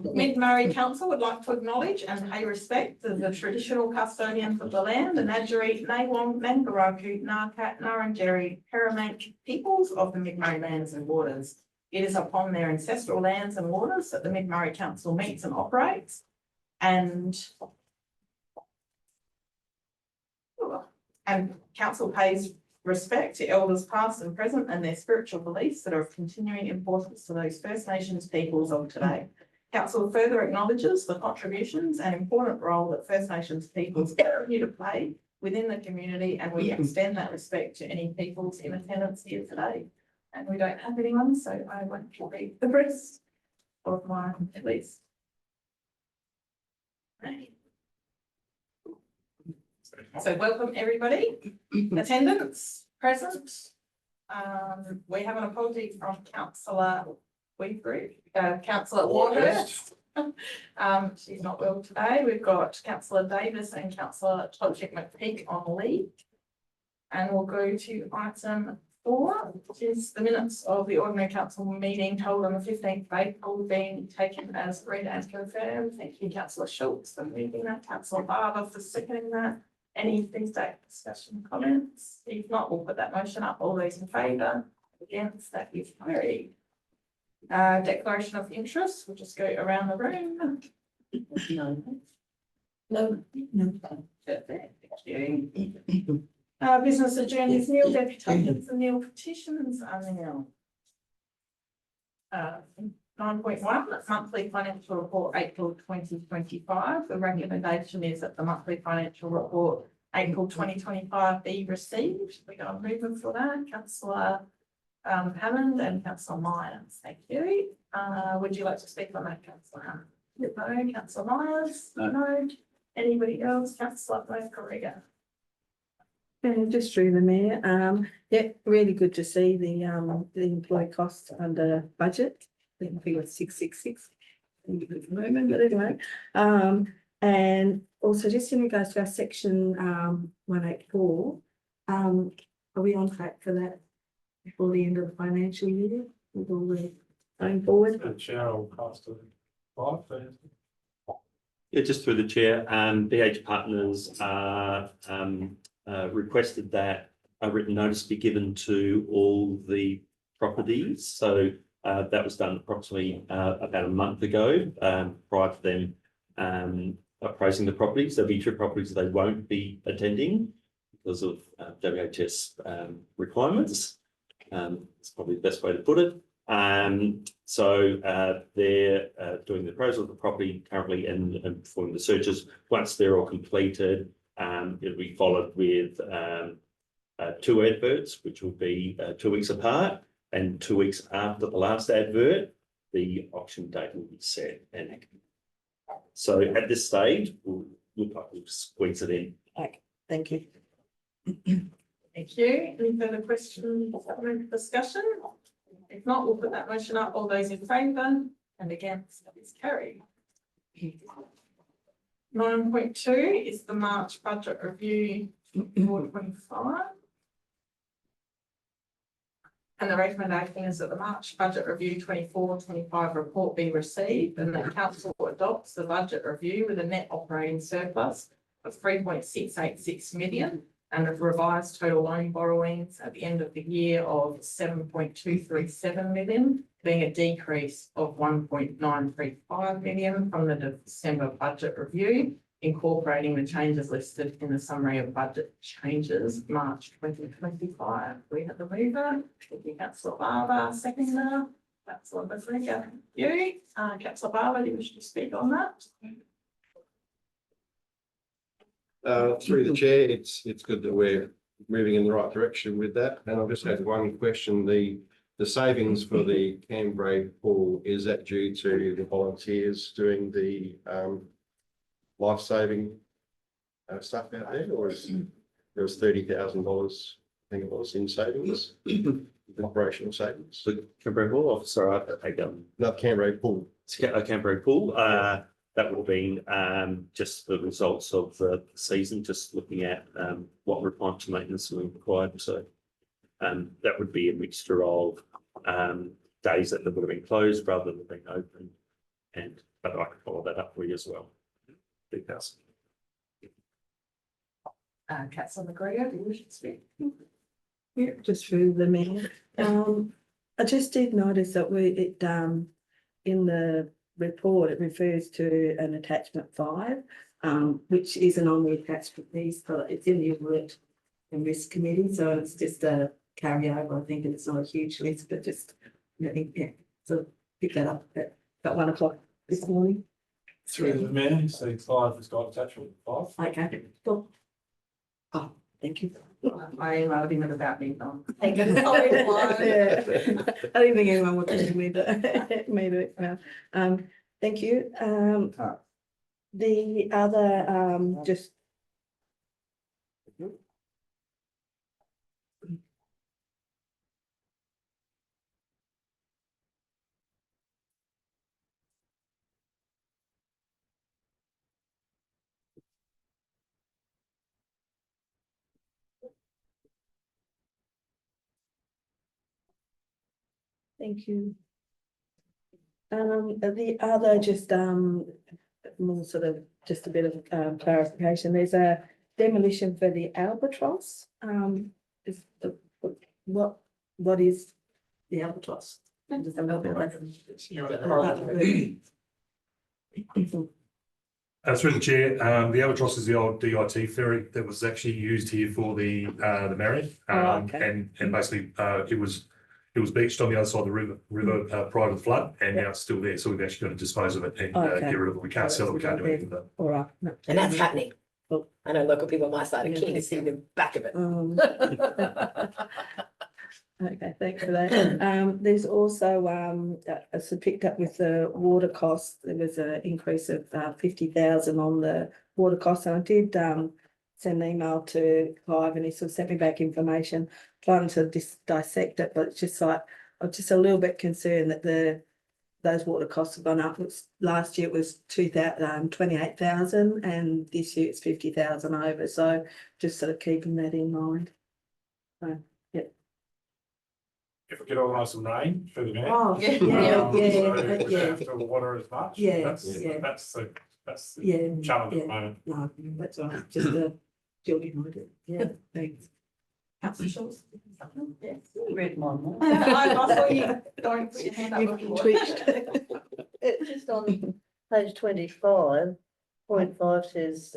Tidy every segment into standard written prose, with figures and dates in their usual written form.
Mid-Murray Council would like to acknowledge and pay respect to the traditional custodians of the land, the Nadjeri, Nawong, Mangaraku, Narkat, Nurrunjeri, Paramank peoples of the Mid-Murray lands and waters. It is upon their ancestral lands and waters that the Mid-Murray Council meets and operates, and council pays respect to elders past and present and their spiritual beliefs that are of continuing importance to those First Nations peoples of today. Council further acknowledges the contributions and important role that First Nations peoples continue to play within the community, and we extend that respect to any peoples in attendance here today. And we don't have anyone, so I won't read the rest of my list. So welcome everybody. Attendance, present. We have an apology from Councillor Councillor Waters. She's not well today. We've got Councillor Davis and Councillor Todgick McPeak on leave. And we'll go to item 4, which is the minutes of the ordinary council meeting held on the 15th of April being taken as read and confirmed. Thank you, Councillor Schultz, for moving that. Councillor Barber for seconding that. Any feedback, discussion, comments? If not, we'll put that motion up. All those in favour? Against? That is carried. Declaration of interest. We'll just go around the room. No. Perfect. Thank you. Business adjourned is nil. Deputations are nil. Petitions are nil. 9.1, monthly financial report, April 2025. The recommendation is that the monthly financial report, April 2025, be received. We got a mover for that, Councillor Hammond and Councillor Myers. Thank you. Would you like to speak on that, Councillor Hammond? No. Councillor Myers? No. Anybody else? Councillor Corrigan. Just through the mayor. Yeah, really good to see the employee costs under budget. I think it was 666 at the moment, but anyway. And also just in regards to our section 184, are we on track for that before the end of the financial year with all the going forward? The chair will cost of 5,000. Yeah, just through the chair, BH Partners requested that a written notice be given to all the properties. So that was done approximately about a month ago, prior to them appraising the properties. There'll be 2 properties they won't be attending because of WHS requirements. It's probably the best way to put it. So they're doing the appraisal of the property currently and performing the searches. Once they're all completed, it'll be followed with 2 adverts, which will be 2 weeks apart, and 2 weeks after the last advert, the auction date will be set. And so at this stage, we'll look like we'll squeeze it in. Okay, thank you. Thank you. Any further questions or discussion? If not, we'll put that motion up. All those in favour and against, that is carried. 9.2 is the March budget review for 25. And the recommendation is that the March budget review 24-25 report be received and that council adopts the budget review with a net operating surplus of 3.686 million and a revised total loan borrowings at the end of the year of 7.237 million, being a decrease of 1.935 million from the December budget review, incorporating the changes listed in the summary of budget changes, March 2025. We have the mover, thank you, Councillor Barber, seconder, Councillor McGregor, you, Councillor Barber, do you wish to speak on that? Through the chair, it's good that we're moving in the right direction with that. And I've just had one question. The savings for the Cambrai pool, is that due to the volunteers doing the life-saving stuff out there, or is there was $30,000, I think it was, in savings, operational savings? The Cambrai pool, oh, sorry, Not Cambrai pool. Cambrai pool. That would have been just the results of the season, just looking at what requirements of maintenance were required. So that would be a mixture of days that would have been closed rather than being open, and but I can follow that up for you as well. Details. Councillor McGregor, do you wish to speak? Yeah, just through the mayor. I just did notice that in the report, it refers to an attachment 5, which isn't on the attachment piece, but it's in the alert and risk committee, so it's just a carryover. I think it's not a huge list, but just, so pick that up at about 1 o'clock this morning. Through the mayor, so 5 has got attachment 5. Okay, cool. Oh, thank you. I emailed him at about midnight. Yeah. I didn't think anyone would think me to, thank you. The other, just. Thank you. The other just more sort of just a bit of clarification. There's a demolition for the albatross. Is the what is the albatross? Just a little bit like. Through the chair, the albatross is the old DIT ferry that was actually used here for the Marion. Okay. And basically it was beached on the other side of the river prior to the flood, and now it's still there. So we've actually got to dispose of it and Okay. get rid of it. We can't sell it. We can't do anything with it. All right. No. And that's happening. Oh. I know local people on my side are keen to see the back of it. Okay, thanks for that. There's also, as I picked up with the water costs, there was an increase of 50,000 on the water costs. And I did send an email to Clive and he sort of sent me back information trying to dissect it, but it's just like, I'm just a little bit concerned that those water costs have gone up. Last year it was 28,000 and this year it's 50,000 over. So just sort of keeping that in mind. If we could organise some rain for the mayor. Oh, Yeah. So we yeah. don't have to water as much. Yeah, That's yeah. that's the Yeah. challenge at Yeah. the moment. No, that's all right, just a children idea. Yeah, thanks. Councillor Schultz? Yes. Read mine. I saw you going to put your hand up. You've before. twitched. It's just on page 25.5 says,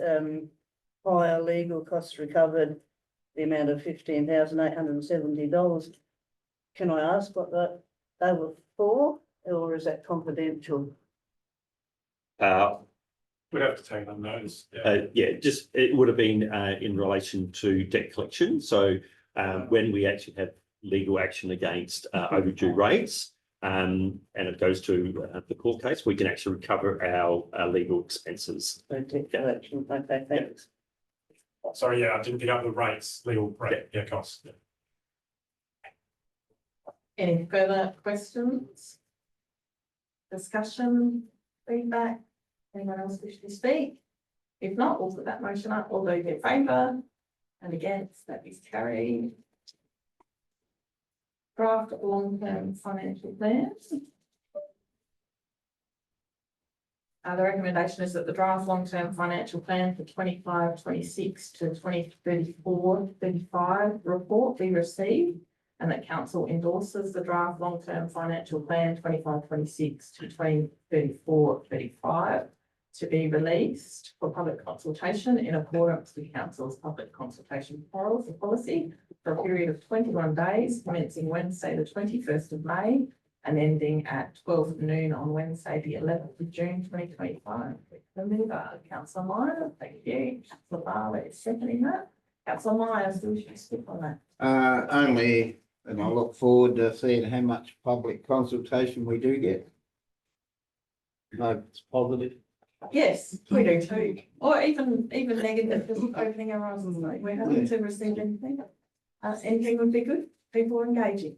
higher legal costs recovered, the amount of $15,870. Can I ask what they were for, or is that confidential? We'd have to take on notice. Just it would have been in relation to debt collection. So when we actually have legal action against overdue rates, and it goes to the court case, we can actually recover our legal expenses. Debt collection, okay, thanks. Sorry, yeah, I didn't pick up the rates, legal rate, costs. Yeah. Any further questions? Discussion, feedback? Anyone else wish to speak? If not, we'll put that motion up. All those in favour and against, that is carried. Draft long-term financial plan. The recommendation is that the draft long-term financial plan for 25-26 to 2034-35 report be received, and that council endorses the draft long-term financial plan 25-26 to 2034-35 to be released for public consultation in accordance with council's public consultation policy for a period of 21 days, commencing Wednesday, the 21st of May, and ending at 12 noon on Wednesday, the 11th of June, 2025. Remember, Councillor Meyer, thank you. Councillor Barley is seconding that. Councillor Myers, do you speak on that? Only, and I look forward to seeing how much public consultation we do get. No, it's positive. Yes, we do too. Or even negative, just opening our eyes and saying, we're happy to receive anything. Anything would be good, people are engaging.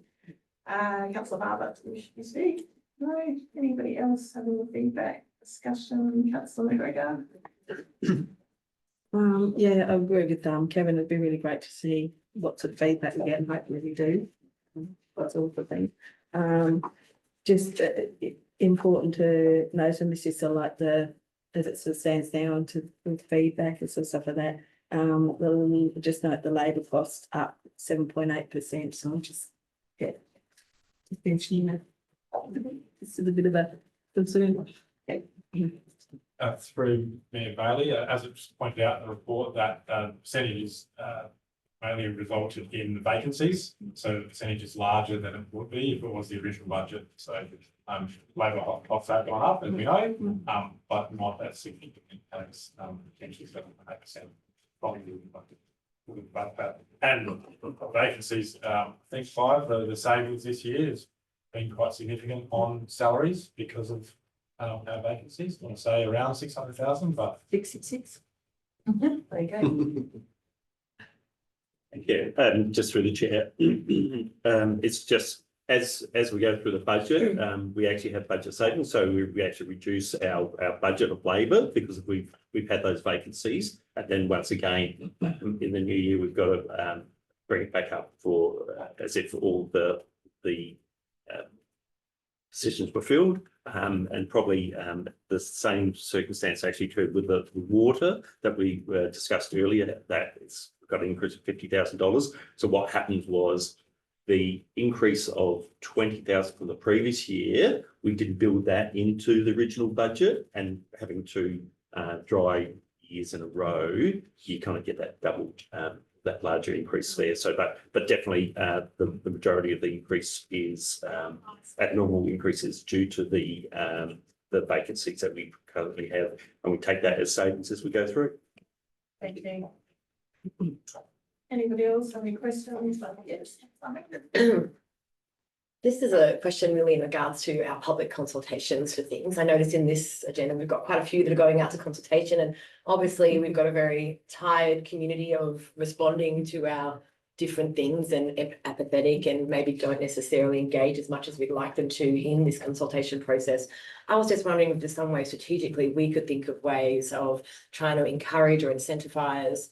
Councillor Barber, do you wish to speak? No, anybody else having the feedback, discussion, Councillor McGregor? Yeah, I agree with Kevin. It'd be really great to see what sort of feedback we get, and hopefully we do. That's all the thing. Just important to note, and this is sort of like as it sort of stands down to with feedback and sort of stuff like that. We'll just note the labour cost up 7.8%. So I'm just mentioning that. This is a bit of a concern. Through Mayor Bailey, as it's pointed out in the report, that percentage is mainly resulted in vacancies. So the percentage is larger than it would be if it was the original budget. So labour costs have gone up, as we know, but not as significant as potentially 7.8%. And vacancies, I think the savings this year has been quite significant on salaries because of our vacancies. I want to say around 600,000, but 666. There you go. Yeah, just through the chair, it's just as we go through the budget, we actually have budget savings, so we actually reduce our budget of labour because we've had those vacancies, and then once again in the new year we've got to bring it back up for as if all the positions were filled, and probably the same circumstance actually occurred with the water that we discussed earlier, that it's got an increase of $50,000. So what happened was the increase of 20,000 from the previous year, we didn't build that into the original budget, and having two dry years in a row, you kind of get that double that larger increase there. So, but definitely the majority of the increase is abnormal increases due to the vacancies that we currently have, and we take that as savings as we go through. Thank you. Anybody else have any questions? Yes. This is a question really in regards to our public consultations for things. I noticed in this agenda, we've got quite a few that are going out to consultation, and obviously we've got a very tired community of responding to our different things and apathetic and maybe don't necessarily engage as much as we'd like them to in this consultation process. I was just wondering if there's some way strategically we could think of ways of trying to encourage or incentivize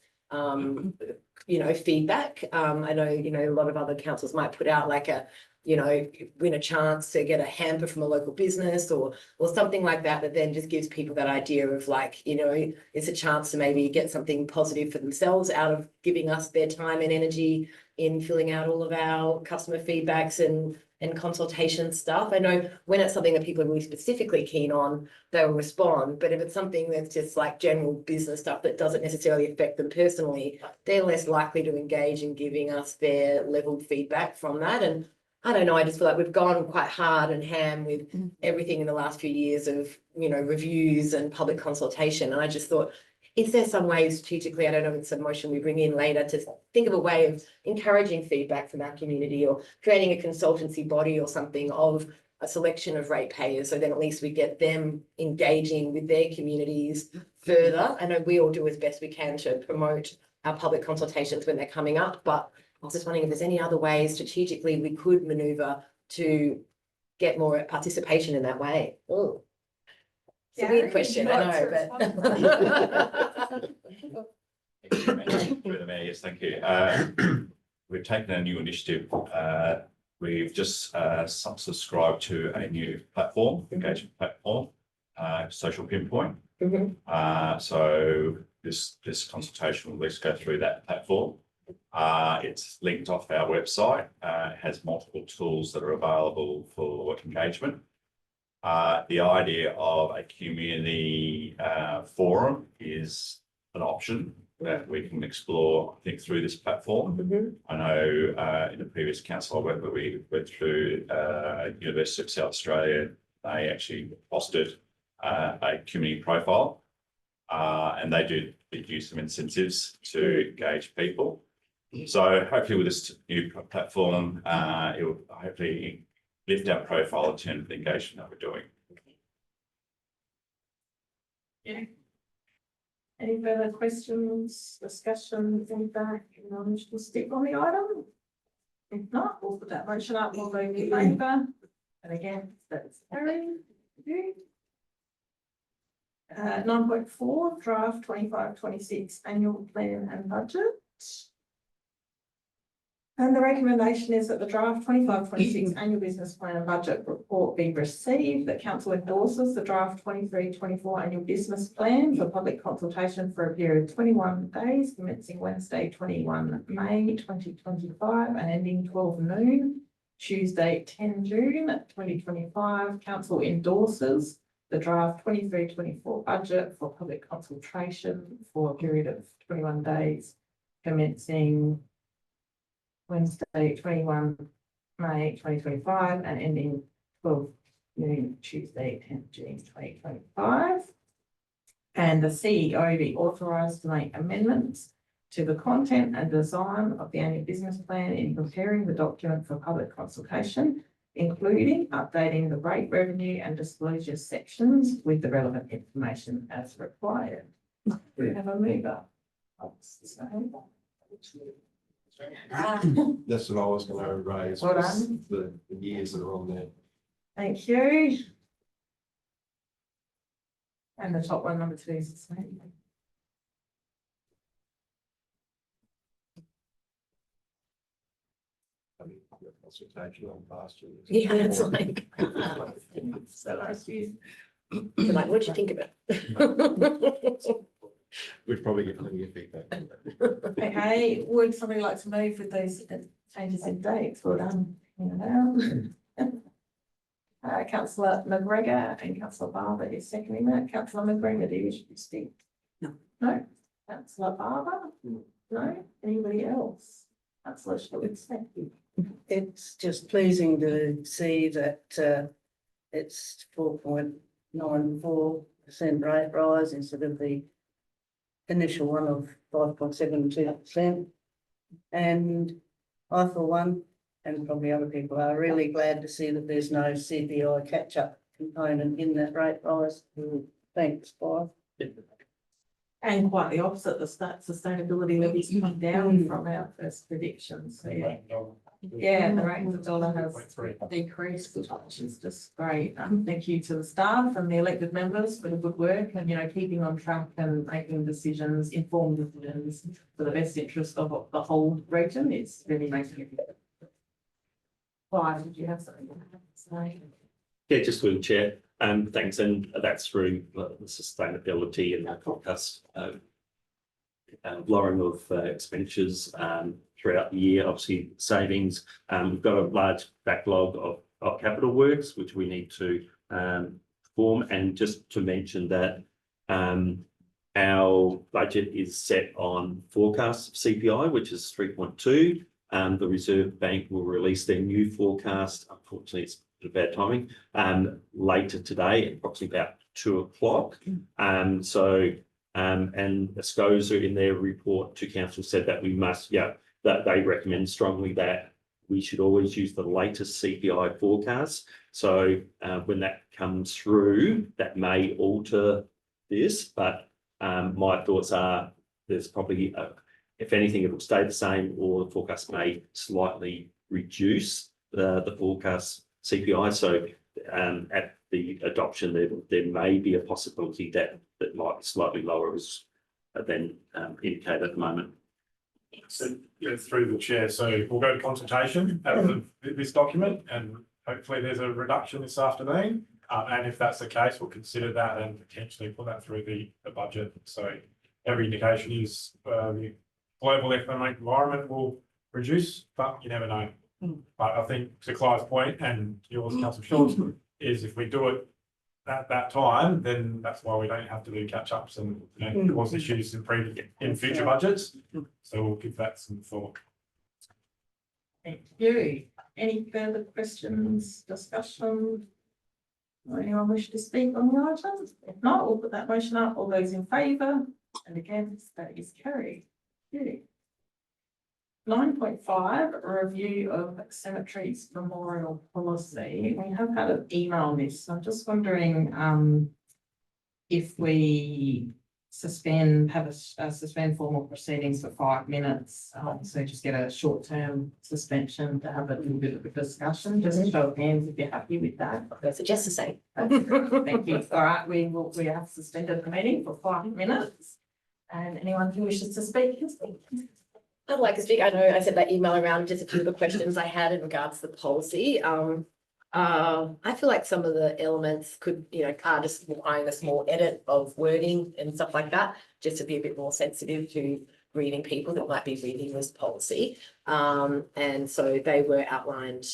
feedback. I know, a lot of other councils might put out like a, win a chance to get a hamper from a local business or something like that, that then just gives people that idea of like, it's a chance to maybe get something positive for themselves out of giving us their time and energy in filling out all of our customer feedbacks and consultation stuff. I know when it's something that people are really specifically keen on, they'll respond. But if it's something that's just like general business stuff that doesn't necessarily affect them personally, they're less likely to engage in giving us their leveled feedback from that. And I don't know, I just feel like we've gone quite hard and ham with everything in the last few years of, reviews and public consultation. And I just thought, is there some way strategically, I don't know if it's a motion we bring in later, to think of a way of encouraging feedback from our community or creating a consultancy body or something of a selection of ratepayers, so then at least we get them engaging with their communities further. I know we all do as best we can to promote our public consultations when they're coming up, but I was just wondering if there's any other ways strategically we could manoeuvre to get more participation in that way. Oh, it's a weird question, I know, but. Through the mayor, yes, thank you. We've taken a new initiative. We've just subscribed to a new platform, engagement platform, Social Pinpoint. So this consultation will at least go through that platform. It's linked off our website. It has multiple tools that are available for engagement. The idea of a community forum is an option that we can explore, I think, through this platform. I know in the previous council I worked with, we went through University of South Australia. They actually fostered a community profile, and they do use some incentives to engage people. So hopefully with this new platform, it will hopefully lift our profile in terms of the engagement that we're doing. Yeah. Any further questions, discussion, feedback? Anyone wish to stick on the item? If not, we'll put that motion up. We'll vote in favour. And again, that's carried. 9.4 draft 25-26 annual plan and budget. And the recommendation is that the draft 25-26 annual business plan and budget report be received, that council endorses the draft 23-24 annual business plan for public consultation for a period of 21 days commencing Wednesday, 21 May 2025 and ending 12 noon, Tuesday, 10 June 2025. Council endorses the draft 23-24 budget for public consultation for a period of 21 days commencing Wednesday, 21 May 2025 and ending 12 noon, Tuesday, 10 June 2025. And the CEO be authorised to make amendments to the content and design of the annual business plan in preparing the document for public consultation, including updating the rate, revenue and disclosure sections with the relevant information as required. We have a mover. That's what I was gonna raise, Well was done. the years that are on there. Thank you. And the top one, number 2 is the same. I mean, consultation on past years. Yeah, it's like, So last year. you're like, what'd you think of it? We'd probably get plenty of feedback. Okay, would somebody like to move with those changes in dates? Well done. Councillor McGregor and Councillor Barber is seconding that. Councillor McGregor, do you wish to speak? No. No? Councillor Barber? No? Anybody else? Councillor Schultz, thank you. It's just pleasing to see that it's 4.94% rate rise instead of the initial one of 5.72%. And I, for one, and probably other people, are really glad to see that there's no CPI catch-up component in that rate rise. Thanks, Bob. And quite the opposite, the sustainability levels come down from our first predictions. So yeah, the rate of dollar has decreased, which is just great. Thank you to the staff and the elected members for the good work and, keeping on track and making decisions, informed decisions for the best interest of the whole region. It's really making a difference. Why, did you have something to say? Yeah, just through the chair. Thanks, and that's through the sustainability and the forecast lowering of expenditures throughout the year. Obviously, savings. We've got a large backlog of capital works which we need to perform. And just to mention that our budget is set on forecast CPI, which is 3.2. The Reserve Bank will release their new forecast. Unfortunately, it's bad timing, later today, approximately about 2 o'clock. And SCOSA in their report to council said that we must, that they recommend strongly that we should always use the latest CPI forecast. So when that comes through, that may alter this, but my thoughts are there's probably, if anything, it will stay the same, or the forecast may slightly reduce the forecast CPI. So at the adoption, there may be a possibility that might be slightly lower as than indicated at the moment. So, through the chair, so we'll go to consultation of this document and hopefully there's a reduction this afternoon. And if that's the case, we'll consider that and potentially put that through the budget. So every indication is the global economic environment will reduce, but you never know. But I think to Clive's point and yours, Councillor Schultz, is if we do it at that time, then that's why we don't have to do catch-ups and cause issues in future budgets. So we'll give that some thought. Thank you. Any further questions, discussion? Or anyone wish to speak on the item? If not, we'll put that motion up. All those in favour and against, that is carried. Thank you. 9.5, review of cemeteries memorial policy. We have had an email on this. I'm just wondering if we have a suspend formal proceedings for 5 minutes. So just get a short-term suspension to have a little bit of a discussion. Just show of hands if you're happy with that. So just to say. Thank you. All right, we have suspended the meeting for 5 minutes. And anyone who wishes to speak can speak. I'd like to speak. I know I sent that email around, just a few of the questions I had in regards to the policy. I feel like some of the elements could, are just requiring a small edit of wording and stuff like that, just to be a bit more sensitive to grieving people that might be reading this policy. And so they were outlined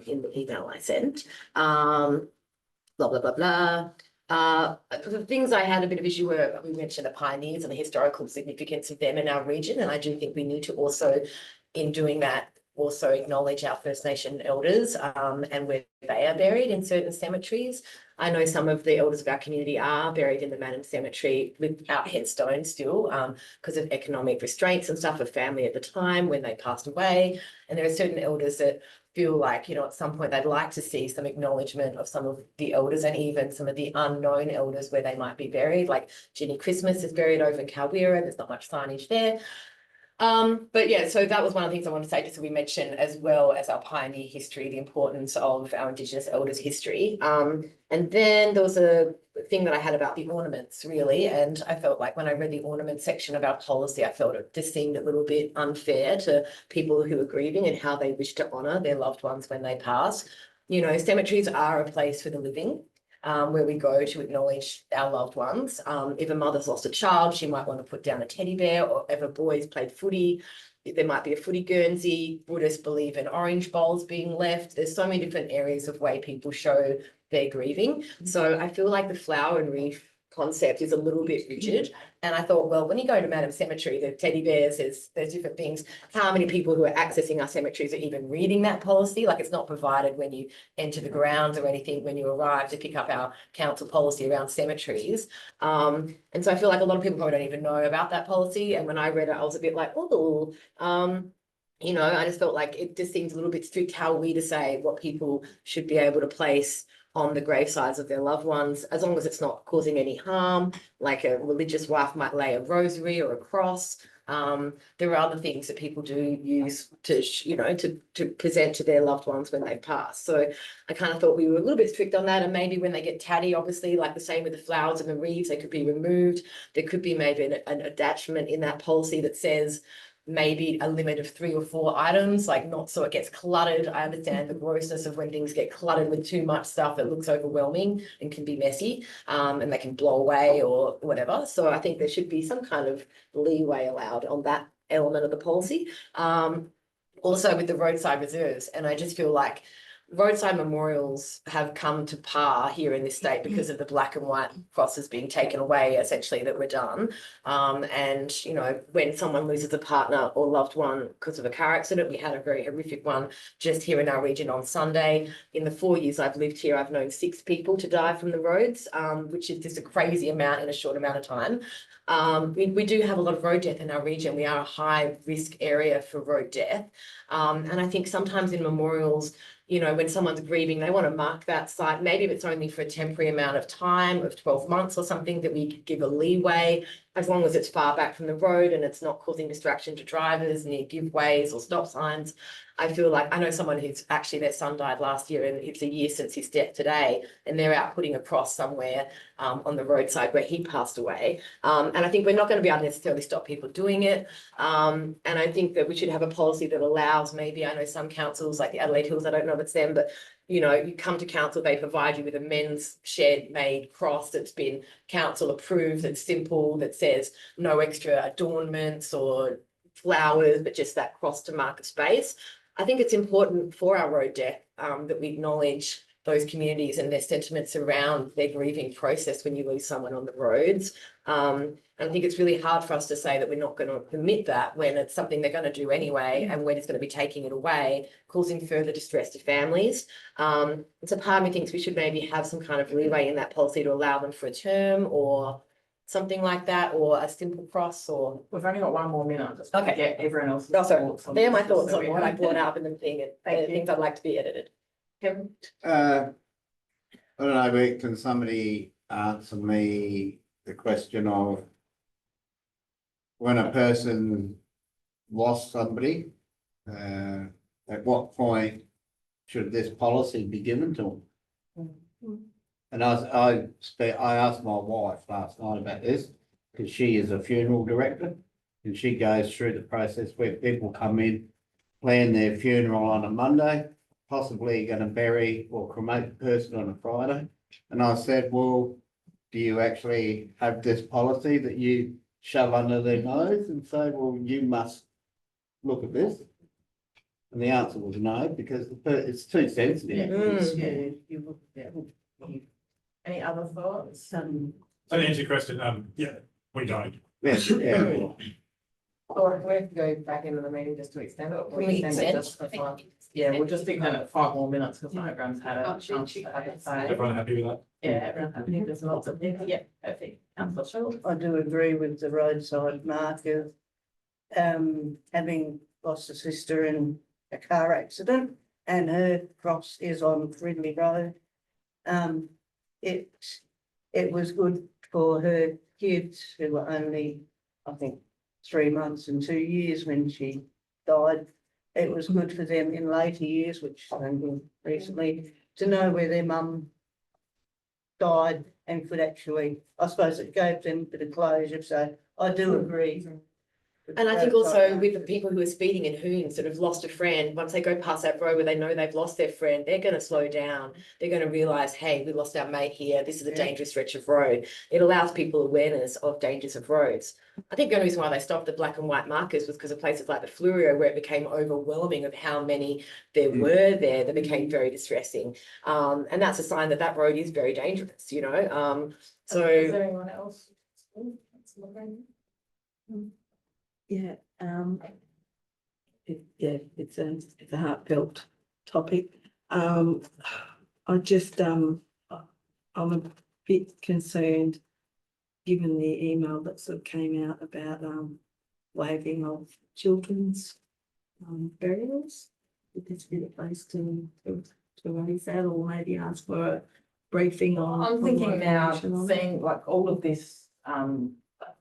in the email I sent. Blah, blah, blah, blah. The things I had a bit of issue were, we mentioned the pioneers and the historical significance of them in our region. And I do think we need to also, in doing that, also acknowledge our First Nation elders and where they are buried in certain cemeteries. I know some of the elders of our community are buried in the Madam Cemetery without headstones still because of economic restraints and stuff of family at the time when they passed away. And there are certain elders that feel like, at some point they'd like to see some acknowledgement of some of the elders and even some of the unknown elders where they might be buried. Like Jenny Christmas is buried over in Kalwira. There's not much signage there. But yeah, so that was one of the things I wanted to say, just so we mention, as well as our pioneer history, the importance of our Indigenous elders' history. And then there was a thing that I had about the ornaments, really, and I felt like when I read the ornament section of our policy, I felt it just seemed a little bit unfair to people who are grieving and how they wish to honour their loved ones when they pass. Cemeteries are a place for the living. Where we go to acknowledge our loved ones. If a mother's lost a child, she might want to put down a teddy bear, or if a boy's played footy, there might be a footy Guernsey. Buddhists believe in orange bowls being left. There's so many different areas of way people show their grieving. So I feel like the flower and wreath concept is a little bit rigid. And I thought, well, when you go to Madam Cemetery, the teddy bears, there's different things. How many people who are accessing our cemeteries are even reading that policy? Like, it's not provided when you enter the grounds or anything when you arrive to pick up our council policy around cemeteries. And so I feel like a lot of people probably don't even know about that policy. And when I read it, I was a bit like, oh, I just felt like it just seems a little bit strict. How are we to say what people should be able to place on the gravesides of their loved ones, as long as it's not causing any harm? Like a religious wife might lay a rosary or a cross. There are other things that people do use to, to present to their loved ones when they pass. So I kind of thought we were a little bit strict on that. And maybe when they get tatty, obviously, like the same with the flowers and the wreaths, they could be removed. There could be maybe an attachment in that policy that says maybe a limit of 3 or 4 items, like not so it gets cluttered. I understand the grossness of when things get cluttered with too much stuff, it looks overwhelming and can be messy, and they can blow away or whatever. So I think there should be some kind of leeway allowed on that element of the policy. Also with the roadside reserves, and I just feel like roadside memorials have come to par here in this state because of the black and white crosses being taken away, essentially, that were done. And, when someone loses a partner or loved one because of a car accident, we had a very horrific one just here in our region on Sunday. In the 4 years I've lived here, I've known 6 people to die from the roads, which is just a crazy amount in a short amount of time. We do have a lot of road death in our region. We are a high risk area for road death. And I think sometimes in memorials, when someone's grieving, they want to mark that site. Maybe if it's only for a temporary amount of time of 12 months or something, that we could give a leeway, as long as it's far back from the road and it's not causing distraction to drivers near giveways or stop signs. I feel like I know someone who's actually, their son died last year and it's a year since his death today, and they're out putting a cross somewhere on the roadside where he passed away. And I think we're not going to be able to necessarily stop people doing it. And I think that we should have a policy that allows, maybe, I know some councils like the Adelaide Hills, I don't know if it's them, but you come to council, they provide you with a men's shed made cross that's been council approved, that's simple, that says no extra adornments or flowers, but just that cross to mark a space. I think it's important for our road death that we acknowledge those communities and their sentiments around their grieving process when you lose someone on the roads. And I think it's really hard for us to say that we're not going to permit that when it's something they're going to do anyway, and when it's going to be taking it away, causing further distress to families. And so part of me thinks we should maybe have some kind of leeway in that policy to allow them for a term or something like that, or a simple cross, or... We've only got 1 more minute, just Okay. to get everyone else's Oh, sorry. thoughts on They're my this, thoughts so on we what I have- brought up and the thing, and things I'd like to be edited. Kevin? I don't know, but can somebody answer me the question of when a person lost somebody, at what point should this policy be given to them? And I asked my wife last night about this, because she is a funeral director, And she goes through the process where people come in, plan their funeral on a Monday, possibly going to bury or cremate the person on a Friday. And I said, well, do you actually have this policy that you shove under their nose and say, well, you must look at this? And the answer was no, because it's too sensitive. Any other thoughts? So to answer your question, yeah, we don't. Yeah. Or if we have to go back into the meeting just to extend it. Can we extend? Just for fun. Yeah, we'll just extend it 5 more minutes because everyone's had a chance to have it say. Everyone happy with that? Yeah, everyone's happy. There's lots of things. Yeah, perfect. Councillor Schultz. I do agree with the roadside markers. Having lost a sister in a car accident and her cross is on Ridley Road. It was good for her kids who were only, I think, 3 months and 2 years when she died. It was good for them in later years, which happened recently, to know where their mum died and could actually, I suppose it gave them a bit of closure, so I do agree. And I think also with the people who are speeding and who sort of lost a friend, once they go past that road where they know they've lost their friend, they're going to slow down. They're going to realise, hey, we lost our mate here. This is a dangerous stretch of road. It allows people awareness of dangers of roads. I think the only reason why they stopped the black and white markers was because of places like the Flurio, where it became overwhelming of how many there were there, that became very distressing. And that's a sign that that road is very dangerous, you know. So Is there anyone else? Yeah, it's a heartfelt topic. I just, I'm a bit concerned, given the email that sort of came out about, waiving of children's, burials. Would this be the place to raise that, or maybe ask for a briefing on? I'm thinking now, information on it? seeing like all of this,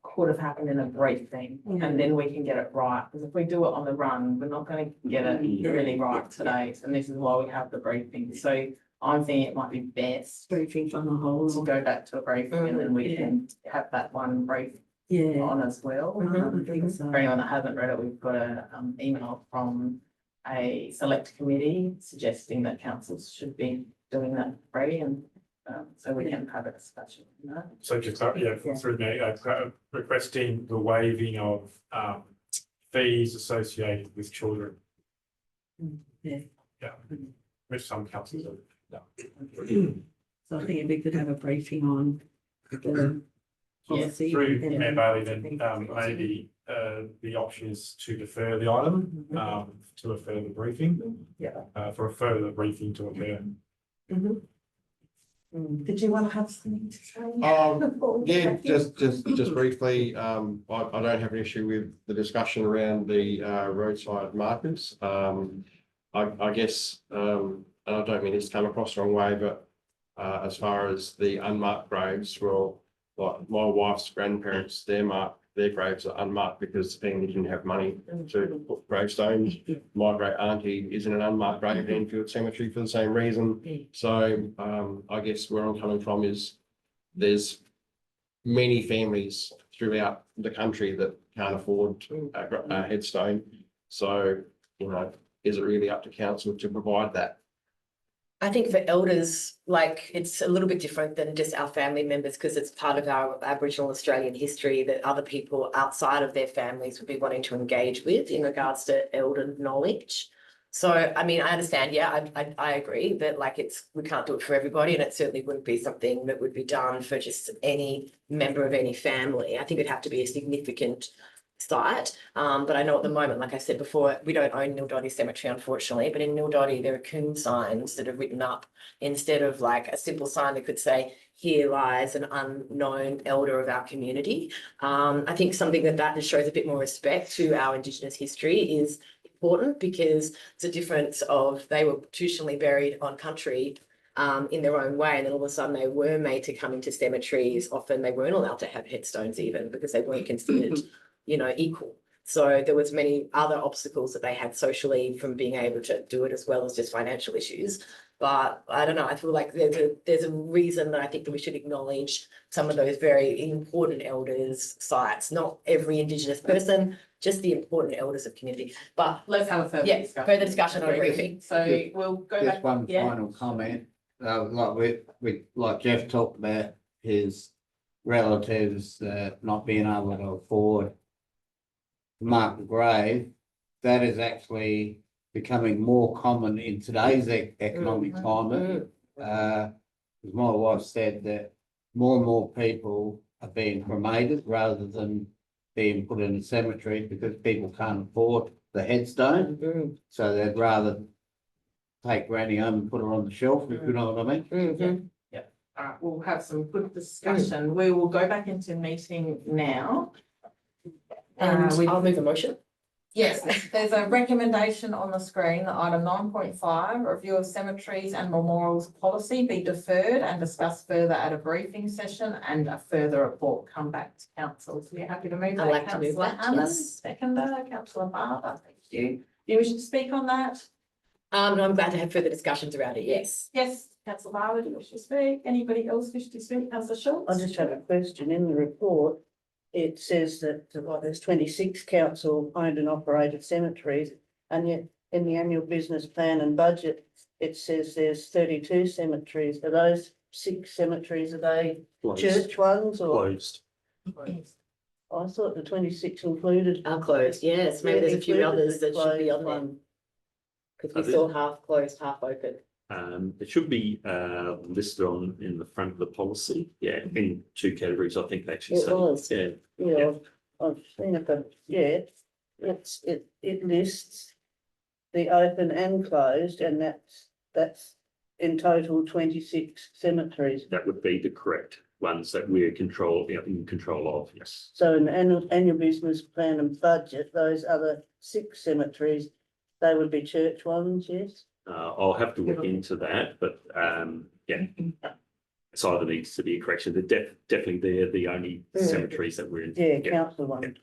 could have happened in a briefing and then we can get it right. Because if we do it on the run, we're not going to get it really right today. And this is why we have the briefing. So I'm thinking it might be best Briefing on the whole. to go back to a briefing and then we can have that one brief Yeah. on as well. I think so. For anyone that hasn't read it, we've got a email from a select committee suggesting that councils should be doing that free, and so we can have a discussion. So just, through me, requesting the waiving of fees associated with children. Yeah. Yeah, which some councils have done. So I think it'd be good to have a briefing on the policy. Through and- Mayor Bailey, then maybe the option is to defer the item to a further briefing. Yeah. For a further briefing to occur. Did you want to have something to say? Yeah, just briefly, I don't have an issue with the discussion around the roadside markers. I guess, and I don't mean this to come across the wrong way, but as far as the unmarked graves, well, like my wife's grandparents, their graves are unmarked because the family didn't have money to put gravestones. My great auntie is in an unmarked grave in Enfield Cemetery for the same reason. So I guess where I'm coming from is there's many families throughout the country that can't afford a headstone. So, you know, is it really up to council to provide that? I think for elders, like, it's a little bit different than just our family members, because it's part of our Aboriginal Australian history that other people outside of their families would be wanting to engage with in regards to elder knowledge. So, I mean, I understand, I agree that like we can't do it for everybody, and it certainly wouldn't be something that would be done for just any member of any family. I think it'd have to be a significant site. But I know at the moment, like I said before, we don't own Nildotty Cemetery, unfortunately, but in Nildotty, there are coon signs that are written up instead of like a simple sign that could say, here lies an unknown elder of our community. I think something that just shows a bit more respect to our Indigenous history is important, because it's a difference of they were traditionally buried on country in their own way, and then all of a sudden they were made to come into cemeteries. Often they weren't allowed to have headstones even because they weren't considered, you know, equal. So there was many other obstacles that they had socially from being able to do it, as well as just financial issues. But I don't know, I feel like there's a reason that I think that we should acknowledge some of those very important elders' sites, not every Indigenous person, just the important elders of community. But Let's have a further yeah, discussion. further discussion on briefing. So we'll go back. Just one yeah. final comment, like like Jeff talked about his relatives, not being able to afford to mark the grave. That is actually becoming more common in today's economic climate. As my wife said, that more and more people are being cremated rather than being put in a cemetery because people can't afford the headstone. So they'd rather take Granny home and put her on the shelf, if you know what I mean. We'll have some good discussion. We will go back into meeting now. And we- I'll move a motion. Yes, there's a recommendation on the screen that item 9.5, review of cemeteries and memorials policy be deferred and discussed further at a briefing session, and a further report come back to council. So you're happy to move that? I'd like to move Councillor that, Hammond, yes. seconder, councillor Barber, thank you. Do you wish to speak on that? No, I'm glad to have further discussions around it, yes. Yes, councillor Barber, do you wish to speak? Anybody else wish to speak? Councillor Schultz? I just have a question. In the report, it says that there's 26 council owned and operated cemeteries, and yet in the annual business plan and budget, it says there's 32 cemeteries. Are those 6 cemeteries, are they Closed. church ones, or? Closed. I thought the 26 included. Are closed, yes, maybe there's a few included others the that should be closed on there, one. because we saw half closed, half open. It should be listed on in the front of the policy. Yeah, in 2 categories, I think they actually It say. was. Yeah, Yeah, I've seen it, but yeah, it lists the open and closed, and that's in total 26 cemeteries. that would be the correct ones that we're in control of, yes. So in the annual business plan and budget, those other 6 cemeteries, they would be church ones, yes? I'll have to look into that, but yeah. So either needs to be a correction. Definitely they're the only cemeteries that we're in. Yeah, council one.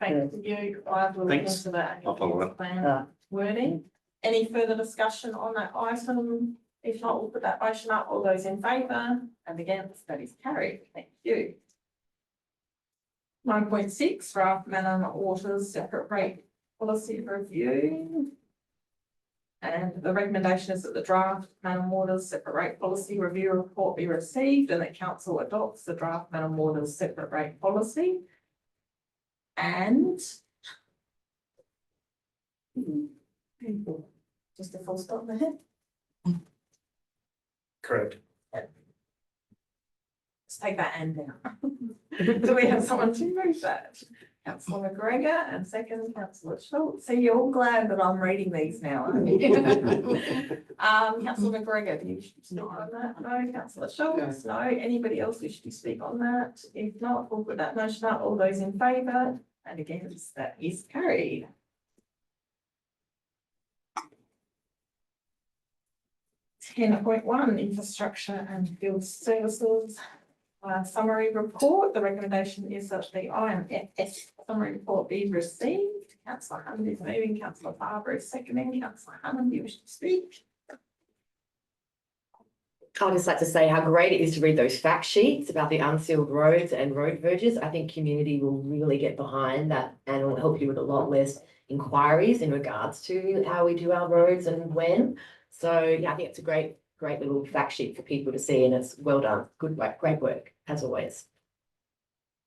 Thank you. I will look Thanks. into that. I'll follow up. Plan wording. Any further discussion on that item? If not, we'll put that motion up. All those in favour and against, that is carried. Thank you. 9.6, draft Manor Waters separate rate policy review. And the recommendation is that the draft Manor Waters separate rate policy review report be received and that council adopts the draft Manor Waters separate rate policy. And just a full stop there. Correct. Let's take that and down. Do we have someone to move that? Councillor McGregor and second Councillor Schultz. So you're all glad that I'm reading these now, aren't you? Councillor McGregor, do you wish to speak on that? No. Councillor Schultz? No. Anybody else wish to speak on that? If not, we'll put that motion up. All those in favour and against, that is carried. 10.1, infrastructure and field services. Summary report. The recommendation is that the IMFS summary report be received. Councillor Hammond is moving. Councillor Barber is seconding. Councillor Hammond, do you wish to speak? I'd just like to say how great it is to read those fact sheets about the unsealed roads and road verges. I think community will really get behind that, and it will help you with a lot less inquiries in regards to how we do our roads and when. So yeah, I think it's a great little fact sheet for people to see, and it's well done. Good work, great work, as always.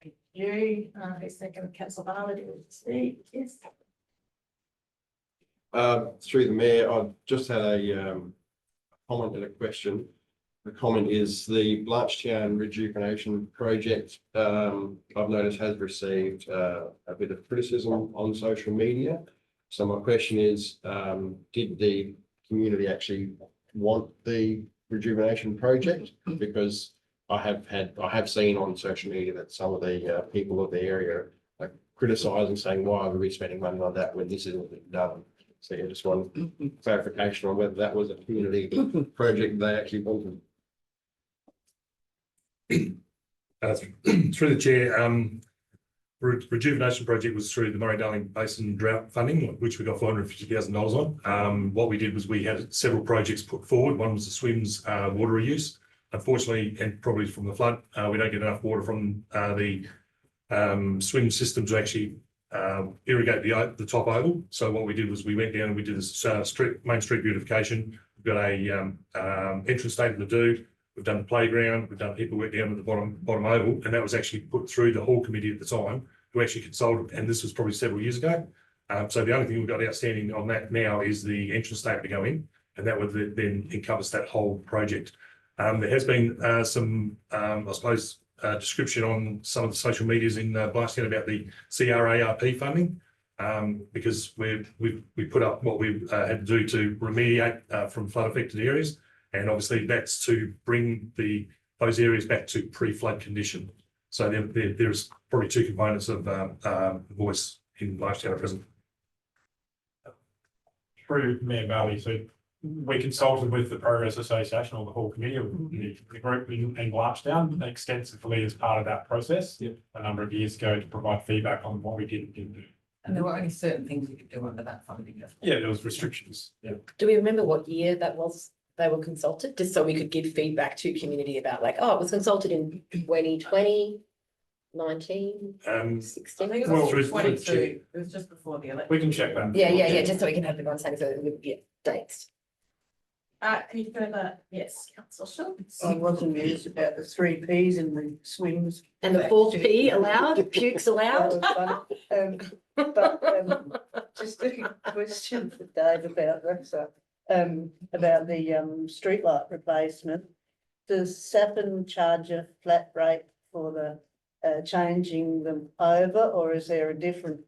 Thank you. Second, Councillor Barber, do you wish to speak? Yes. Through the mayor, I've just had a comment and a question. The comment is the Blanchetown rejuvenation project, I've noticed has received a bit of criticism on social media. So my question is, did the community actually want the rejuvenation project? Because I have seen on social media that some of the people of the area are criticising, saying, why are we spending money on that when this isn't being done? So I just want clarification on whether that was a community project they actually wanted. Through the chair, rejuvenation project was through the Murray-Darling Basin drought funding, which we got $450,000 on. What we did was we had several projects put forward. One was the swims water reuse. Unfortunately, and probably from the flood, we don't get enough water from the swim system to actually irrigate the top oval. So what we did was we went down and we did this main street beautification. We've got a entrance statement to do. We've done the playground. We've done people work down at the bottom oval, and that was actually put through the hall committee at the time, who actually consulted. And this was probably several years ago. So the only thing we've got outstanding on that now is the entrance statement to go in, and that would then encompass that whole project. There has been some, I suppose, description on some of the social medias in Blackstone about the CRARP funding, because we put up what we had to do to remediate from flood affected areas, and obviously that's to bring those areas back to pre-flood condition. So there's probably two components of voice in Blackstone at present. Through Mayor Valley, so we consulted with the Progress Association or the whole committee, the group in Blanchetown extensively as part of that process a number of years ago to provide feedback on what we did and didn't do. And there were only certain things we could do under that funding. Yeah, there was restrictions. Yeah. Do we remember what year that was they were consulted? Just so we could give feedback to community about like, oh, it was consulted in 2020, 19, I 16. think it Well, was through- 22, it was just before the election. We can check that. Yeah, just so we can have the understanding, so we get dates. Any further, yes, councillor Schultz. I was amused about the 3 Ps in the swims. And the fourth P allowed, pukes allowed. That was funny. But just a question for Dave about that, about the streetlight replacement. Does Sappin charge a flat rate for the changing them over, or is there a different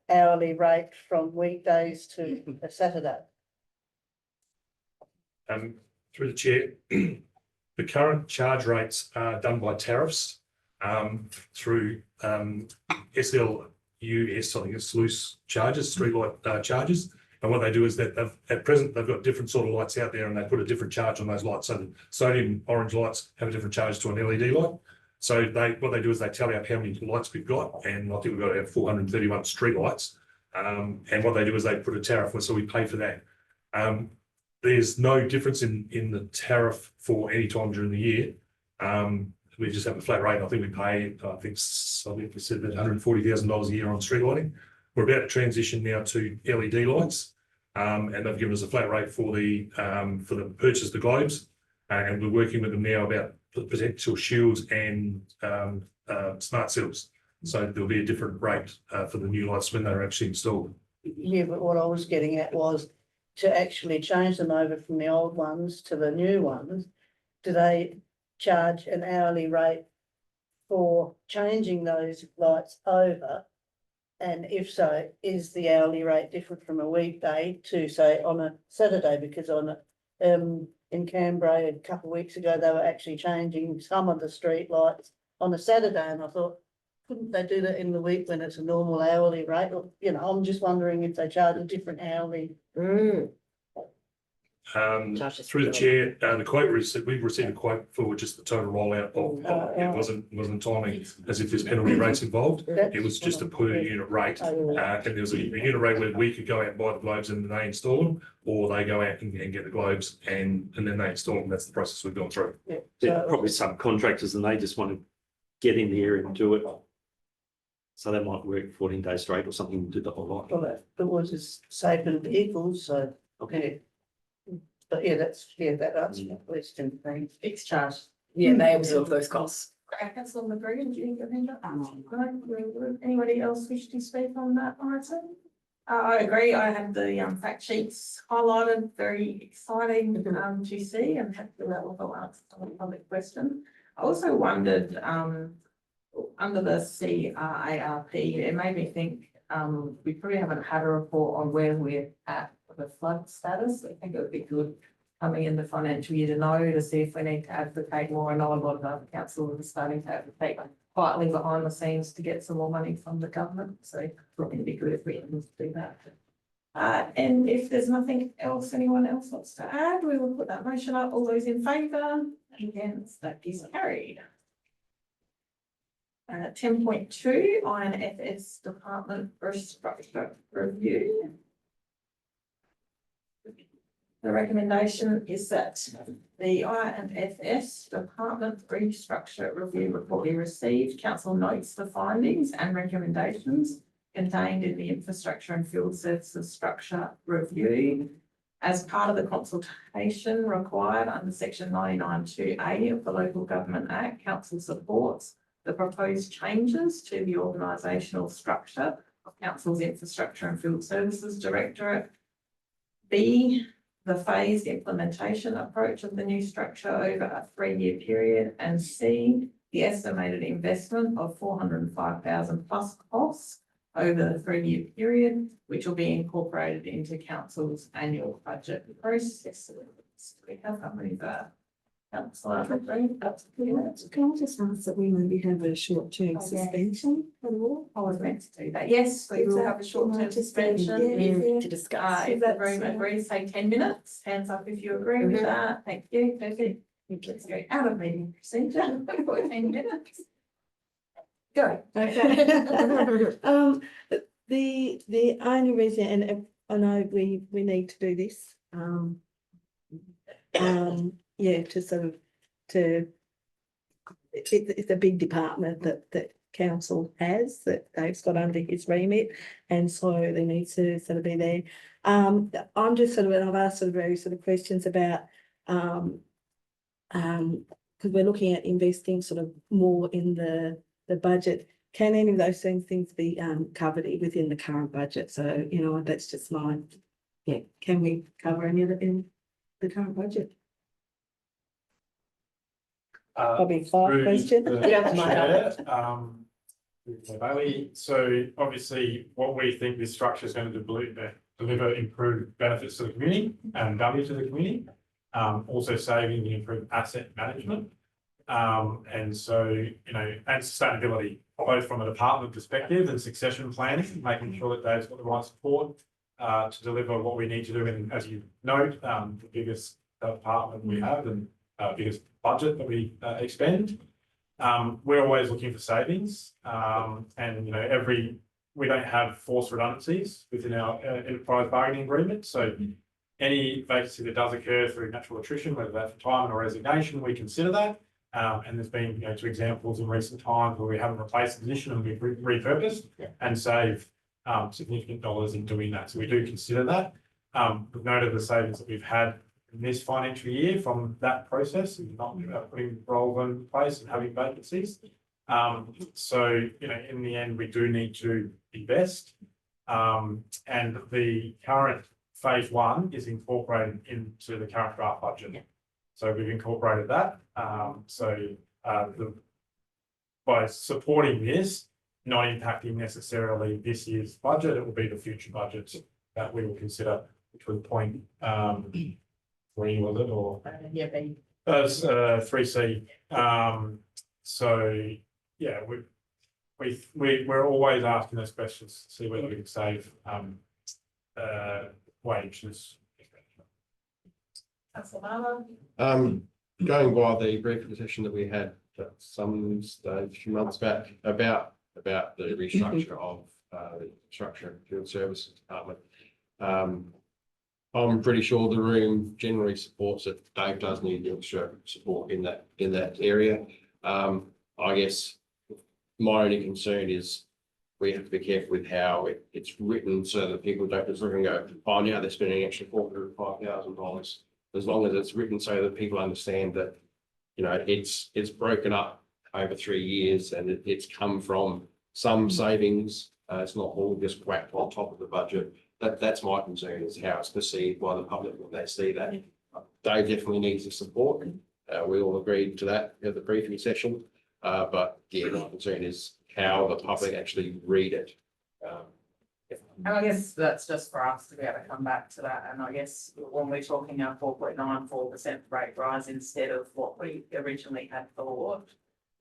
hourly rate from weekdays to a Saturday? Through the chair, the current charge rates are done by tariffs through SLUS, I think it's loose charges, streetlight charges. And what they do is that at present they've got different sort of lights out there, and they put a different charge on those lights. So the sodium orange lights have a different charge to an LED light. So what they do is they tally up how many lights we've got, and I think we've got to have 431 street lights. And what they do is they put a tariff, so we pay for that. There's no difference in the tariff for any time during the year. We just have a flat rate. I think we pay, I think we said that $140,000 a year on street lighting. We're about to transition now to LED lights, and they've given us a flat rate for the purchase of the globes, and we're working with them now about potential shields and smart seals. So there'll be a different rate for the new lights when they're actually installed. Yeah, but what I was getting at was to actually change them over from the old ones to the new ones. Do they charge an hourly rate for changing those lights over? And if so, is the hourly rate different from a weekday to say on a Saturday? Because in Canberra a couple of weeks ago, they were actually changing some of the street lights on a Saturday, and I thought, couldn't they do that in the week when it's a normal hourly rate? Or, you know, I'm just wondering if they charge a different hourly. Through the chair, the quote we've received a quote for just the total rollout of it wasn't timing as if there's penalty rates involved. It was just a per unit rate, and there was a unit rate where we could go out and buy the globes and they install them, or they go out and get the globes and then they install them. That's the process we've gone through. They're probably subcontractors and they just want to get in the area and do it. So they might work 14 days straight or something and do the whole lot. Well, that was as safe in vehicles, so, okay. But yeah, that answers my question, thanks. Fixed charge. Yeah, they absorb those costs. Councillor McGregor, do you think that? Anybody else wish to speak on that item? I agree. I had the fact sheets highlighted, very exciting to see, and hopefully that will answer the public question. I also wondered under the CRARP, it made me think we probably haven't had a report on where we're at with the flood status. I think it would be good coming in the financial year to know, to see if we need to advocate more. I know a lot of other councils are starting to advocate quietly behind the scenes to get some more money from the government. So I think it'd be good if we can do that. And if there's nothing else, anyone else wants to add, we will put that motion up. All those in favour? Against, that is carried. 10.2, INFS Department Restructure Review. The recommendation is that the INFS Department Restructure Review report be received. Council notes the findings and recommendations contained in the Infrastructure and Field Services Structure Review. As part of the consultation required under section 99(2)A of the Local Government Act, council supports the proposed changes to the organisational structure of council's Infrastructure and Field Services Directorate. B, the phased implementation approach of the new structure over a 3-year period. And C, the estimated investment of 405,000 plus costs over the 3-year period, which will be incorporated into council's annual budget process. We have somebody there. Councillor. Can I just ask that we maybe have a short-term suspension for the law? I was meant to do that. Yes, we will have a short-term suspension. To discuss. If the room agrees, say 10 minutes. Hands up if you agree with that. Thank you. Perfect. Let's go out of meeting procedure for 10 minutes. Go. Okay. The only reason, and I know we need to do this, yeah, to sort of, it's a big department that council has, that Dave's got under his remit, and so they need to sort of be there. I'm just sort of, and I've asked sort of various sort of questions about, because we're looking at investing sort of more in the budget. Can any of those things be covered within the current budget? So, you know, that's just mine. Yeah, can we cover any of it in the current budget? Probably five questions. Bailey, so obviously what we think this structure is going to deliver improved benefits to the community and value to the community. Also saving the improved asset management. And so, you know, and sustainability, both from a department perspective and succession planning, making sure that Dave's got the right support to deliver what we need to do. And as you note, the biggest department we have and biggest budget that we expend. We're always looking for savings, and you know, we don't have forced redundancies within our enterprise bargaining agreement. So any vacancy that does occur through natural attrition, whether that's retirement or resignation, we consider that. And there's been, you know, 2 examples in recent times where we haven't replaced the position and we've repurposed and saved significant dollars in doing that. So we do consider that. We've noted the savings that we've had in this financial year from that process and not putting roles in place and having vacancies. So, you know, in the end, we do need to invest. And the current phase 1 is incorporated into the current draft budget. So we've incorporated that. By supporting this, not impacting necessarily this year's budget, it will be the future budgets that we will consider, which was point 3, was it, or? Yeah, B. 3C. So yeah, we're always asking those questions to see whether we can save wages. Councillor Marlow. Going by the briefing session that we had at some stage a few months back about the restructure of the Infrastructure and Field Services Department. I'm pretty sure the room generally supports it. Dave does need the extra support in that area. I guess my only concern is we have to be careful with how it's written so that people don't just look and go, oh, now they're spending an extra $405,000. As long as it's written so that people understand that, you know, it's broken up over 3 years and it's come from some savings. It's not all just whacked on top of the budget. That's my concern, is how it's perceived by the public when they see that. Dave definitely needs the support. We all agreed to that at the briefing session. But yeah, my concern is how the public actually read it. And I guess that's just for us to be able to come back to that. And I guess when we're talking our 4.94% rate rise instead of what we originally had thought,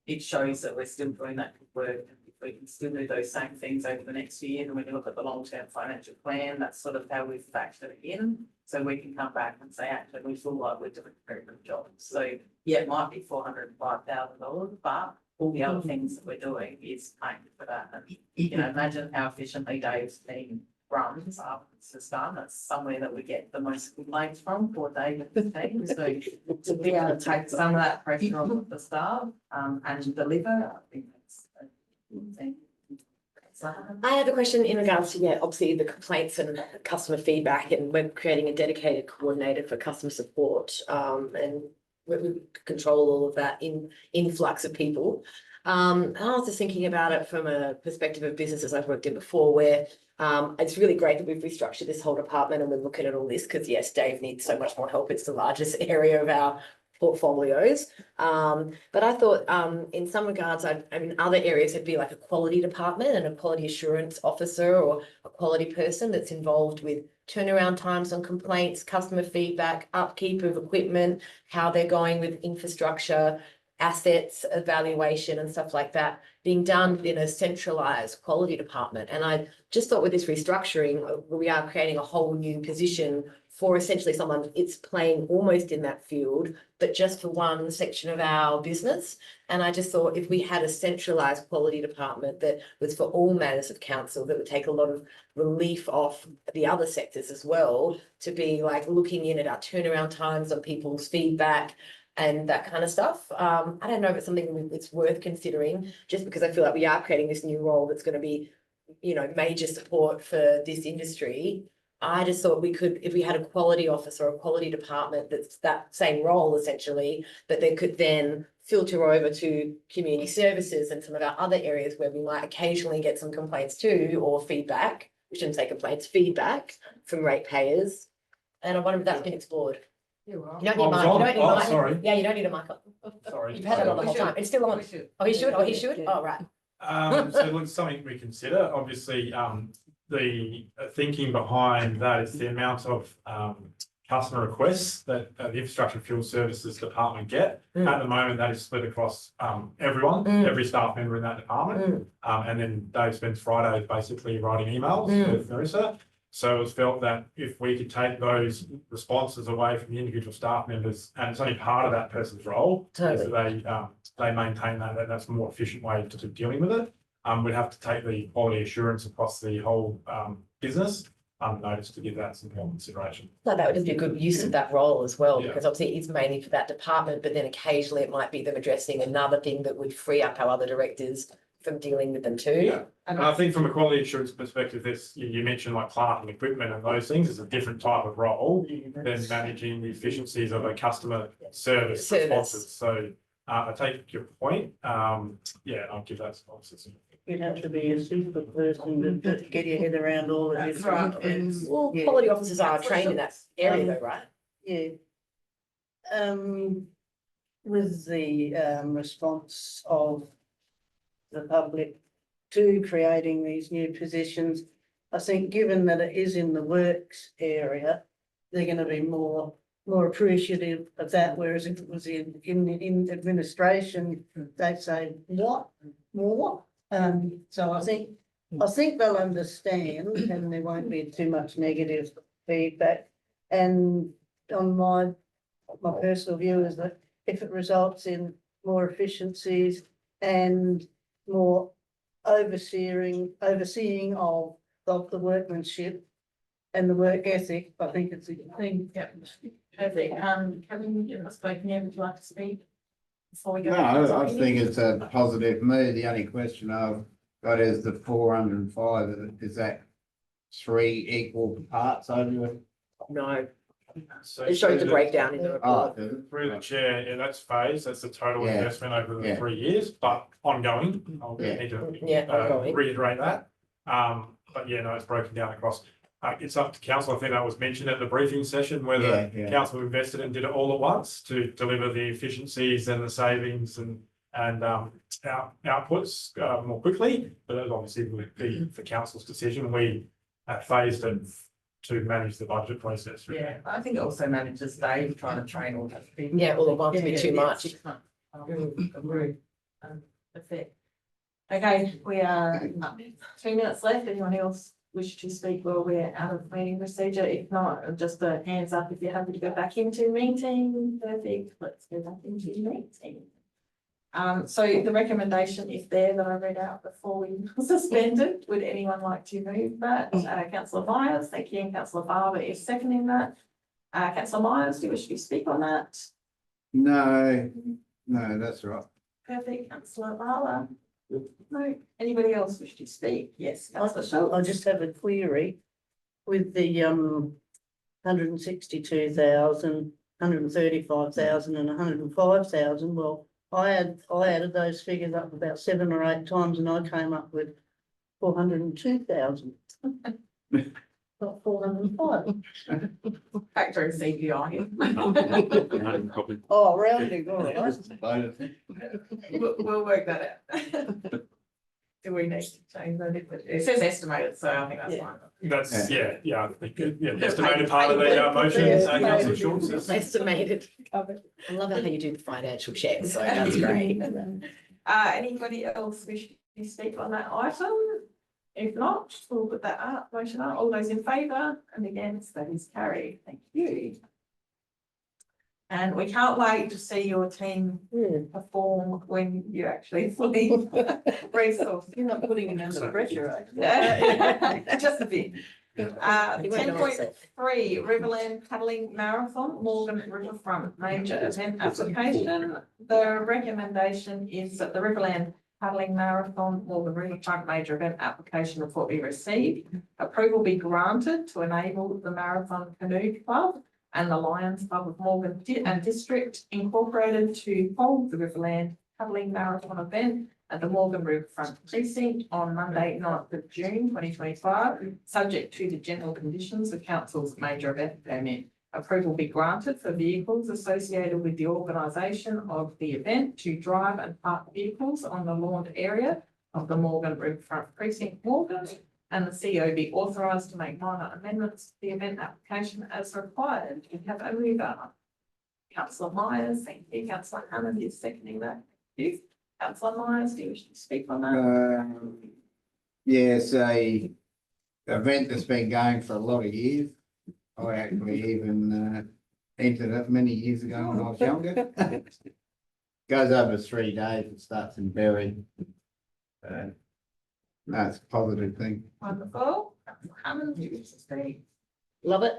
it shows that we're still doing that good work. And if we can still do those same things over the next few years, and when you look at the long-term financial plan, that's sort of how we've factored it in. So we can come back and say, actually, we feel like we're doing a very good job. So yeah, it might be $405,000, but all the other things that we're doing is paying for that. And, you know, imagine how efficiently Dave's team runs after this is done. That's somewhere that we get the most complaints from for Dave and his team. So to be able to take some of that pressure off of the staff, and deliver, I think that's a good thing. I have a question in regards to, yeah, obviously the complaints and customer feedback, and we're creating a dedicated coordinator for customer support, and we control all of that influx of people. And I was just thinking about it from a perspective of businesses I've worked in before, where it's really great that we've restructured this whole department and we're looking at all this, because yes, Dave needs so much more help. It's the largest area of our portfolios. But I thought in some regards, I mean, other areas would be like a quality department and a quality assurance officer or a quality person that's involved with turnaround times on complaints, customer feedback, upkeep of equipment, how they're going with infrastructure, assets, evaluation and stuff like that being done in a centralized quality department. And I just thought with this restructuring, we are creating a whole new position for essentially someone, it's playing almost in that field, but just for one section of our business. And I just thought if we had a centralized quality department that was for all matters of council, that would take a lot of relief off the other sectors as well, to be like looking in at our turnaround times on people's feedback and that kind of stuff. I don't know if it's something that's worth considering, just because I feel like we are creating this new role that's going to be, you know, major support for this industry. I just thought we could, if we had a quality officer or a quality department that's that same role essentially, but they could then filter over to community services and some of our other areas where we might occasionally get some complaints too, or feedback. We shouldn't say complaints, feedback from ratepayers. And I wonder if that's been explored. You don't need Oh, a mic. it's on. You don't need a Oh, mic. sorry. Yeah, you don't need a mic. Sorry. You've had it on the whole time. It's still on. We should. Oh, he should. Oh, he should. Oh, right. So look, something we consider, obviously, the thinking behind that is the amount of customer requests that the infrastructure and fuel services department get. At the moment, that is split across everyone, every staff member in that department. And then Dave spends Fridays basically writing emails with Marissa. So it was felt that if we could take those responses away from the individual staff members, and it's only part of that person's role, is that they maintain that, that's a more efficient way to dealing with it. We'd have to take the quality assurance across the whole business notice to give that some more consideration. No, that would just be a good use of that role as well, Yeah. because obviously it's mainly for that department, but then occasionally it might be them addressing another thing that would free up our other directors from dealing with them too. Yeah. And I think from a quality assurance perspective, this, you mentioned like plant and equipment and those things is a different type of role than managing the efficiencies of a customer service responses. So I take your point. Yeah, I'll give that some answers. You'd have to be a super person to get your head around all of this. That's right, yes. Well, Yeah. quality officers are That's what trained in that area though, right? Yeah. With the response of the public to creating these new positions, I think given that it is in the works area, they're gonna be more appreciative of that, whereas if it was in administration, they'd say, what, more? So I think they'll understand and there won't be too much negative feedback. And on my personal view is that if it results in more efficiencies and more overseeing of the workmanship and the work ethic, I think it's a good thing. Yep. Perfect. Kevin, you've spoken here, would you like to speak? Before we go? No, I think it's a positive move. The only question I've got is the 405, is that 3 equal parts over it? No, So it shows the breakdown in the Oh, report. does it? through the chair, yeah, that's phased. That's the total Yeah. investment over the Yeah. 3 years, but ongoing. I'll Yeah. need to Yeah, ongoing. reiterate that. But yeah, no, it's broken down across. It's up to council. I think that was mentioned at the briefing session, whether Yeah. council invested and did it all at once to deliver the efficiencies and the savings and outputs more quickly. But that obviously would be for council's decision. We phased it to manage the budget process. Yeah, I think it also manages Dave trying to train all those people. Yeah, all at once would be too much. 6 months. Agree. That's it. Okay, we are 2 minutes left. Anyone else wish to speak while we're out of meeting procedure? If not, just the hands up if you're happy to go back into meeting. Perfect. Let's go back into meeting. So the recommendation is there that I read out before we suspended. Would anyone like to move that? Councillor Myers, thank you, and Councillor Barber is seconding that. Councillor Myers, do you wish to speak on that? No, no, that's right. Perfect, Councillor Barber. No, anybody else wish to speak? Yes, Councillor Schultz. I just have a query with the 162,000, 135,000 and 105,000. Well, I added those figures up about 7 or 8 times and I came up with 402,000. Not 405. Factor in CPI. Probably. Oh, rounding, all right. We'll work that out. Do we need to change that? It says estimated, so I think that's fine. That's, I think, estimated part of the motion, Councillor Schultz is. Estimated. I love how you do the financial checks, so that's great. Anybody else wish to speak on that item? If not, we'll put that up, motion up. All those in favour and against, that is carried. Thank you. And we can't wait to see your team perform when you actually fully resource. You're not putting him under pressure, are you? Just a bit. You won't know 10.3 Riverland Paddling Marathon, Morgan Riverfront Major Event Application. The recommendation is that the Riverland Paddling Marathon, Morgan Riverfront Major Event Application report be received. Approval be granted to enable the Marathon Canoe Club and the Lions Club of Morgan and District Incorporated to hold the Riverland Paddling Marathon event at the Morgan Riverfront Precinct on Monday, 9th of June 2025, subject to the general conditions of Council's major event permit. Approval be granted for vehicles associated with the organisation of the event to drive and park vehicles on the lawned area of the Morgan Riverfront Precinct, Morgan, and the CEO be authorised to make minor amendments to the event application as required. We have a mover. Councillor Myers, thank you. Councillor Hammond is seconding that. Thank you. Councillor Myers, do you wish to speak on that? Yes, a event that's been going for a lot of years. I actually even entered it many years ago when I was younger. Goes over 3 days. It starts in Berry. No, it's a positive thing. Wonderful. Councillor Hammond, do you wish to speak? Love it.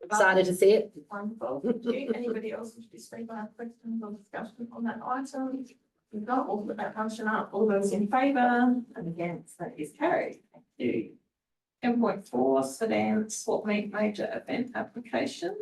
Excited to see it. Wonderful. Thank you. Anybody else wish to speak on our questions or discussion on that item? If not, we'll put that motion up. All those in favour and against, that is carried. Thank you. 10.4 Sedan Swap Meet Major Event Application.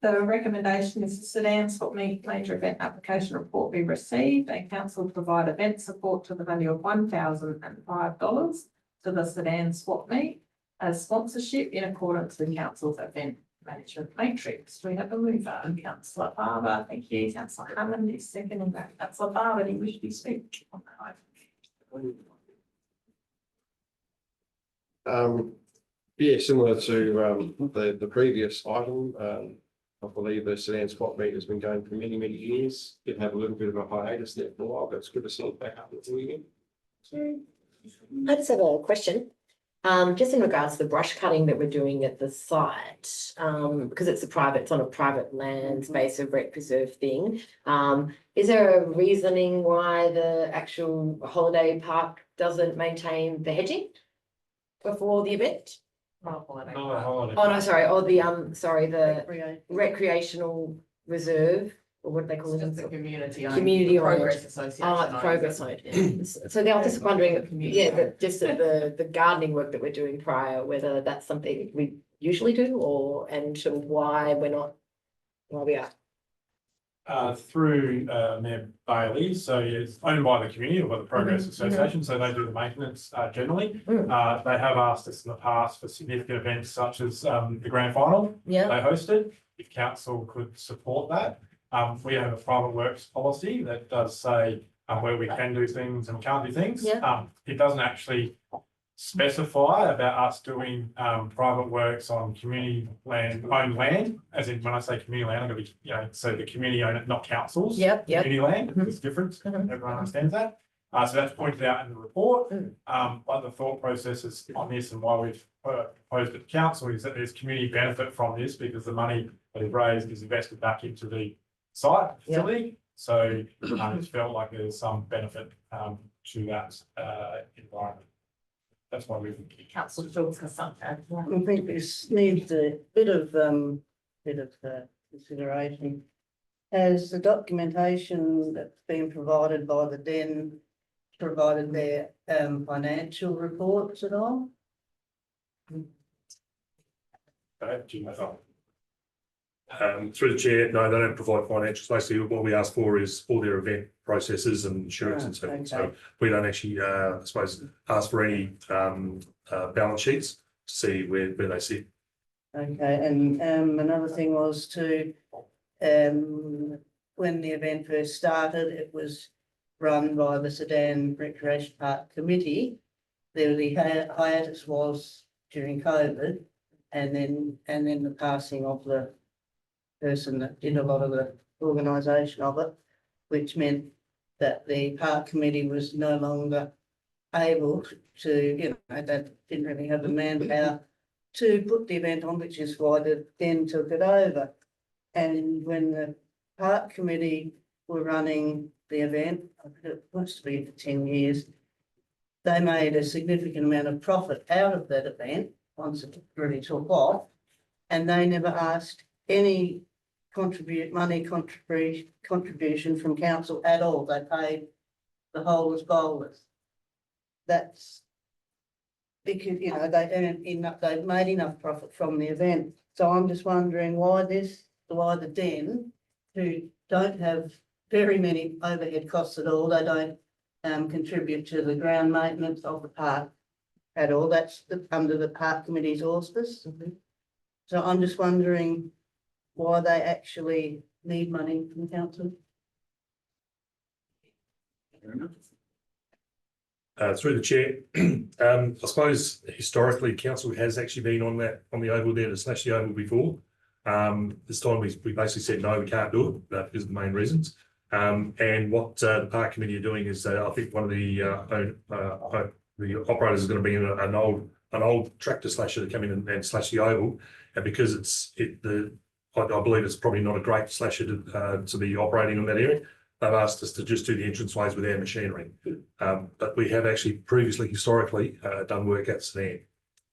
The recommendation is the Sedan Swap Meet Major Event Application report be received and council provide event support to the value of $1,005 to the Sedan Swap Meet as sponsorship in accordance with council's event management matrix. We have a mover, Councillor Barber. Thank you. Councillor Hammond is seconding that. Councillor Barber, do you wish to speak on that item? Yeah, similar to the previous item, I believe the Sedan Spot Meet has been going for many, many years. Did have a little bit of a hiatus there for a while, but it's good to see it back up and doing it. I just have a question. Just in regards to the brush cutting that we're doing at the site, because it's on a private land space, a rec preserve thing. Is there a reasoning why the actual holiday park doesn't maintain the hedging before the event? Oh, no, sorry, or the the recreational reserve, or what do they call it? Just the community. Community owned. Progress Association. Oh, the progress owned. So they are just wondering, just the gardening work that we're doing prior, whether that's something we usually do and why we are. Through Mayor Bailey, so it's owned by the community or by the Progress Association, so they do the maintenance generally. They have asked us in the past for significant events such as the grand final they hosted, if council could support that. We have a private works policy that does say where we can do things and can't do things. It doesn't actually specify about us doing private works on community owned land, as in when I say community land, I'm going to be, so the community own it, not councils. Community land, it's different, everyone understands that. So that's pointed out in the report. But the thought processes on this and why we've proposed it to council is that there's community benefit from this because the money that is raised is invested back into the site facility. So it's felt like there's some benefit to that environment. That's why we've. Councillor Schultz has something to add. I think this needs a bit of consideration. Has the documentation that's been provided by the Den provided their financial reports at all? Through the chair, no, they don't provide financials. Basically, what we ask for is all their event processes and insurance and so on. So Okay. we don't actually, I suppose, ask for any balance sheets to see where they sit. Okay, and another thing was to, when the event first started, it was run by the Sedan Recreation Park Committee. There the hiatus was during COVID, and then the passing of the person that did a lot of the organisation of it, which meant that the park committee was no longer able to, they didn't really have the manpower to put the event on, which is why the Den took it over. And when the park committee were running the event, it must be for 10 years, they made a significant amount of profit out of that event once it really took off, and they never asked any contribution from council at all. They paid the holders bowlers. That's because, they've made enough profit from the event. So I'm just wondering why the Den, who don't have very many overhead costs at all, they don't contribute to the ground maintenance of the park at all. That's under the park committee's auspice. So I'm just wondering why they actually need money from council. Through the chair, I suppose historically council has actually been on the oval there to slash the oval before. This time we basically said, no, we can't do it. That is the main reasons. And what the park committee are doing is I think one of the operators is going to be in an old tractor slasher to come in and slash the oval. And because I believe it's probably not a great slasher to be operating in that area. They've asked us to just do the entranceways with our machinery. But we have actually previously, historically, done work at Sedan.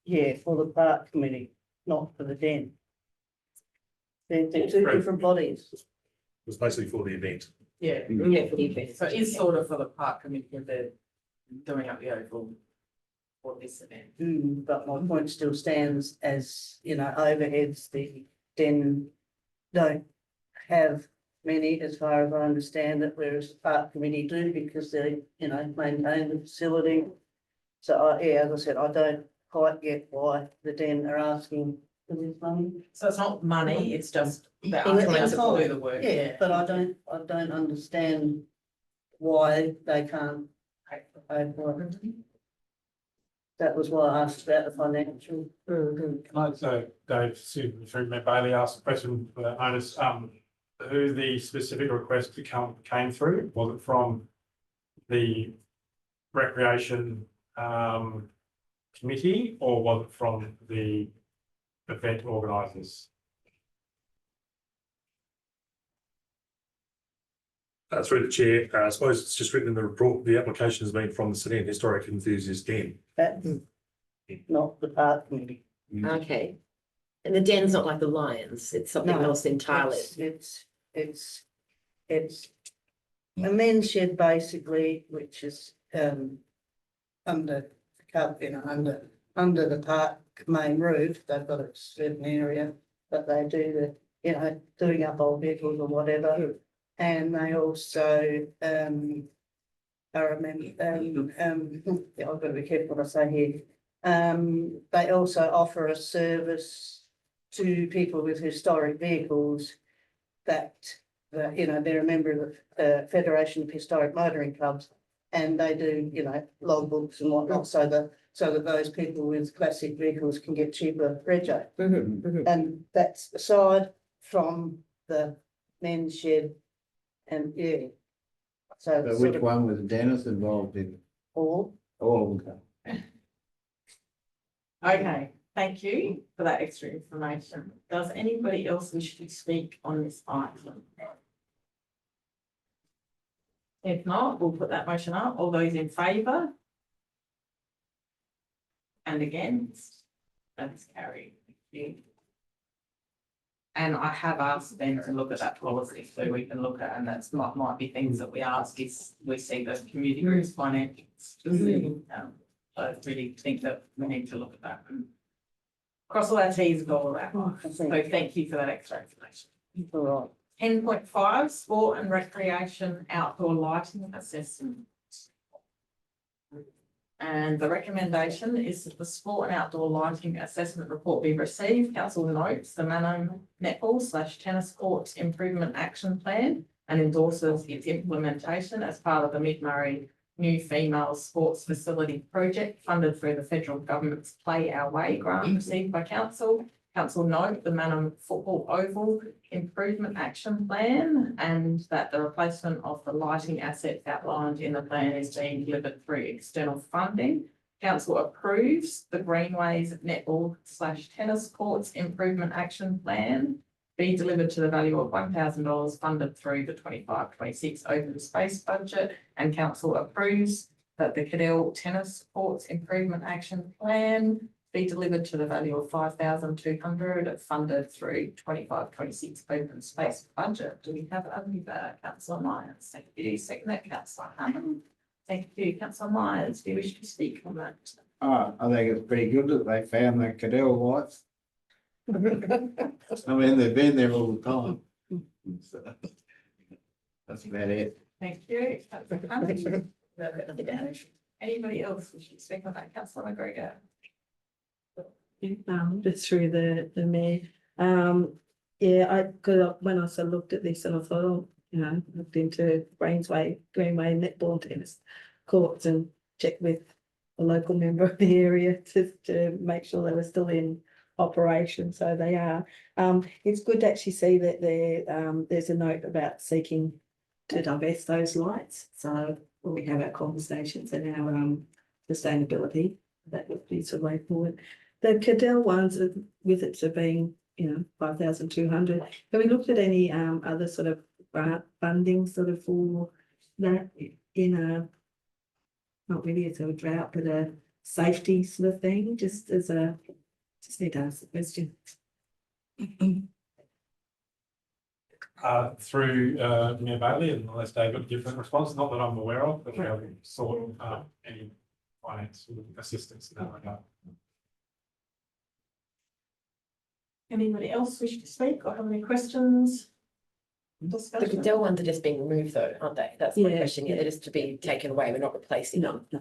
Yeah, for the park committee, not for the Den. They're two different bodies. It was basically for the event. Yeah, yeah, for the event. So it is sort of for the park committee if they're doing up the oval for this event. But my point still stands as, overheads, the Den don't have many, as far as I understand it, whereas the park committee do, because they, maintain the facility. So as I said, I don't quite get why the Den are asking for this money. So it's not money, it's just they're In the asking us to time. do the work. Yeah, but I don't understand why they can't pay for it. That was why I asked about the financial. So Dave, through Matt Bailey asked a question for the owners, who the specific request came through? Was it from the recreation committee, or was it from the event organisers? Through the chair, I suppose it's just written in the report, the application has been from the Sedan Historic Enthusiast Den. That's not the park committee. Okay. And the Den's not like the Lions, it's something No, else entirely. It's a men's shed basically, which is under the park main roof. They've got a certain area that they do doing up old vehicles or whatever. And they also are a member, I've got to be careful what I say here. They also offer a service to people with historic vehicles that, they're a member of the Federation of Historic Motoring Clubs, and they do, logbooks and whatnot, so that those people with classic vehicles can get cheaper rego. And that's aside from the men's shed and So So which one was Dennis involved in? all, All of them. Okay, thank you for that extra information. Does anybody else wish to speak on this item? If not, we'll put that motion up. All those in favour? And against? That's carried. Thank you. And I have asked them to look at that policy, so we can look at, and that's might be things that we ask is, we see the community groups financials. to see, I really think that we need to look at that and cross all our T's and dot all our I's. So thank you for that extra information. All right. 10.5, sport and recreation outdoor lighting assessment. And the recommendation is that the sport and outdoor lighting assessment report be received. Council notes the Manum netball / tennis courts improvement action plan and endorses its implementation as part of the Mid-Murray new female sports facility project funded through the federal government's Play Our Way grant received by council. Council note the Manum Football Oval Improvement Action Plan and that the replacement of the lighting assets outlined in the plan is being delivered through external funding. Council approves the Greenways Netball / Tennis Courts Improvement Action Plan be delivered to the value of $1,000 funded through the 25-26 open space budget, and council approves that the Cadell Tennis Courts Improvement Action Plan be delivered to the value of $5,200 funded through 25-26 open space budget. Do we have a mover? Councillor Myers. Thank you. Second, Councillor Hammond. Thank you. Councillor Myers, do you wish to speak on that? I think it's pretty good that they found the Cadell lights. I mean, they've been there all the time. So, that's about it. Thank you. Councillor Hammond. Anybody else wish to speak on that? Councillor McGregor. Just through the mayor. When I sort of looked at this and I thought, oh, looked into Greenway netball tennis courts and checked with a local member of the area to make sure they were still in operation. So they are. It's good to actually see that there's a note about seeking to divest those lights. So when we have our conversations and our sustainability, that would be sort of way forward. The Cadell ones with it being, 5,200. Have we looked at any other sort of funding sort of for that in a, not really as a drought, but a safety sort of thing, just need to ask the question. Through Mayor Bailey, and unless they've got a different response, not that I'm aware of, but we haven't sought any finance assistance in that regard. Anybody else wish to speak or have any questions? The Discussion? Cadell ones are just being removed though, aren't they? That's my Yeah, question. Yeah, they're just to be taken away. We're not replacing them. No.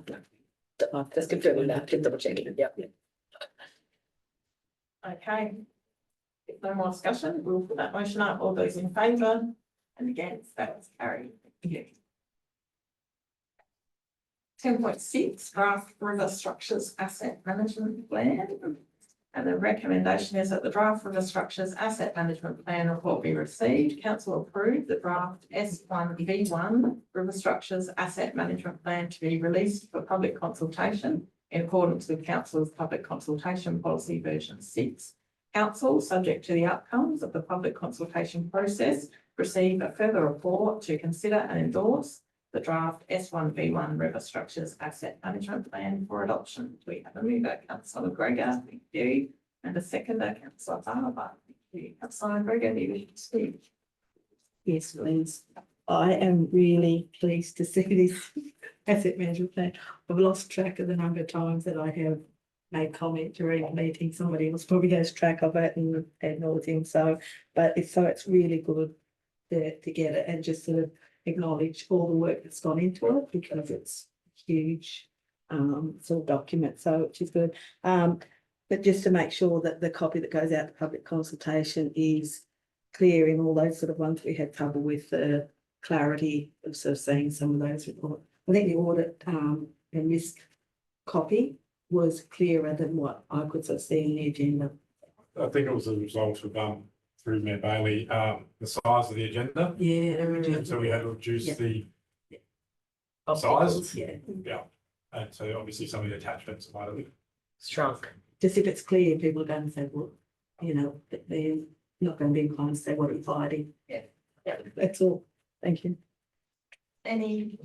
Just confirming that, just double checking. Yeah. Okay. If no more discussion, we'll put that motion up. All those in favour and against, that was carried. Thank you. 10.6, draft river structures asset management plan. And the recommendation is that the draft river structures asset management plan report be received. Council approved the draft S1V1 river structures asset management plan to be released for public consultation in accordance with Council's public consultation policy version 6. Council, subject to the outcomes of the public consultation process, receive a further report to consider and endorse the draft S1V1 river structures asset management plan for adoption. We have a mover, Councillor McGregor, thank you, and a seconder, Councillor Barber. Thank you. Councillor McGregor, do you wish to speak? Yes, please. I am really pleased to see this asset management plan. I've lost track of the number of times that I have made comment during a meeting. Somebody else probably goes track of it and ad nauseam. So, but it's really good to get it and just sort of acknowledge all the work that's gone into it because it's huge sort of document, so which is good. But just to make sure that the copy that goes out to public consultation is clear in all those sort of ones we had trouble with the clarity of sort of seeing some of those reports. I think the audit in this copy was clearer than what I could sort of see in the agenda. I think it was a result of through Mayor Bailey, the size of the agenda. Yeah, So we had to reduce Yeah. the Of size. people's Yeah. And so obviously some of the attachments might have Shrunk. just if it's clear, people are going to say, well, that they're not going to be inclined to say what it's hiding. Yeah. That's all. Thank you. Any,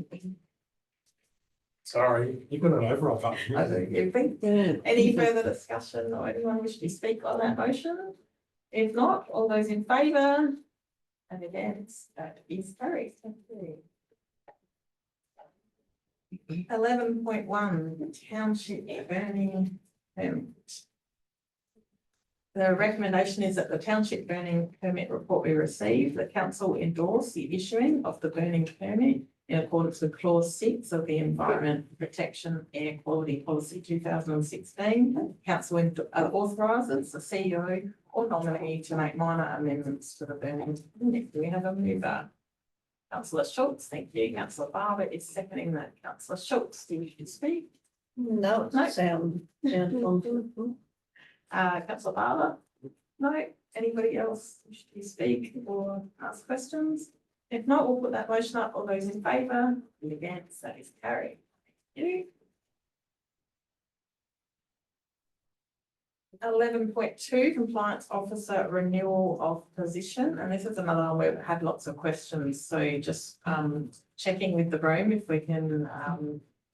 Sorry, you got an override button. I don't give me. Any further discussion or anyone wish to speak on that motion? If not, all those in favour and against, that is carried. Thank you. 11.1 Township burning permit. The recommendation is that the township burning permit report be received. The council endorse the issuing of the burning permit in accordance with clause 6 of the Environment Protection Air Quality Policy 2016. Council authorises the CEO or nominee to make minor amendments to the burning permit. Do we have a mover? Councillor Schultz, thank you. Councillor Barber is seconding that. Councillor Schultz, do you wish to speak? No, it No. sound confident. Councillor Barber? No. Anybody else wish to speak or ask questions? If not, we'll put that motion up. All those in favour and against, that is carried. Thank you. 11.2 Compliance Officer Renewal of Position, and this is another one where we've had lots of questions, so just checking with the room if we can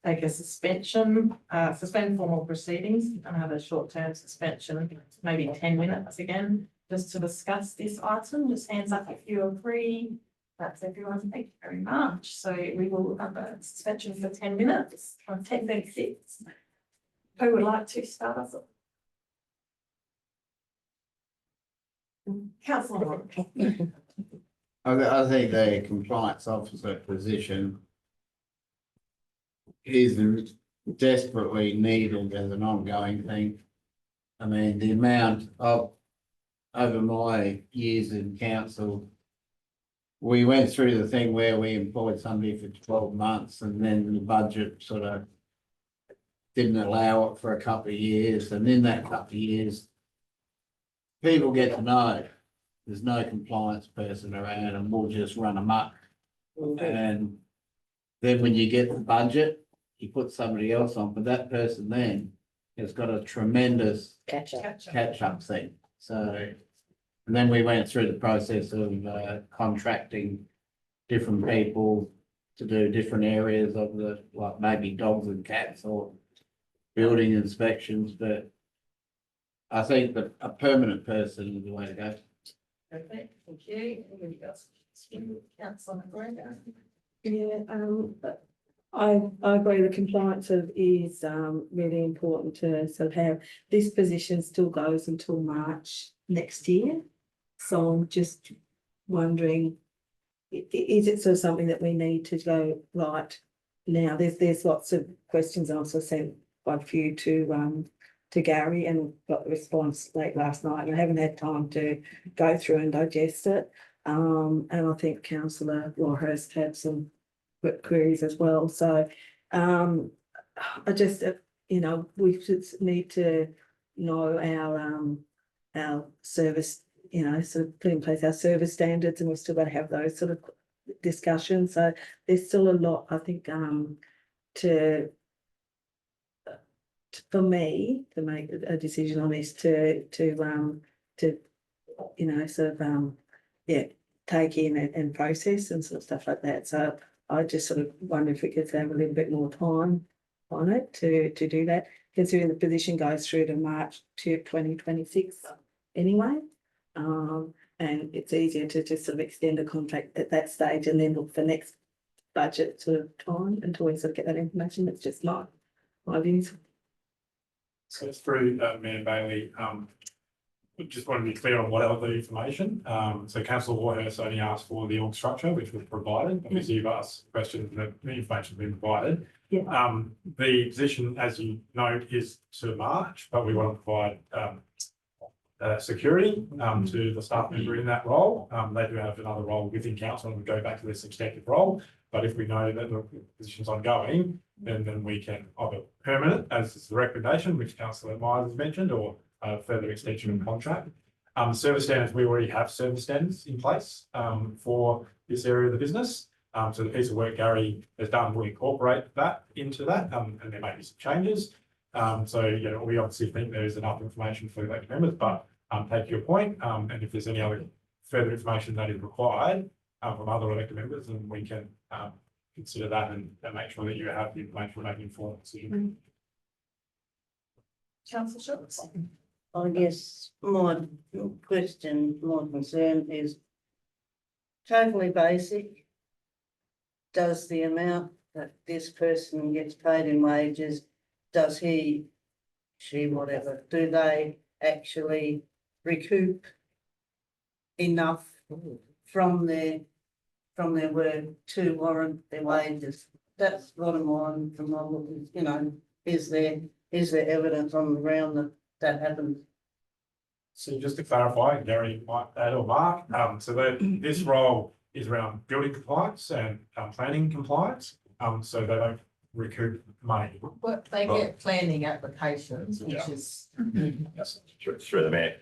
take a suspension, suspend formal proceedings and have a short-term suspension, maybe 10 minutes again, just to discuss this item. Just hands up if you agree. That's everyone. Thank you very much. So we will have a suspension for 10 minutes from 10:36. Who would like to start us off? Councillor. I think the compliance officer position is desperately needed as an ongoing thing. I mean, the amount of, over my years in council, we went through the thing where we employed somebody for 12 months and then the budget sort of didn't allow it for a couple of years. And in that couple of years, people get to know there's no compliance person around and we'll just run amok. And then when you get the budget, you put somebody else on, but that person then has got a tremendous Catch up. catch-up thing. So, and then we went through the process of contracting different people to do different areas of the, like maybe dogs and cats or building inspections, but I think that a permanent person is the way to go. Okay, thank you. Anybody else? Councillor McGregor. Yeah, I agree the compliance is really important to sort of have. This position still goes until March next year. So I'm just wondering, is it sort of something that we need to go right now? There's lots of questions I also sent by a few to Gary and got the response late last night. And I haven't had time to go through and digest it. And I think Councillor Lawhurst had some queries as well. So I just, we just need to know our service, sort of put in place our service standards, and we've still got to have those sort of discussions. So there's still a lot, I think, for me to make a decision on this to sort of take in and process and sort of stuff like that. So I just sort of wonder if we could have a little bit more time on it to do that, considering the position goes through to March 2026 anyway. And it's easier to just sort of extend a contract at that stage and then look for next budget sort of time until we sort of get that information. That's just my views. So it's through Mayor Bailey. We just want to be clear on what other information. So Councillor Warhurst only asked for the org structure, which was provided. Obviously, you've asked questions and the information has been provided. Yeah. The position, as you note, is to March, but we want to provide security to the staff member in that role. They do have another role within council and we go back to this executive role. But if we know that the position's ongoing, then we can either permanent, as is the recommendation, which Councillor Myers has mentioned, or further extension of contract. Service standards, we already have service standards in place for this area of the business. So the piece of work Gary has done will incorporate that into that, and there may be some changes. So, we obviously think there is enough information for elected members, but take your point, and if there's any other further information that is required from other elected members, then we can consider that and make sure that you have the information for making informed decisions. Councillor Schultz? I guess my question, my concern is totally basic. Does the amount that this person gets paid in wages, does he, she, whatever, do they actually recoup enough from their work to warrant their wages? That's bottom line from my look, you know, is there evidence on the ground that happens? So just to clarify, Gary might add or Mark, so this role is around building compliance and planning compliance. So they don't recoup money. But they get planning applications, which is. Yes, through the mayor.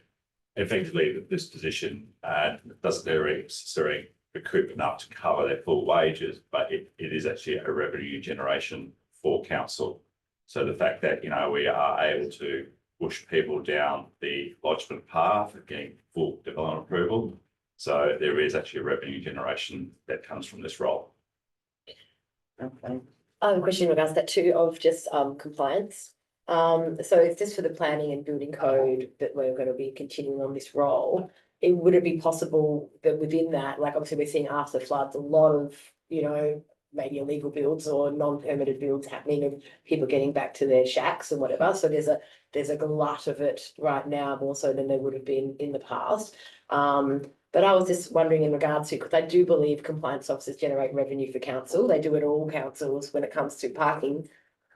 Effectively, this position doesn't necessarily recoup enough to cover their full wages, but it is actually a revenue generation for council. So the fact that, you know, we are able to push people down the lodgement path of getting full development approval. So there is actually a revenue generation that comes from this role. Okay. I have a question in regards to that too, of just compliance. So if this for the planning and building code that we're going to be continuing on this role, would it be possible that within that, like obviously we're seeing after floods, a lot of, you know, maybe illegal builds or non-permitted builds happening of people getting back to their shacks and whatever. So there's a glut of it right now, more so than there would have been in the past. But I was just wondering in regards to, because I do believe compliance officers generate revenue for council. They do it all councils when it comes to parking.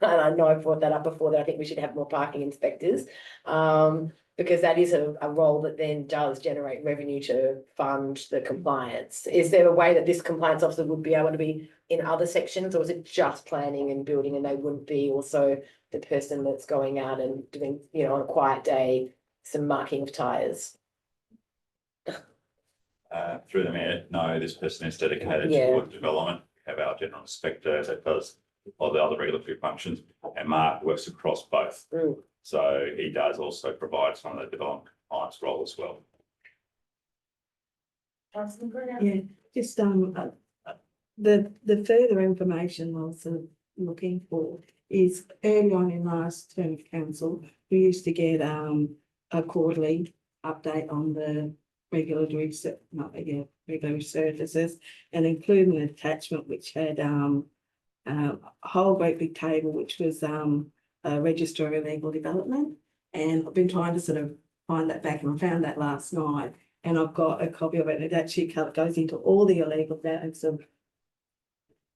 And I know I've brought that up before, that I think we should have more parking inspectors. Because that is a role that then does generate revenue to fund the compliance. Is there a way that this compliance officer would be able to be in other sections, or is it just planning and building and they wouldn't be also the person that's going out and doing, you know, on a quiet day, some marking of tyres? Through the mayor, no, this person is dedicated Yeah. to development. We have our general inspector that does all the other regulatory functions, and Mark works across both. Mm. So he does also provide some of the development compliance role as well. Councillor Green? Yeah, just the further information I was sort of looking for is early on in last term of council, we used to get a quarterly update on the regulatory services, and including an attachment which had a whole great big table which was a register of illegal development. And I've been trying to sort of find that back, and I found that last night, and I've got a copy of it. It actually goes into all the illegal and sort of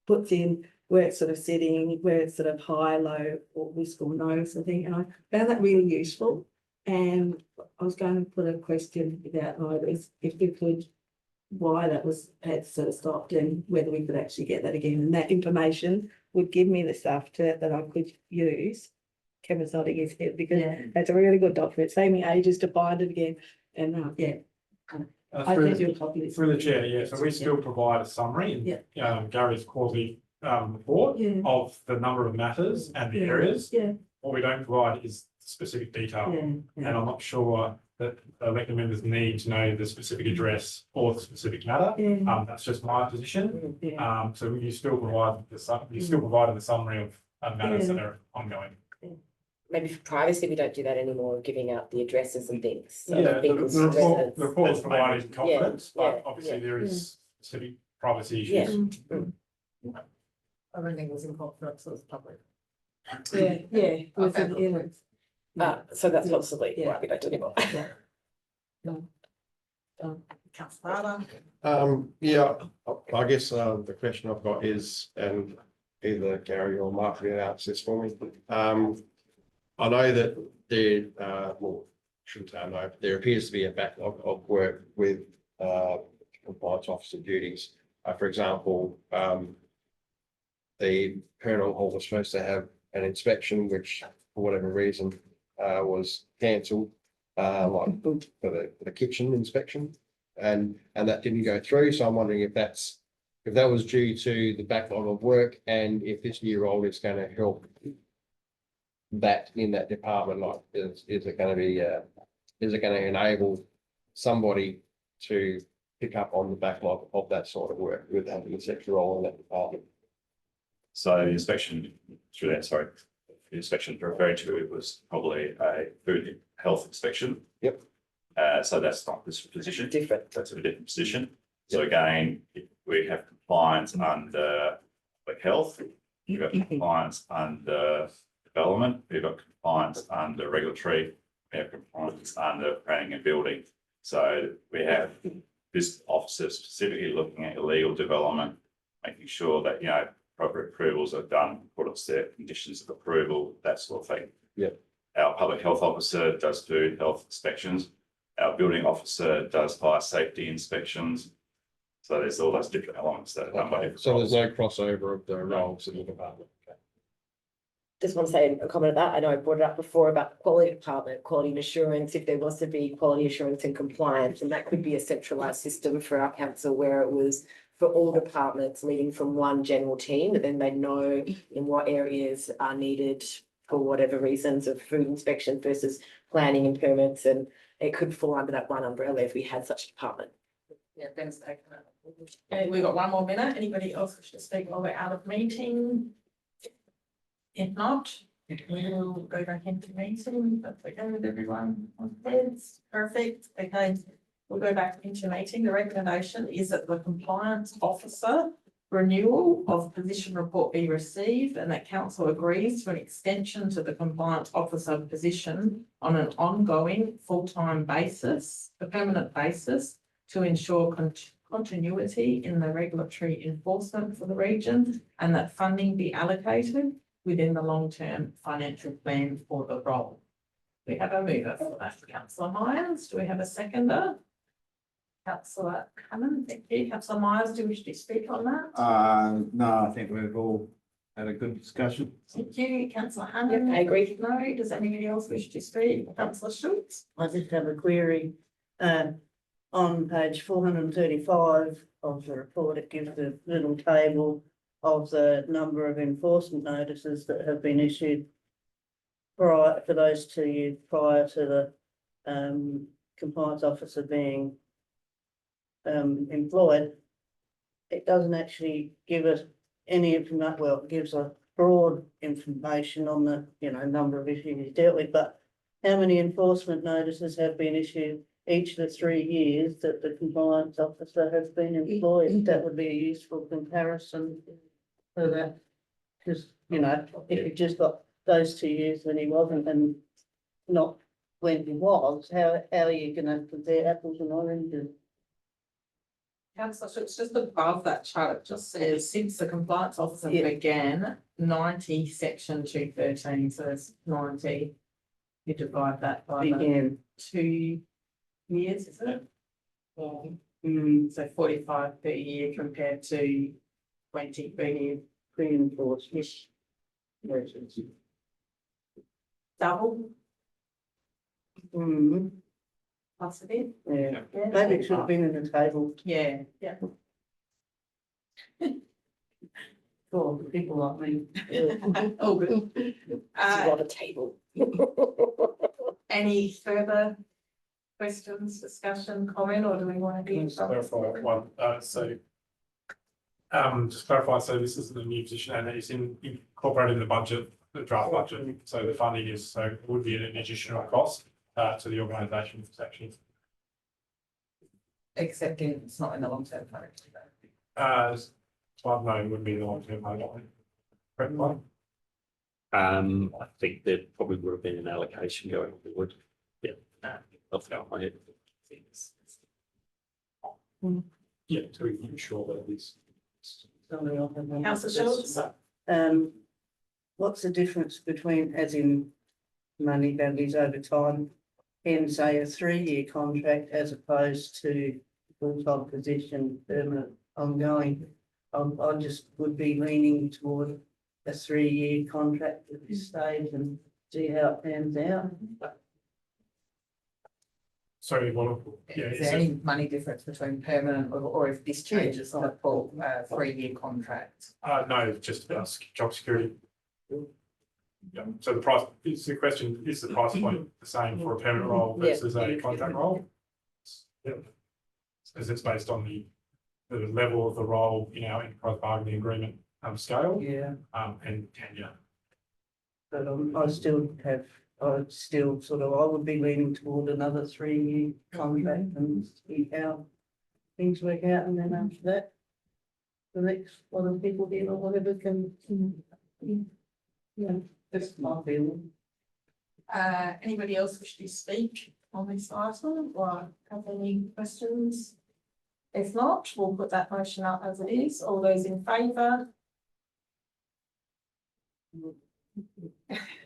puts in where it's sort of sitting, where it's sort of high, low, or risk or no sort of thing. And I found that really useful. And I was going to put a question about notice if we could, why that had sort of stopped, and whether we could actually get that again. And that information would give me the stuff that I could use. Kevin's nodding his head because that's a really good document. Saved me ages to find it again. And I sent you a copy of this. Through the chair, yeah, so we still provide a summary in Gary's quarterly report of the number of matters and the areas. What we don't provide is specific detail, and I'm not sure that elected members need to know the specific address or the specific matter. That's just my position. So you still provide provided the summary of matters that are ongoing. Maybe for privacy, we don't do that anymore, giving out the addresses and things. So Yeah, people's the residents- report is provided in confidence, Yeah, but obviously yeah. there is specific privacy Yeah. issues. Everything was in confidence, so it was public. Okay. So that's possibly Yeah. why we don't do it anymore. Councillor Arden? I guess the question I've got is, and either Gary or Mark can answer this for me. I know that shouldn't say I know, but there appears to be a backlog of work with compliance officer duties. For example, the Pernal Hall was supposed to have an inspection, which for whatever reason was cancelled, like for the kitchen inspection, and that didn't go through. So I'm wondering if that was due to the backlog of work, and if this new role is going to help that in that department. Like, is it going to be is it going to enable somebody to pick up on the backlog of that sort of work with having a sector role in that department? So the inspection through that, sorry, the inspection referring to it was probably a food health inspection. Yep. So that's not this position. Different. That's a different position. So again, we have compliance under public health, we've got compliance under development, we've got compliance under regulatory, we have compliance under planning and building. So we have this officer specifically looking at illegal development, making sure that, you know, appropriate approvals are done, what it's their conditions of approval, that sort of thing. Yeah. Our public health officer does food health inspections. Our building officer does fire safety inspections. So there's all those different elements that are done by different. So there's roles. no crossover of the roles in the department. Just want to say a comment on that. I know I brought it up before about the quality department, quality and assurance, if there was to be quality assurance and compliance, and that could be a centralized system for our council where it was for all departments leading from one general team, but then they know in what areas are needed for whatever reasons of food inspection versus planning and permits, and it could fall under that one umbrella if we had such a department. Yeah, Ben's taken it. Okay, we've got one more minute. Anybody else wish to speak while we're out of meeting? If not, we'll go back into meeting. That's okay with everyone on heads. Perfect. Okay, we'll go back into meeting. The recommendation is that the compliance officer renewal of position report be received and that council agrees to an extension to the compliance officer position on an ongoing full-time basis, a permanent basis, to ensure continuity in the regulatory enforcement for the region, and that funding be allocated within the long-term financial plan for the role. We have a mover for that, Councillor Myers. Do we have a seconder? Councillor Hammond, thank you. Councillor Myers, do you wish to speak on that? No, I think we've all had a good discussion. Thank you. Councillor Hammond. Yep, I agree. No, does anybody else wish to speak? Councillor Schultz? I just have a query. On page 435 of the report, it gives a little table of the number of enforcement notices that have been issued prior for those 2 years prior to the compliance officer being employed. It doesn't actually give us any information. Well, it gives a broad information on the, you know, number of issues he's dealt with, but how many enforcement notices have been issued each of the 3 years that the compliance officer has been employed? That would be a useful comparison for that. Because, you know, if you just got those 2 years when he wasn't and not when he was, how are you gonna compare apples and oranges? Councillor Schultz, just above that chart, it just says since the compliance officer Yeah. began 90 section 213, so it's 90. You divide that by the Again, 2 years, is it? So 45 per year compared to 20 per year. pre-enforcement. Double Hmm, plus a bit. yeah, maybe it should have been in the table Yeah, yeah. for people like me. Oh, good. It's on a table. Any further questions, discussion, comment, or do we want to do? Just clarify one, just clarify, so this isn't a new position and it's incorporated in the budget, the draft budget, so the funding is, so it would be an additional cost to the organisation for actually. Except it's not in the long-term plan. Well, no, it would be the long-term pipeline. Correct one? I think there probably would have been an allocation going forward. Yeah, off the top of my head. Yeah, to ensure that this. Councillor Schultz? What's the difference between, as in money values over time, in say a 3-year contract as opposed to full-time position, permanent, ongoing? I just would be leaning toward a 3-year contract at this stage and see how it pans out. Sorry, well, yeah, Is there any money difference between permanent or if this changes the full 3-year contract? no, just about job security. Yeah, so the price, is the question, is the price point the same for a permanent role versus a contract role? Yeah. Because it's based on the level of the role in our enterprise bargaining agreement scale, Yeah, and Tanya. but I still have, I still sort of, I would be leaning toward another 3-year contract and see how things work out, and then after that, the next lot of people here or whatever can, yeah, that's my feeling. Anybody else wish to speak on this item or have any questions? If not, we'll put that motion up as it is. All those in favour?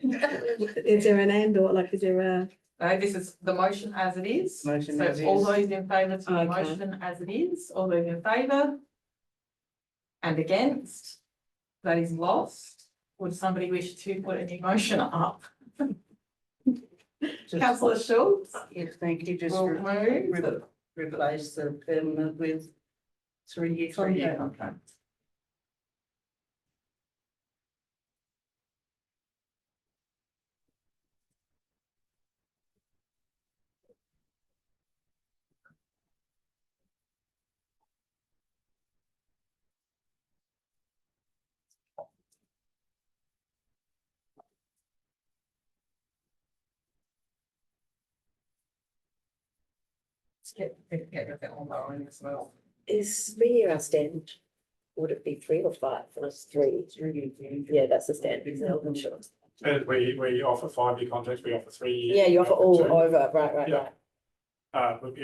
Is there an and or like, is there a? No, this is the motion as it is. Motion So as all is. those in favour to the Okay. motion as it is, all those in favour? And against? That is lost. Would somebody wish to put a new motion up? Councillor Schultz Yes, thank you, just will move the replace the permanent with 3-year three-year contract. contract. Let's get rid of that one going as well. Is 3-year our standard? Would it be 3 or 5? For us, 3. Yeah, that's the standard for health insurance. We offer 5-year contracts, we offer 3 years. Yeah, you offer all two. over, right, Yeah. right. Look,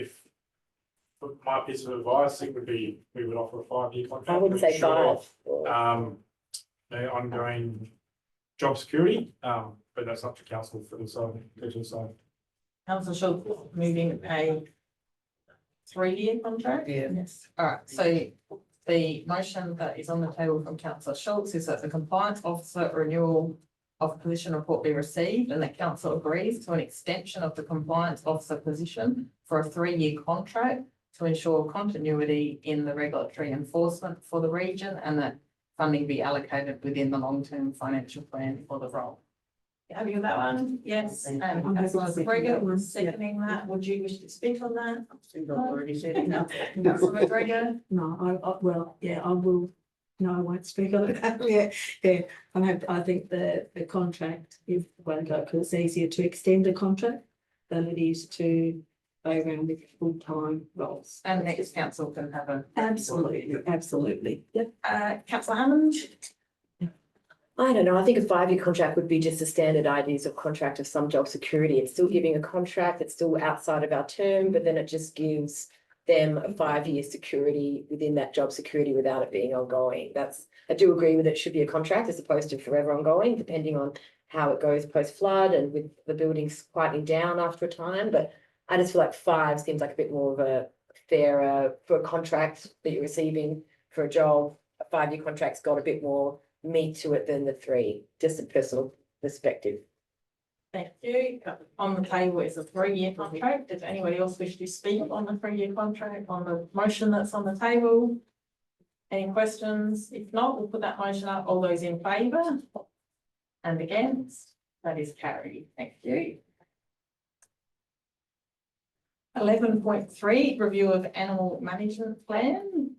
for my piece of advice, it would be, we would offer a 5-year contract. I wouldn't say Ensure, 5. the ongoing job security, but that's up to council for the side, to decide. Councillor Schultz moving a 3-year contract? Yeah. Yes. All right, so the motion that is on the table from councillor Schultz is that the compliance officer renewal of position report be received and that council agrees to an extension of the compliance officer position for a 3-year contract to ensure continuity in the regulatory enforcement for the region and that funding be allocated within the long-term financial plan for the role. Have you that one? Yes, and I'm happy to councillor second McGregor that one, was seconding that. Would you wish to speak on that? I think I've already said enough. Councillor McGregor? No, well, yeah, I will, no, I won't speak on it. Yeah, I think the contract is well go, because it's easier to extend a contract than it is to go around with full-time roles. And next council can have a. Absolutely, yep. Councillor Hammond? I don't know, I think a 5-year contract would be just the standard ideas of contract of some job security. It's still giving a contract, it's still outside of our term, but then it just gives them a 5-year security within that job security without it being ongoing. I do agree with it should be a contract as opposed to forever ongoing, depending on how it goes post flood and with the buildings quieting down after a time. But I just feel like 5 seems like a bit more of a fairer for a contract that you're receiving for a job. A 5-year contract's got a bit more meat to it than the 3, just a personal perspective. Thank you. On the table is a 3-year contract. Does anybody else wish to speak on the 3-year contract on the motion that's on the table? Any questions? If not, we'll put that motion up. All those in favour? And against? That is carried. Thank you. 11.3, review of animal management plan.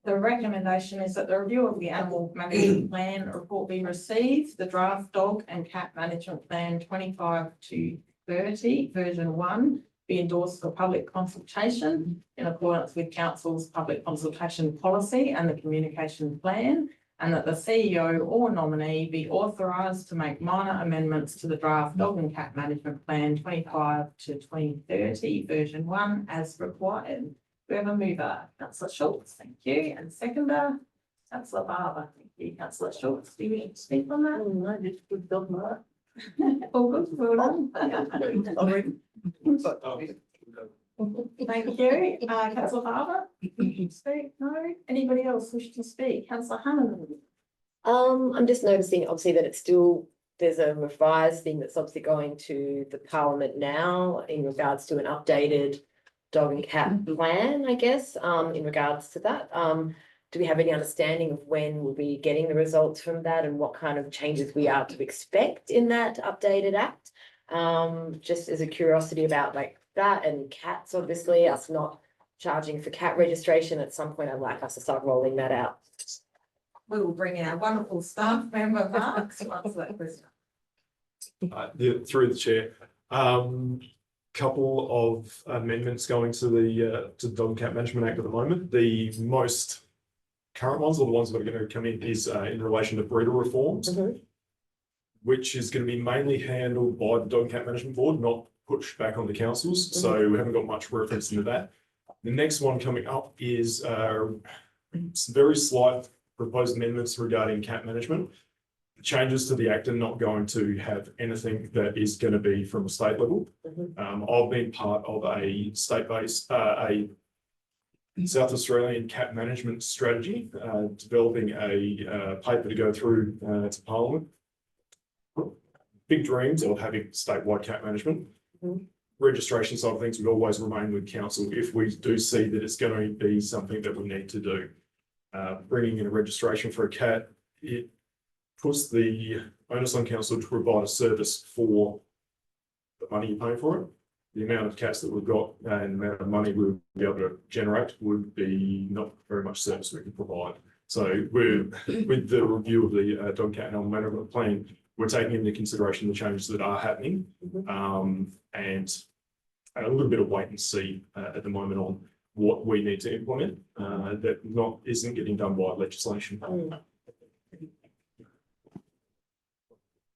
The recommendation is that the review of the animal management plan report be received, the draft dog and cat management plan 25 to 30, version 1, be endorsed for public consultation in accordance with council's public consultation policy and the communication plan, and that the CEO or nominee be authorised to make minor amendments to the draft dog and cat management plan 25 to 2030, version 1, as required. We have a mover, councillor Schultz, thank you, and seconder, councillor Barber, thank you, councillor Schultz, do you wish to speak on that? No, just good dog, Mark. All good, well done. Thank you, councillor Barber, speak, no, anybody else wish to speak, councillor Hammond? I'm just noticing obviously that it's still, there's a revised thing that's obviously going to the parliament now in regards to an updated dog and cat plan, I guess, in regards to that. Do we have any understanding of when we'll be getting the results from that and what kind of changes we are to expect in that updated act? Just as a curiosity about like that and cats, obviously, us not charging for cat registration at some point, I'd like us to start rolling that out. we will bring in our wonderful staff member, Mark, to answer that question. Yeah, through the chair. Couple of amendments going to the Dog and Cat Management Act at the moment. The most current ones, or the ones that are going to come in, is in relation to breeder reforms, which is going to be mainly handled by the Dog and Cat Management Board, not pushed back on the councils. So we haven't got much reference into that. The next one coming up is some very slight proposed amendments regarding cat management. The changes to the Act are not going to have anything that is going to be from a state level. I've been part of a state-based, a South Australian cat management strategy, developing a paper to go through to Parliament. Big dreams of having statewide cat management. Registration side of things would always remain with council if we do see that it's going to be something that we need to do. Bringing in a registration for a cat, it puts the onus on council to provide a service for the money you pay for it. The amount of cats that we've got and the amount of money we'll be able to generate would be not very much service we can provide. So we're, with the review of the dog, cat and animal management plan, we're taking into consideration the changes that are happening, and a little bit of wait and see at the moment on what we need to implement that isn't getting done by legislation.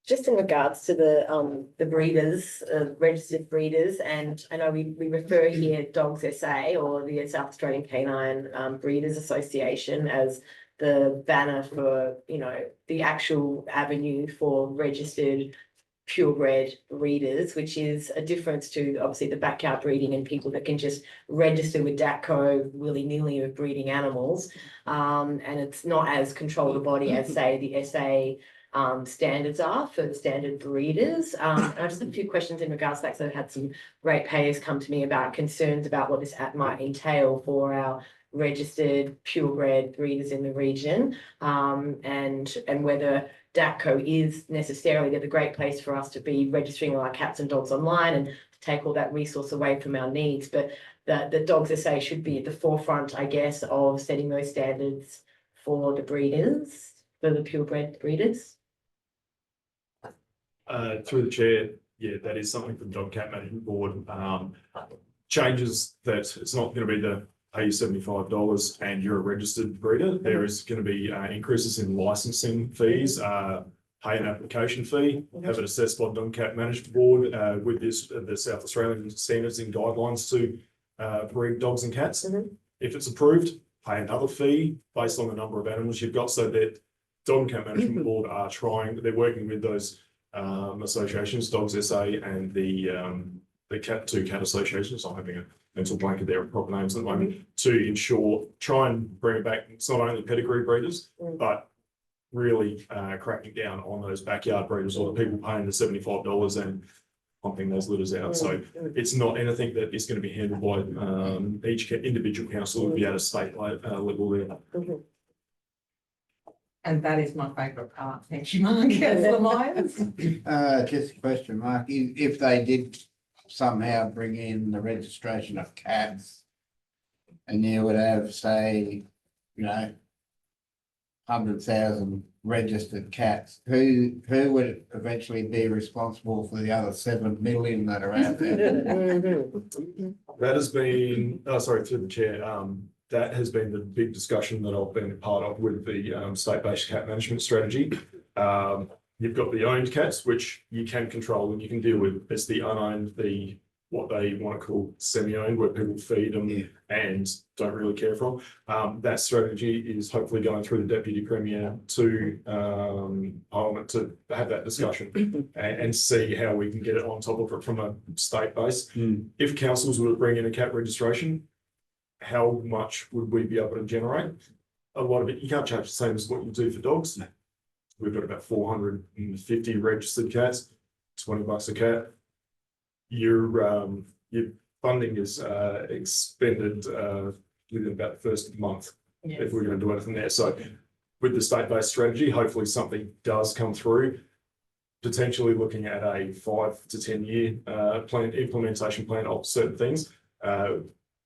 Just in regards to the breeders, registered breeders, and I know we refer here Dogs SA or the South Australian Canine Breeders Association as the banner for, you know, the actual avenue for registered purebred breeders, which is a difference to obviously the backyard breeding and people that can just register with DATCO willy-nilly of breeding animals. And it's not as controlled a body as say the SA standards are for the standard breeders. I just have a few questions in regards to that. So I've had some ratepayers come to me about concerns about what this act might entail for our registered purebred breeders in the region, and whether DATCO is necessarily the great place for us to be registering all our cats and dogs online and to take all that resource away from our needs. But the Dogs SA should be at the forefront, I guess, of setting those standards for the breeders, for the purebred breeders. Through the chair, yeah, that is something for the Dog Cat Management Board. Changes that it's not going to be the pay you $75 and you're a registered breeder. There is going to be increases in licensing fees, pay an application fee, have it assessed by the Dog Cat Management Board with this the South Australian standards and guidelines to breed dogs and cats. If it's approved, pay another fee based on the number of animals you've got. So that Dog and Cat Management Board are trying, they're working with those associations, Dogs SA and the two cat associations. I'm having a mental blanket there of proper names at the moment, to ensure, try and bring it back. It's not only pedigree breeders, but really cracking down on those backyard breeders or the people paying the $75 and pumping those litters out. So it's not anything that is going to be handled by each individual council. Will be at a state level there. And that is my favourite part. Thank you, Mark. The Lions. Just a question, Mark, if they did somehow bring in the registration of cats and you would have, say, you know, 100,000 registered cats, who would eventually be responsible for the other 7 million that are out there? That has been, sorry, through the chair, that has been the big discussion that I've been a part of with the state-based cat management strategy. You've got the owned cats, which you can control and you can deal with. It's the unowned, what they want to call semi-owned, where people feed them and don't really care for them. That strategy is hopefully going through the Deputy Premier to Parliament to have that discussion and see how we can get it on top of it from a state base. If councils were to bring in a cat registration, how much would we be able to generate? A lot of it, you can't charge the same as what you do for dogs. We've got about 450 registered cats, $20 a cat. Your funding is expended within about the first month if we're going to do anything there. So with the state-based strategy, hopefully something does come through, potentially looking at a 5 to 10 year implementation plan of certain things,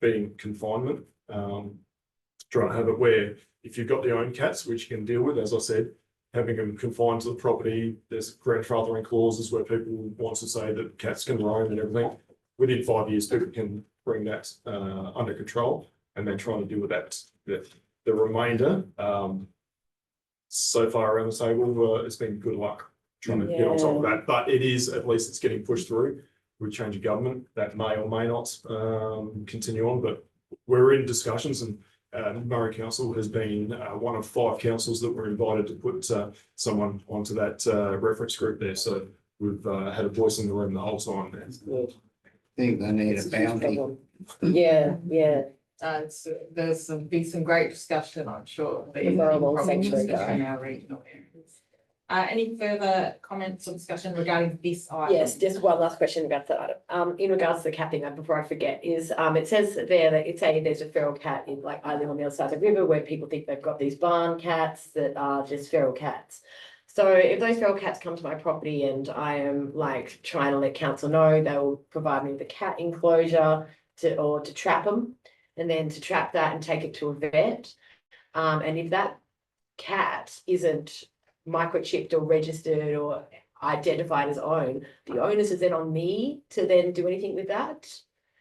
being confinement. try and have it where if you've got your own cats, which you can deal with, as I said, having them confined to the property, there's grandfathering clauses where people want to say that cats can roam and everything. Within 5 years, people can bring that under control, and then trying to deal with that. The remainder, so far around the table, it's been good luck trying to get on top of that. But it is, at least it's getting pushed through with change of government. That may or may not continue on, but we're in discussions, and Murray Council has been one of 5 councils that were invited to put someone onto that reference group there. So we've had a voice in the room the whole time. Think they need a bounty. Yeah, yeah. There's be some great discussion, I'm sure. Environmental Probably sanctuary discussion in our regional areas. Any further comments or discussion regarding this item? Yes, just one last question about that item. In regards to the capping, before I forget, is it says there that it's a there's a feral cat in, like, I live on the other side of the river where people think they've got these barn cats that are just feral cats. So if those feral cats come to my property and I am like trying to let council know, they will provide me with a cat enclosure to trap them, and then to trap that and take it to a vet. And if that cat isn't microchipped or registered or identified as own, the onus is then on me to then do anything with that.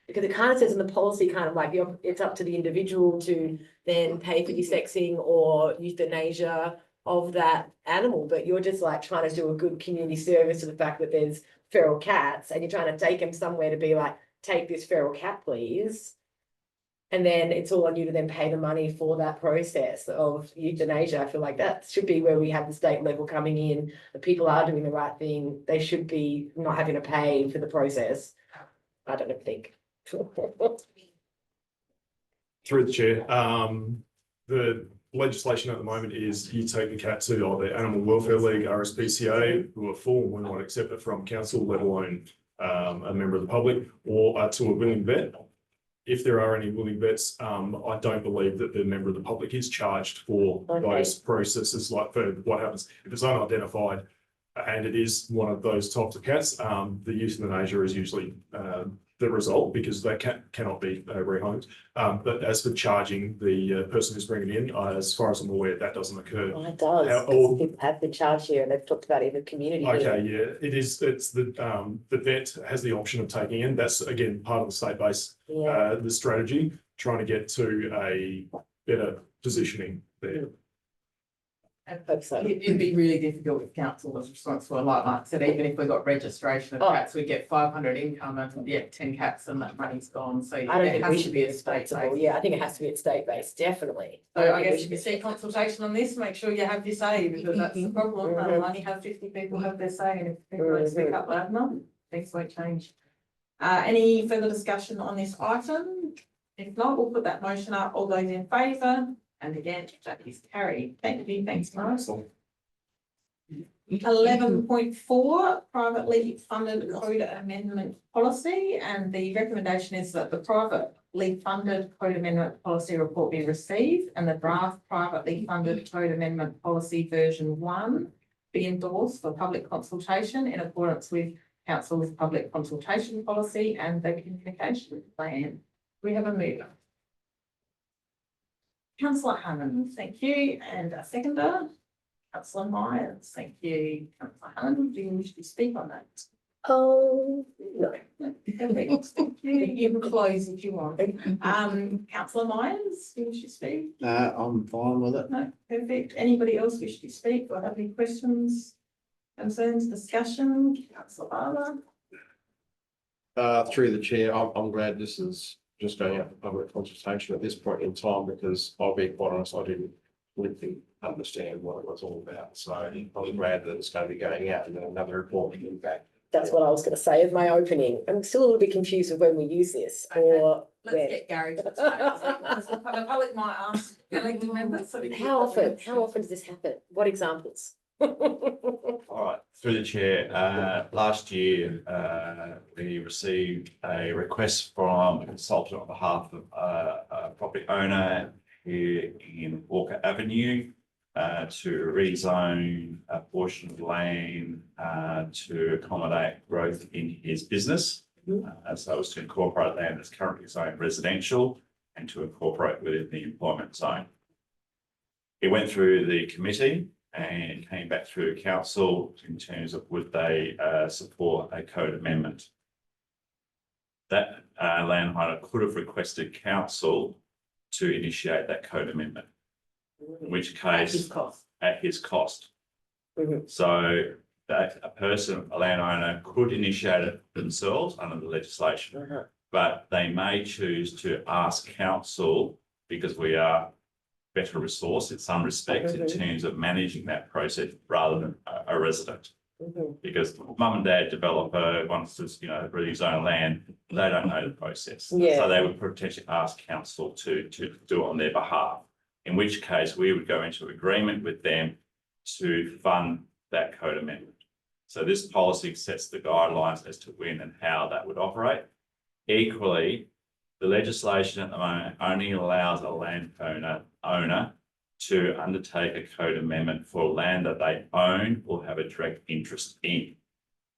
Because it kind of says in the policy, kind of like it's up to the individual to then pay for desexing or euthanasia of that animal, but you're just like trying to do a good community service to the fact that there's feral cats, and you're trying to take them somewhere to be like, take this feral cat, please. And then it's all on you to then pay the money for that process of euthanasia. I feel like that should be where we have the state level coming in. The people are doing the right thing. They should be not having to pay for the process. I don't think. Through the chair, the legislation at the moment is you take the cat to either Animal Welfare League, RSPCA, who are full, will not accept it from council, let alone a member of the public, or to a willing vet. If there are any willing vets, I don't believe that the member of the public is charged for those processes. Like for what happens if it's unidentified and it is one of those types of cats, the euthanasia is usually the result, because they cannot be rehomed. But as for charging the person who's bringing it in, as far as I'm aware, that doesn't occur. Oh, it does. People have been charged here, and they've talked about it in the community. Okay, yeah, it is. It's the vet has the option of taking in. That's again part of the state base, the strategy, trying to get to a better positioning there. I hope so. It'd be really difficult if council was responsible, like I said, even if we got registration of cats, we get 500 income and 10 cats and that money's gone. So I don't it think has we to should be be a state responsible. base. Yeah, I think it has to be at state base, definitely. So I guess if you see consultation on this, make sure you have your say, because that's the problem. They'll only have 50 people have their say, and if people don't speak up loud enough, things won't change. Any further discussion on this item? If not, we'll put that motion up. All those in favour? And again, that is carried. Thank you. Thanks, Morris. 11.4, privately funded code amendment policy, and the recommendation is that the privately funded code amendment policy report be received, and the draft privately funded code amendment policy version 1 be endorsed for public consultation in accordance with Council's public consultation policy and the communication plan. We have a mover. Councillor Hammond, thank you, and a seconder. Councillor Myers, thank you. Councillor Hammond, do you wish to speak on that? Oh, no. Thank you. You can close if you want. Councillor Myers, do you wish to speak? I'm fine with it. No, perfect. Anybody else wish to speak or have any questions, concerns, discussion? Councillor Barber. Through the chair, I'm glad this is just going out for public consultation at this point in time, because I'll be quite honest, I didn't really understand what it was all about. So I'm glad that it's going to be going out and then another report being back. That's what I was going to say as my opening. I'm still a little bit confused with when we use this or Let's when. get Gary to explain. The public might ask elected members. So How often does this happen? What examples? All right, through the chair, last year, we received a request from a consultant on behalf of a property owner here in Walker Avenue to rezone a portion of land to accommodate growth in his business. So it was to incorporate land that's currently zoned residential and to incorporate within the employment zone. It went through the committee and came back through council in terms of would they support a code amendment. That landowner could have requested council to initiate that code amendment, in which At his case cost. at his cost. Mhm. So that a landowner could initiate it themselves under the legislation, Uh-huh. but they may choose to ask council because we are better resourced in some respects in terms of managing that process rather than a resident. Mhm. Because mum and dad developer wants to, rezone land, they don't know the process. Yeah. So they would potentially ask council to do it on their behalf. In which case we would go into agreement with them to fund that code amendment. So this policy sets the guidelines as to when and how that would operate. Equally, the legislation at the moment only allows a landowner to undertake a code amendment for land that they own or have a direct interest in.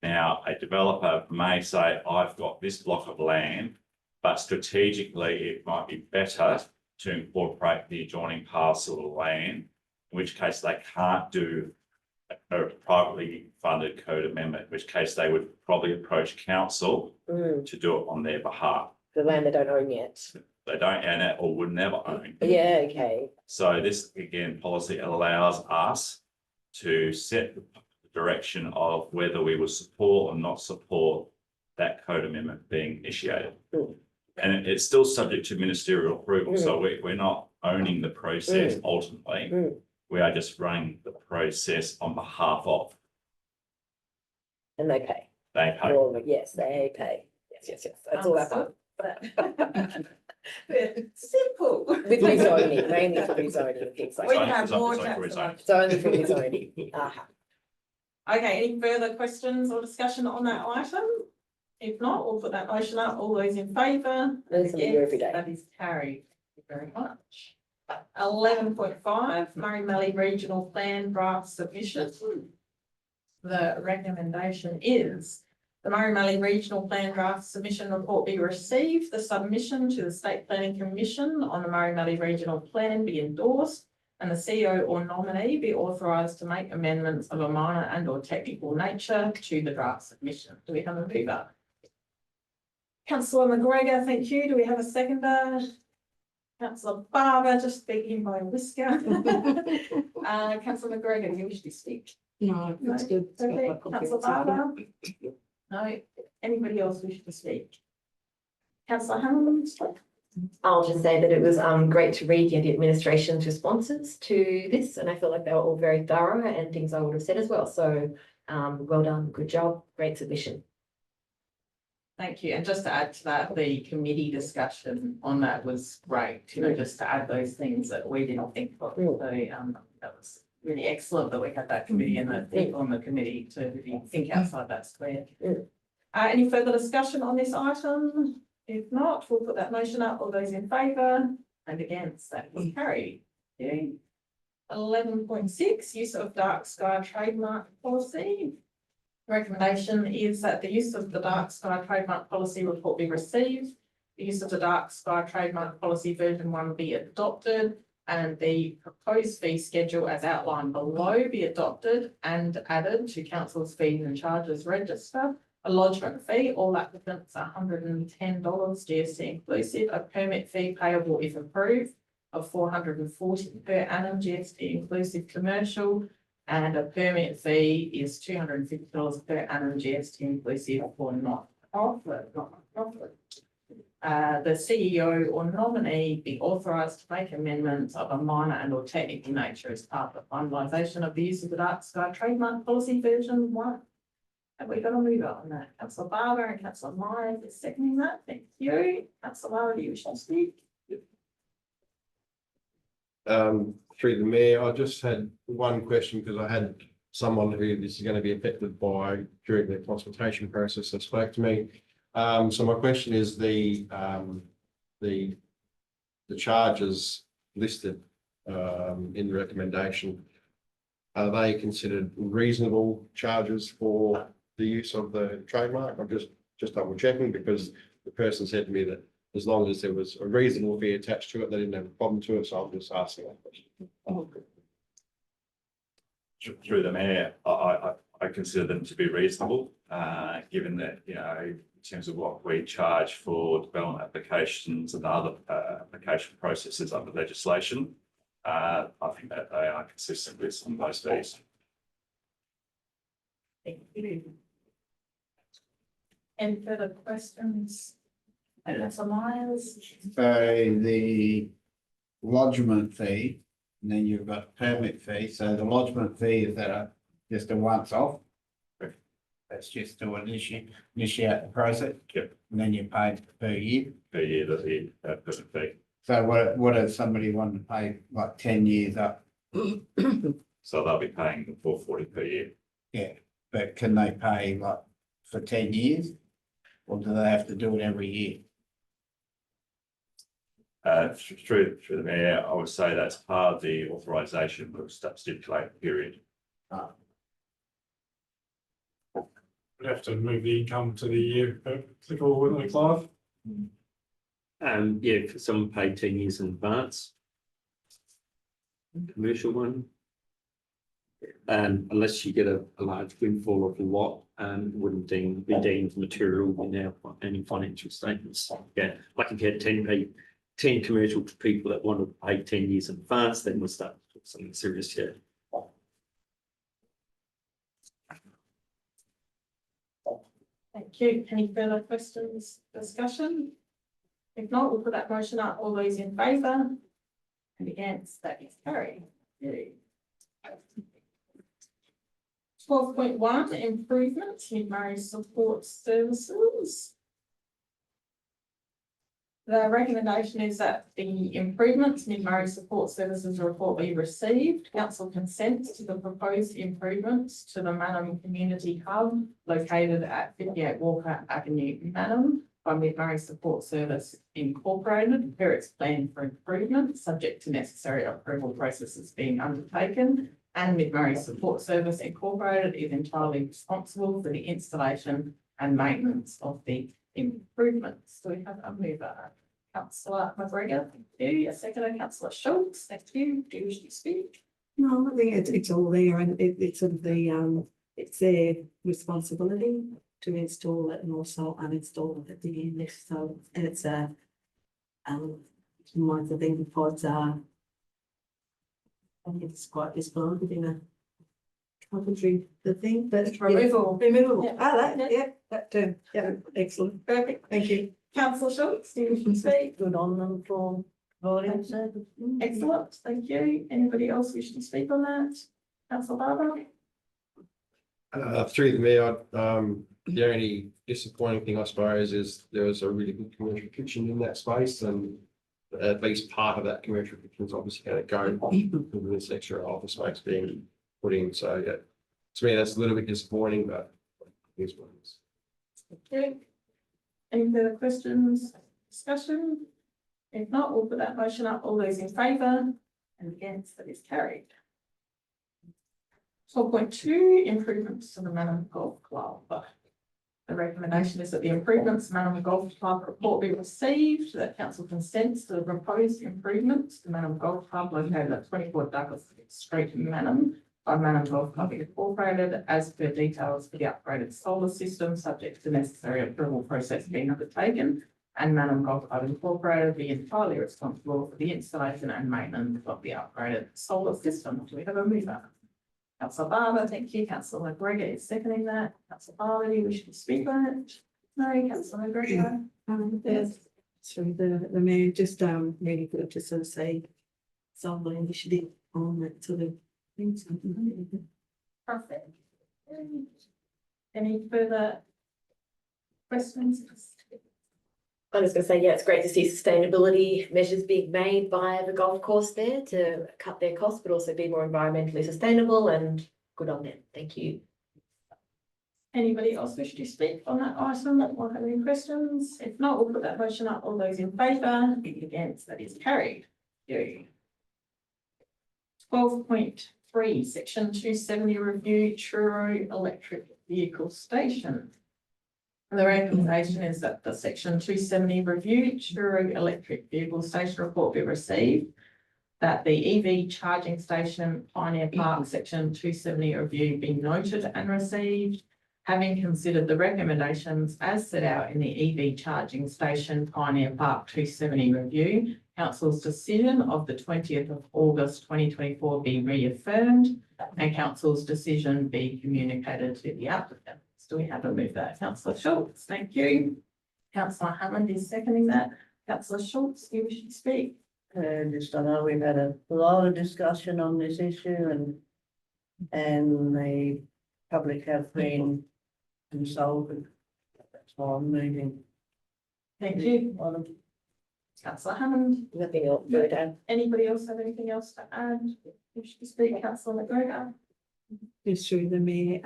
Now, a developer may say, I've got this block of land, but strategically it might be better to incorporate the adjoining parcel of land, in which case they can't do a privately funded code amendment, in which case they would probably approach council to do it on their behalf. The land they don't own yet. They don't own it or would never own. Yeah, okay. So this, again, policy allows us to set the direction of whether we will support or not support that code amendment being initiated. And it's still subject to ministerial approval, so we're not owning the process ultimately. We are just running the process on behalf of. And they pay. They pay. Well, yes, they pay. Yes. That's all that part. Simple. With rezoning, mainly for rezoning and things like We that. have more It's only for chats. rezoning. It's only for rezoning. Aha. Okay, any further questions or discussion on that item? If not, we'll put that motion up. All those in favour? Learn something new every day. That is carried. Thank you very much. 11.5, Murray Valley Regional Plan Draft Submission. The recommendation is the Murray Valley Regional Plan Draft Submission Report be received, the submission to the State Planning Commission on the Murray Valley Regional Plan be endorsed, and the CEO or nominee be authorised to make amendments of a minor and or technical nature to the draft submission. Do we have a mover? Councillor McGregor, thank you. Do we have a seconder? Councillor Barber, just speaking by a whisker. Councillor McGregor, do you wish to speak? No, that's good. Okay, Councillor Barber? No, anybody else wish to speak? Councillor Hammond? I'll just say that it was great to read the administration's responses to this, and I feel like they were all very thorough and things I would have said as well. So well done, good job, great submission. Thank you. And just to add to that, the committee discussion on that was great, just to add those things that we didn't think of. So that was really excellent that we had that committee and the people on the committee to really think outside that square. Any further discussion on this item? If not, we'll put that motion up. All those in favour and against, that is carried. 11.6, use of dark sky trademark policy. Recommendation is that the use of the dark sky trademark policy report be received. The use of the dark sky trademark policy version 1 be adopted, and the proposed fee schedule as outlined below be adopted and added to council's fees and charges register. A lodgement fee, all applicants $110 GST inclusive. A permit fee payable if approved of $440 per annum GST inclusive commercial. And a permit fee is $250 per annum GST inclusive for not-for-profit. The CEO or nominee be authorised to make amendments of a minor and or technical nature as part of the finalisation of the use of the dark sky trademark policy version 1. Have we got a mover on that? Councillor Barber and Councillor Myers is seconding that. Thank you. Councillor Barber, do you wish to speak? Through the mayor, I just had one question because I had someone who this is going to be affected by during the consultation process that spoke to me. So my question is the charges listed in the recommendation, are they considered reasonable charges for the use of the trademark? I'm just double checking because the person said to me that as long as there was a reasonable fee attached to it, they didn't have a problem to it, so I'm just asking that question. Through the mayor, I consider them to be reasonable, given that, you know, in terms of what we charge for development applications and other application processes under legislation. I think that they are consistent with some of those fees. Thank you. Any further questions? Councillor Myers? So the lodgement fee, and then you've got permit fee, so the lodgement fee is that just a once off? That's just to initiate the process? Yep. And then you pay per year? Per year, the permit fee. So what if somebody wanted to pay like 10 years up? So they'll be paying the $440 per year. Yeah, but can they pay like for 10 years? Or do they have to do it every year? Through the mayor, I would say that's part of the authorisation of stipulated period. We'd have to move the income to the year applicable, wouldn't we, Clive? Yeah, for someone paid 10 years in advance. Commercial one. Unless you get a large windfall of a lot, wouldn't be deemed material in any financial statements. Yeah, like if you had 10 commercial people that want to pay 10 years in advance, then we'll start something serious here. Thank you. Any further questions, discussion? If not, we'll put that motion up. All those in favour? And against, that is carried. 12.1, improvements in marriage support services. The recommendation is that the improvements in marriage support services report be received. Council consents to the proposed improvements to the Mannum Community Hub located at 58 Walker Avenue, Mannum by Mid-Murray Support Service Incorporated, per its plan for improvement, subject to necessary approval processes being undertaken. And Mid-Murray Support Service Incorporated is entirely responsible for the installation and maintenance of the improvements. So we have a mover, Councillor McGregor, thank you. A seconder, Councillor Schultz, thank you. Do you wish to speak? No, I think it's all there, and it's sort of it's their responsibility to install it and also uninstall it at the end. So it's reminds I think the pods are. I think it's quite displayed in a carpentry, the thing, but It's removable. Removable. Yeah. That too. Yeah, excellent. Perfect. Thank you. Councillor Schultz, do you wish to speak? Good on them for providing service. Excellent, thank you. Anybody else wish to speak on that? Councillor Barber? Through the mayor, the only disappointing thing I suppose is there was a really good commercial kitchen in that space, and at least part of that commercial kitchen is obviously going to go with this extra office space being put in. So yeah, to me that's a little bit disappointing, but here's what it is. Okay. Any further questions, discussion? If not, we'll put that motion up. All those in favour and against, that is carried. 12.2, improvements to the Mannum Golf Club. The recommendation is that the improvements to Mannum Golf Club report be received, that council consents to the proposed improvements to Mannum Golf Club located at 24 Douglas Street, Mannum by Mannum Golf Club Incorporated, as per details for the upgraded solar system, subject to necessary approval process being undertaken, and Mannum Golf Club Incorporated be entirely responsible for the installation and maintenance of the upgraded solar system. Do we have a mover? Councillor Barber, thank you. Councillor McGregor is seconding that. Councillor Barber, do you wish to speak on it? No, Councillor McGregor. Yes, through the mayor, just really good to sort of say some initiative on that sort of things. Perfect. Any further questions? I'm just going to say, yeah, it's great to see sustainability measures being made by the golf course there to cut their costs, but also be more environmentally sustainable, and good on them. Thank you. Anybody else wish to speak on that item or have any questions? If not, we'll put that motion up. All those in favour, any against, that is carried. 12.3, section 270 review Truro electric vehicle station. The recommendation is that the section 270 review, Truro electric vehicle station report be received. That the EV charging station Pioneer Park section 270 review be noted and received. Having considered the recommendations as set out in the EV charging station Pioneer Park 270 review, council's decision of the 20th of August 2024 be reaffirmed and council's decision be communicated to the applicant. Do we have a move that? Councillor Schultz, thank you. Councillor Hammond is seconding that. Councillor Schultz, you wish to speak? Just, I know we've had a lot of discussion on this issue and the public have been consulted. That's why I'm moving. Thank you. Councillor Hammond. Nothing else, no, Dan. Anybody else have anything else to add? Wish to speak? Councillor McGregor. Just through the mayor,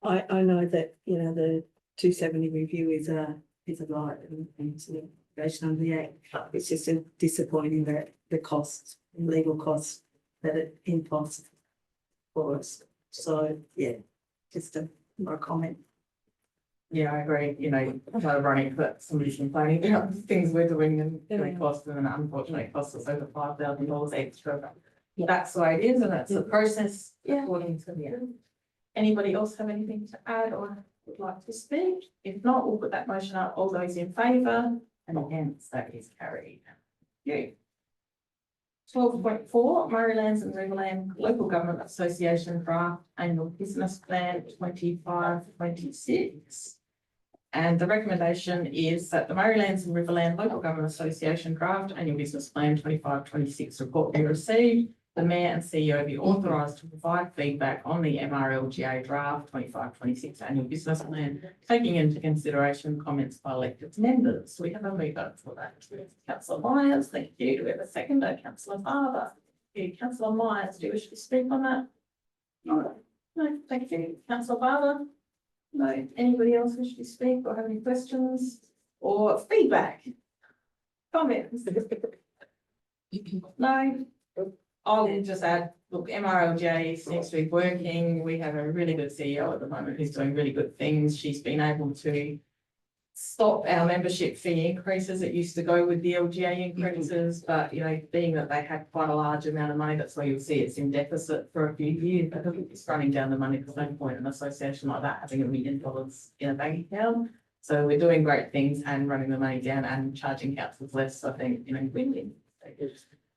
I know that, the 270 review is a right and sort of based on the act. It's just disappointing that the costs, legal costs that it imposed for us. So, yeah, just my comment. Yeah, I agree. It's ironic that somebody's complaining about things we're doing and they cost them, and unfortunately it costs us over $5,000 extra. But that's the way it is, and that's the process according to the end. Anybody else have anything to add or would like to speak? If not, we'll put that motion up. All those in favour and against, that is carried. You. 12.4, Murraylands and Riverland Local Government Association Draft Annual Business Plan 25-26. And the recommendation is that the Murraylands and Riverland Local Government Association Draft Annual Business Plan 25-26 report be received. The Mayor and CEO be authorised to provide feedback on the MRLGA Draft 25-26 Annual Business Plan, taking into consideration comments by elected members. We have a mover for that. Councillor Myers, thank you. Do we have a seconder? Councillor Barber. Thank you. Councillor Myers, do you wish to speak on that? No, thank you. Councillor Barber? No. Anybody else wish to speak or have any questions or feedback? Comments? No. I'll just add, look, MRLJ seems to be working. We have a really good CEO at the moment who's doing really good things. She's been able to stop our membership fee increases. It used to go with the LGA increases, but being that they had quite a large amount of money, that's why you'll see it's in deficit for a few years. But it's running down the money. There's no point in an association like that having $1 million in a bank account. So we're doing great things and running the money down and charging councils less. I think win-win.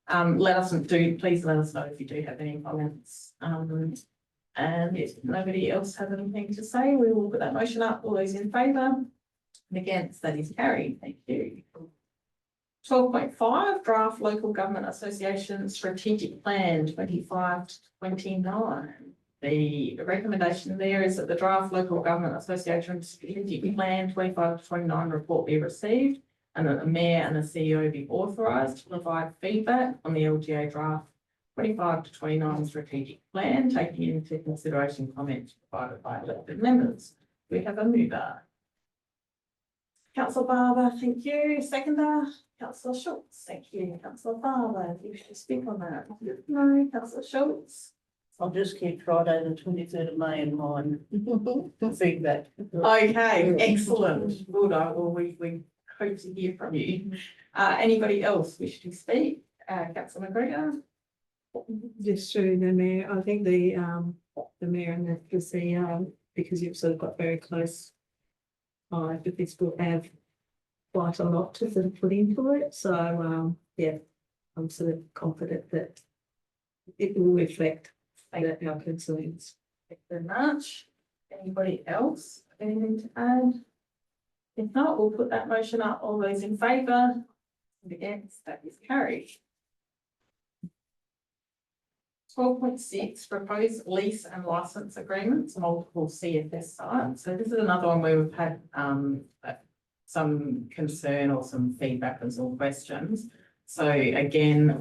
Please let us know if you do have any comments. And if nobody else has anything to say, we will put that motion up. All those in favour and against, that is carried. Thank you. 12.5, Draft Local Government Association Strategic Plan 25-29. The recommendation there is that the Draft Local Government Association Strategic Plan 25-29 report be received, and that the Mayor and the CEO be authorised to provide feedback on the LGA Draft 25-29 strategic plan, taking into consideration comments provided by elected members. We have a mover. Councillor Barber, thank you. Seconder, Councillor Schultz, thank you. Councillor Barber, do you wish to speak on that? No. Councillor Schultz. I'll just keep Friday the 23rd of May in mind. Feedback. Okay, excellent. Good. We hope to hear from you. Anybody else wish to speak? Councillor McGregor. Just through the mayor, I think the mayor and the CEO, because you've sort of got very close, but this will have quite a lot to sort of put into it. So yeah, I'm sort of confident that it will reflect our concerns. Thank you very much. Anybody else have anything to add? If not, we'll put that motion up. All those in favour and against, that is carried. 12.6, proposed lease and licence agreements, multiple CFS sites. So this is another one where we've had some concern or some feedback and some questions. So again,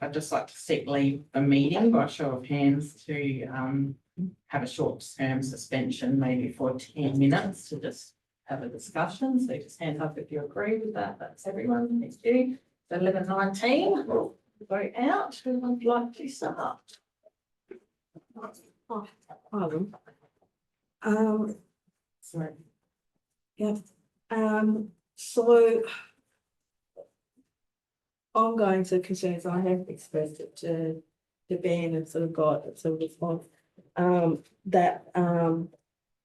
I'd just like to leave a meeting by show of hands to have a short-term suspension, maybe for 10 minutes to just have a discussion. So just hand up if you agree with that. That's everyone. Thank you. So 11:19, we'll go out. Who would like to start? Sorry. Yeah, so ongoing sort of concerns I have expressed it to Ben and sort of got a sort of response. That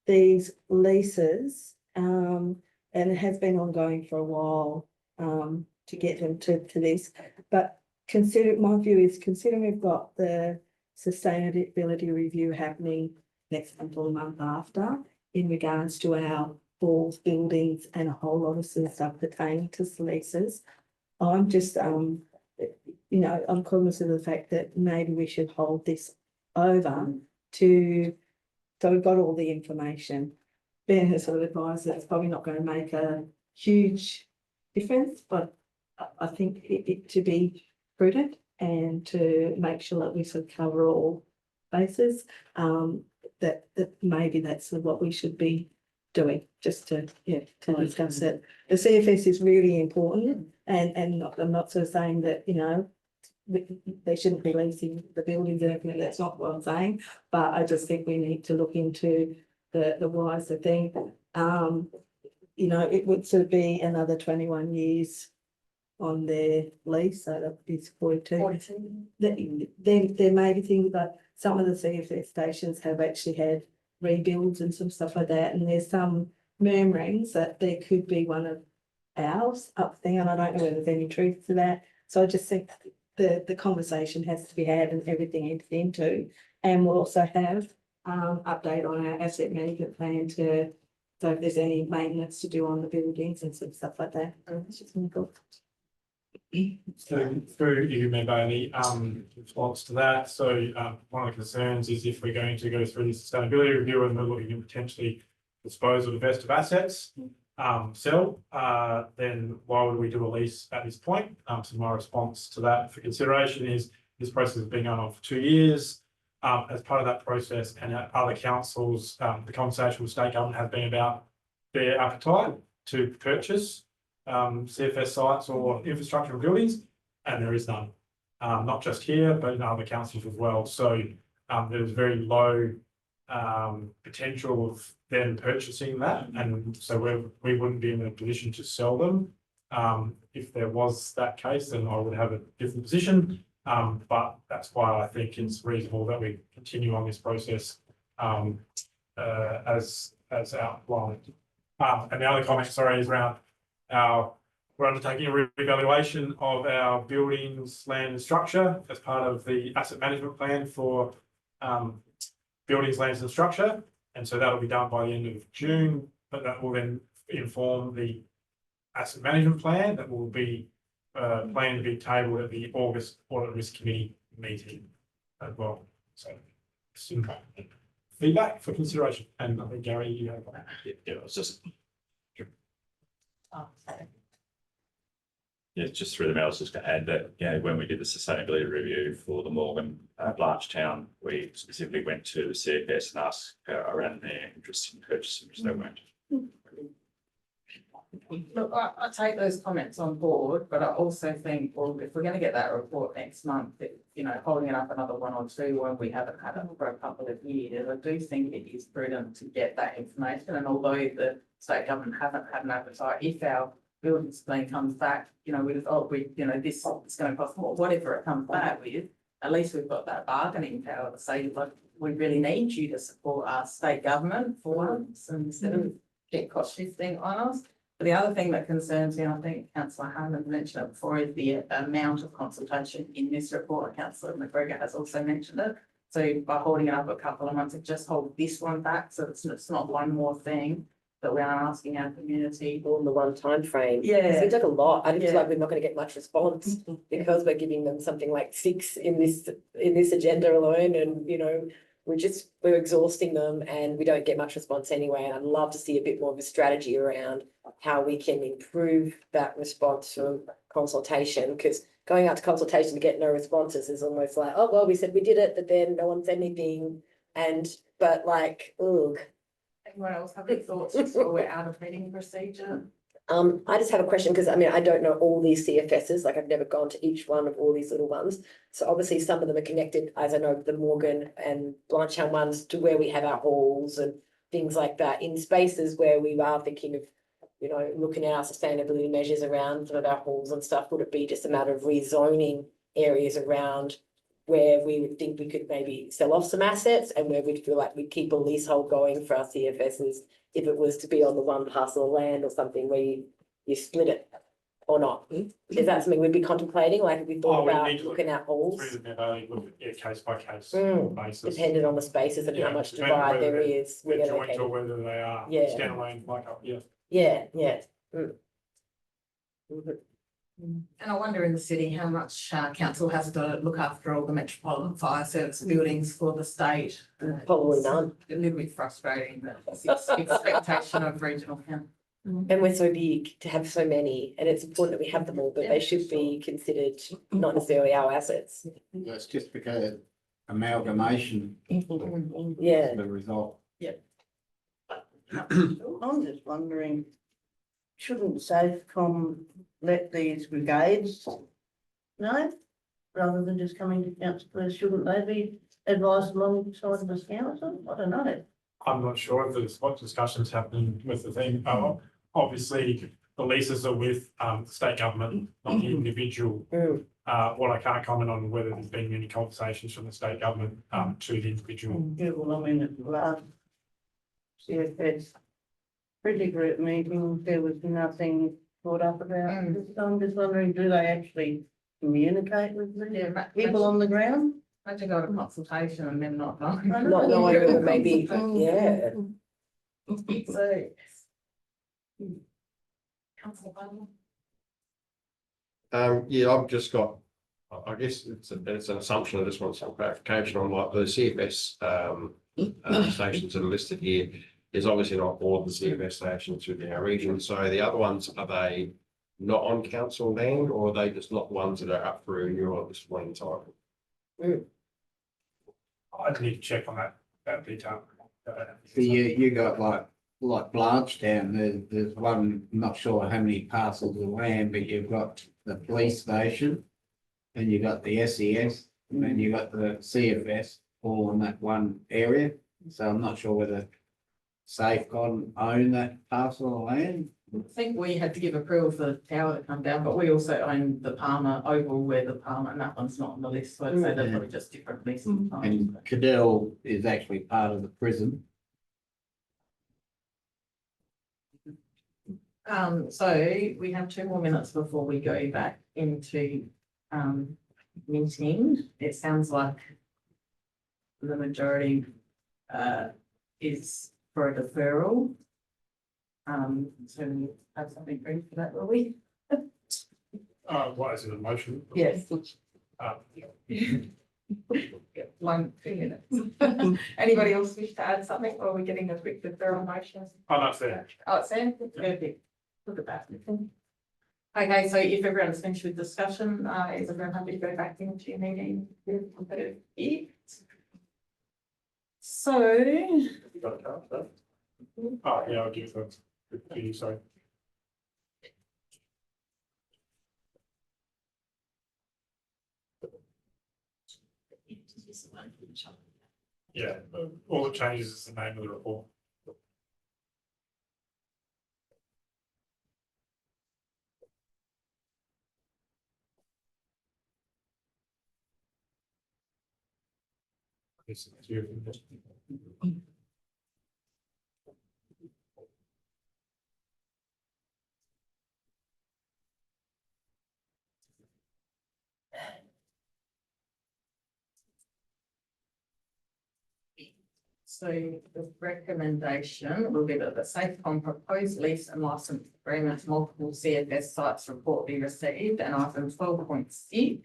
these leases, and it has been ongoing for a while, to get them to this. But my view is considering we've got the sustainability review happening next month or the month after in regards to our halls, buildings and a whole lot of sort of stuff pertaining to leases. I'm just, I'm cognizant of the fact that maybe we should hold this over so we've got all the information. Ben has sort of advised that it's probably not going to make a huge difference, but I think it to be prudent and to make sure that we sort of cover all bases, that maybe that's sort of what we should be doing, just to discuss it. The CFS is really important, and I'm not sort of saying that, they shouldn't be leasing the buildings and everything, that's not what I'm saying, but I just think we need to look into the wiser thing. It would sort of be another 21 years on their lease, so that would be 42. There may be things, but some of the CFS stations have actually had rebuilds and some stuff like that, and there's some murmurings that there could be one of ours up there, and I don't know whether there's any truth to that. So I just think the conversation has to be had and everything entered into, and we'll also have update on our asset management plan so if there's any maintenance to do on the buildings and some stuff like that. It's just my thought. So through you, Mayor Bailey, response to that. So one of the concerns is if we're going to go through the sustainability review and we're looking at potentially dispose of the best of assets, sell, then why would we do a lease at this point? So my response to that for consideration is this process has been going on for 2 years. As part of that process and other councils, the conversation with state government has been about their appetite to purchase CFS sites or infrastructure and buildings, and there is none. Not just here, but in other councils as well. So there's very low potential of them purchasing that, and so we wouldn't be in a position to sell them. If there was that case, then I would have a different position. But that's why I think it's reasonable that we continue on this process as outlined. And the other comment, sorry, is around we're undertaking a reevaluation of our buildings, land and structure as part of the asset management plan for buildings, lands and structure. And so that'll be done by the end of June, but that will then inform the asset management plan that will be planned to be tabled at the August Audit Risk Committee meeting as well. So some feedback for consideration. And I think Gary, you have one. Yeah, it was just. Yeah, just through the mail, I was just going to add that, when we did the sustainability review for the Morgan Blanchetown, we specifically went to the CFS and asked around their interest in purchasing, which they weren't. Look, I take those comments on board, but I also think, well, if we're going to get that report next month, holding it up another 1 or 2 when we haven't had it for a couple of years, I do think it is prudent to get that information. And although the state government haven't had an appetite, if our buildings plan comes back, this is going to cost more, whatever it comes back with, at least we've got that bargaining power to say, look, we really need you to support our state government for once, instead of get cost shifting on us. But the other thing that concerns me, and I think Councillor Hammond mentioned it before, is the amount of consultation in this report. Councillor McGregor has also mentioned it. So by holding it up a couple of months, it just hold this one back, so it's not one more thing that we are asking our community. On the one time frame. Yeah. It seems like a lot. I just Yeah. like we're not going to get much response because we're giving them something like 6 in this agenda alone, and we're exhausting them and we don't get much response anyway. And I'd love to see a bit more of a strategy around how we can improve that response from consultation, because going out to consultation to get no responses is almost like, oh, well, we said we did it, but then no one said anything. But ugh. Anyone else have any thoughts before we're out of meeting procedure? I just have a question because I don't know all these CFSs, like I've never gone to each one of all these little ones. So obviously some of them are connected, as I know the Morgan and Blanchetown ones, to where we have our halls and things like that in spaces where we are thinking of, you know, looking at our sustainability measures around sort of our halls and stuff? Would it be just a matter of rezoning areas around where we would think we could maybe sell off some assets and where we'd feel like we'd keep a leasehold going for our CFSs if it was to be on the one parcel of land or something where you split it or not? Is that something we'd be contemplating? Like, have we Oh, thought we about need to looking at halls? Through the memo, look at yeah, case by case Mm, basis. Depending on the spaces and how Yeah, much depending divide whether there is. They're where they're joint or located. whether they are Yeah. standalone, like, yeah. Yeah. Mhm. And I wonder in the city how much council has to look after all the Metropolitan Fire Service buildings for the state. Probably none. A little bit frustrating, but it's expectation of regional council. And we're so big to have so many, and it's important that we have them all, but they should be considered not necessarily our assets. That's just because amalgamation Yeah. is the result. I'm just wondering, shouldn't Safecom let these brigades know, rather than just coming to council? Shouldn't they be advised alongside of the council? I don't know. I'm not sure if there's what discussions happening with the thing. Obviously, the leases are with the state government, not the individual. Mm. What I can't comment on whether there's been any conversations from the state government to the individual. Yeah, well, I mean, at the last CFS pretty group meeting, there was nothing brought up about this. I'm just wondering, do they actually communicate with Yeah, the people on the ground? Imagine go to consultation and then not knowing. I don't Not know. knowing whether maybe, yeah. So. Councillor Butler? Yeah, I've just got, I guess it's an assumption. I just want some clarification on like the CFS stations that are listed here. Is obviously not all of the CFS stations within our region. So the other ones, are they not on council land, or are they just not the ones that are up for renewal at this point in time? I'd need to check on that detail. So you got like Blanchetown, there's one, I'm not sure how many parcels of land, but you've got the police station. And you got the SES, and then you got the CFS all in that one area. So I'm not sure whether Safecon own that parcel of land. I think we had to give approval for the tower to come down, but we also own the Palmer Oval where the Palmer, and that one's not on the list, so I'd say they're probably just different leasing times. And Cadell is actually part of the prison. So we have 2 more minutes before we go back into meeting. It sounds like the majority is for a deferral. So we have something brief for that, will we? What is it, a motion? Yes. Uh, 1, 2 minutes. Anybody else wish to add something, or are we getting a quick deferral motion? Oh, no, it's there. Oh, it's there? Perfect. Look at that. Okay, so if everyone's finished with discussion, is everyone happy to go back into your meeting? Perfect. So, You got a card, though? Oh, yeah, I'll give it to you, sorry. Yeah, all it changes is the name of the report. It's you. so the recommendation will be that the Safecom proposed lease and license agreements, multiple CFS sites report be received, and item 12.6.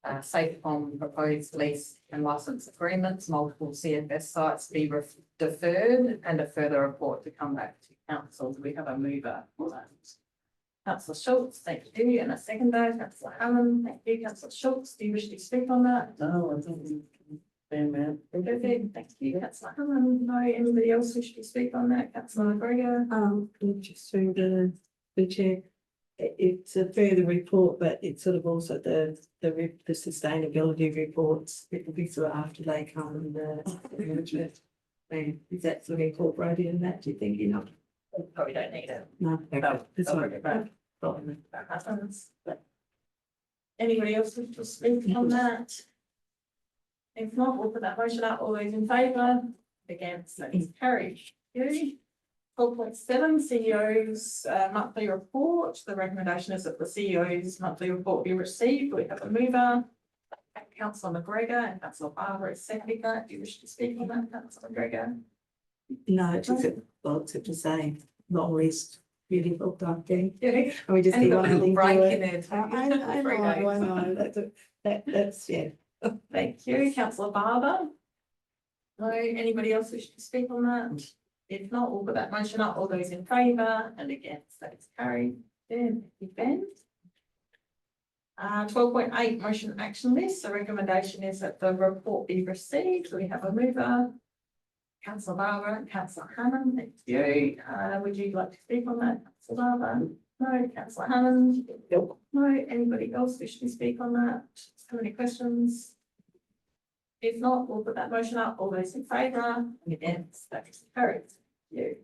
Safecom proposed lease and license agreements, multiple CFS sites be deferred, and a further report to come back to council. Do we have a mover for that? Councillor Schultz, thank you, and a seconder, Councillor Allen, thank you. Councillor Schultz, do you wish to speak on that? No, I think we can stand out. Perfect, thank you, Councillor Allen. No, anybody else wish to speak on that? Councillor McGregor? Just through the chair, it's a further report, but it's sort of also the sustainability reports. It will be sort of after they come and the management. Is that sort of incorporated in that, do you think, Probably don't need it. No, They'll- that's they'll fine. bring it back. That happens. Anybody else wish to speak on that? If not, we'll put that motion up. All those in favour? Against, that is carried. 12.7 CEO's monthly report. The recommendation is that the CEO's monthly report be received. We have a mover. Councillor McGregor and Councillor Barber is seconding that. Do you wish to speak on that, Councillor McGregor? No, just, well, except to say, long list, beautiful, thank you. Yeah. And we just And keep got on a little adding break to in it. there. I know, that's, yeah. Thank you, councillor Barber. No, anybody else wish to speak on that? If not, we'll put that motion up. All those in favour and against, that is carried. Then, Ben. 12.8 motion action list. The recommendation is that the report be received. We have a mover. Councillor Barber and Councillor Hammond, thank you. Would you like to speak on that, Councillor Barber? No, Councillor Hammond? Nope. No, anybody else wish to speak on that? Have any questions? If not, we'll put that motion up. All those in favour and against, that is carried. Thank you.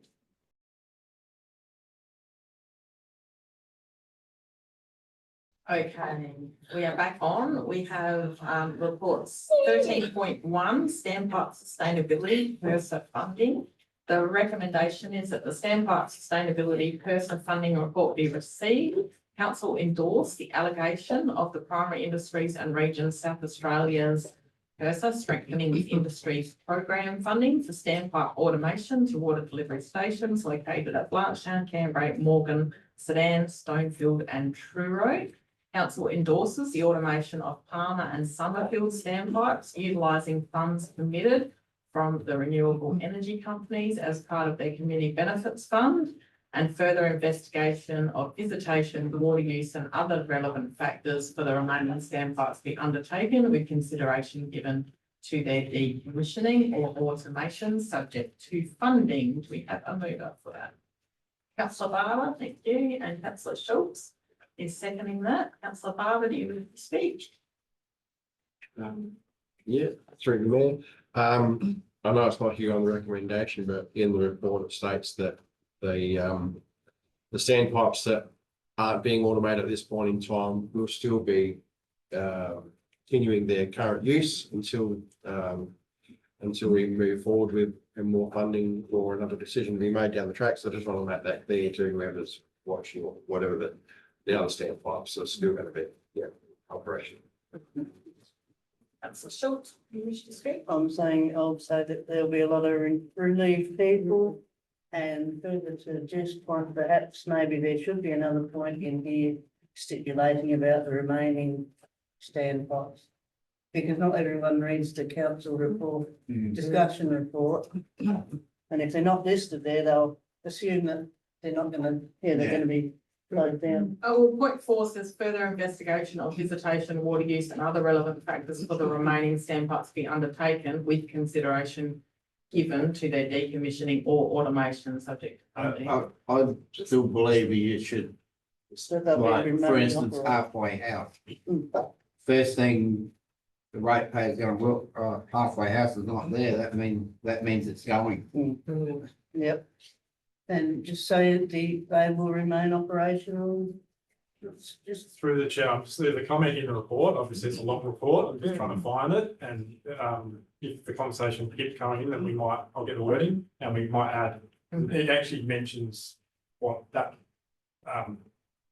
Okay, we are back on. We have reports 13.1 Stamp Park Sustainability PERSA funding. The recommendation is that the Stamp Park Sustainability PERSA funding report be received. Council endorse the allocation of the Primary Industries and Regions South Australia's PERSA Strengthening Industries Program funding for Stamp Park automation to water delivery stations located at Blanchetown, Canberra, Morgan, Sedan, Stonefield and Truro. Council endorses the automation of Palmer and Summerfield standpipes utilising funds committed from the renewable energy companies as part of their community benefits fund, and further investigation of visitation, water use and other relevant factors for the remaining standpipes be undertaken with consideration given to their decommissioning or automation subject to funding. Do we have a mover for that? Councillor Barber, thank you, and Councillor Schultz is seconding that. Councillor Barber, do you wish to speak? Yeah, through the mayor. I know it's not here on the recommendation, but in the report it states that the standpipes that aren't being automated at this point in time will still be continuing their current use until we move forward with more funding or another decision to be made down the track. So I just want to make that clear to whoever's watching or whatever, that the other standpipes are still going to be, operational. Councillor Schultz, do you wish to speak? I'm saying also that there'll be a lot of relieved people. And further to Jeff's point, perhaps maybe there should be another point in here stipulating about the remaining standpipes. Because not everyone reads the council report, discussion report. And if they're not listed there, they'll assume that they're not gonna, they're gonna be closed down. Oh, point 4 says further investigation of visitation, water use and other relevant factors for the remaining standpipes be undertaken with consideration given to their decommissioning or automation subject to funding. I still believe you should, So they'll be like, for remotely instance, operated. halfway house. First thing, the ratepayer's gonna look, halfway house is not there, that means it's going. Yep. And just say that they will remain operational. Just Through the chair, I'm just there's a comment in the report. Obviously, it's a long report. I'm just trying to find it, and if the conversation keeps coming in, then I'll get the wording, and we might add. It actually mentions what that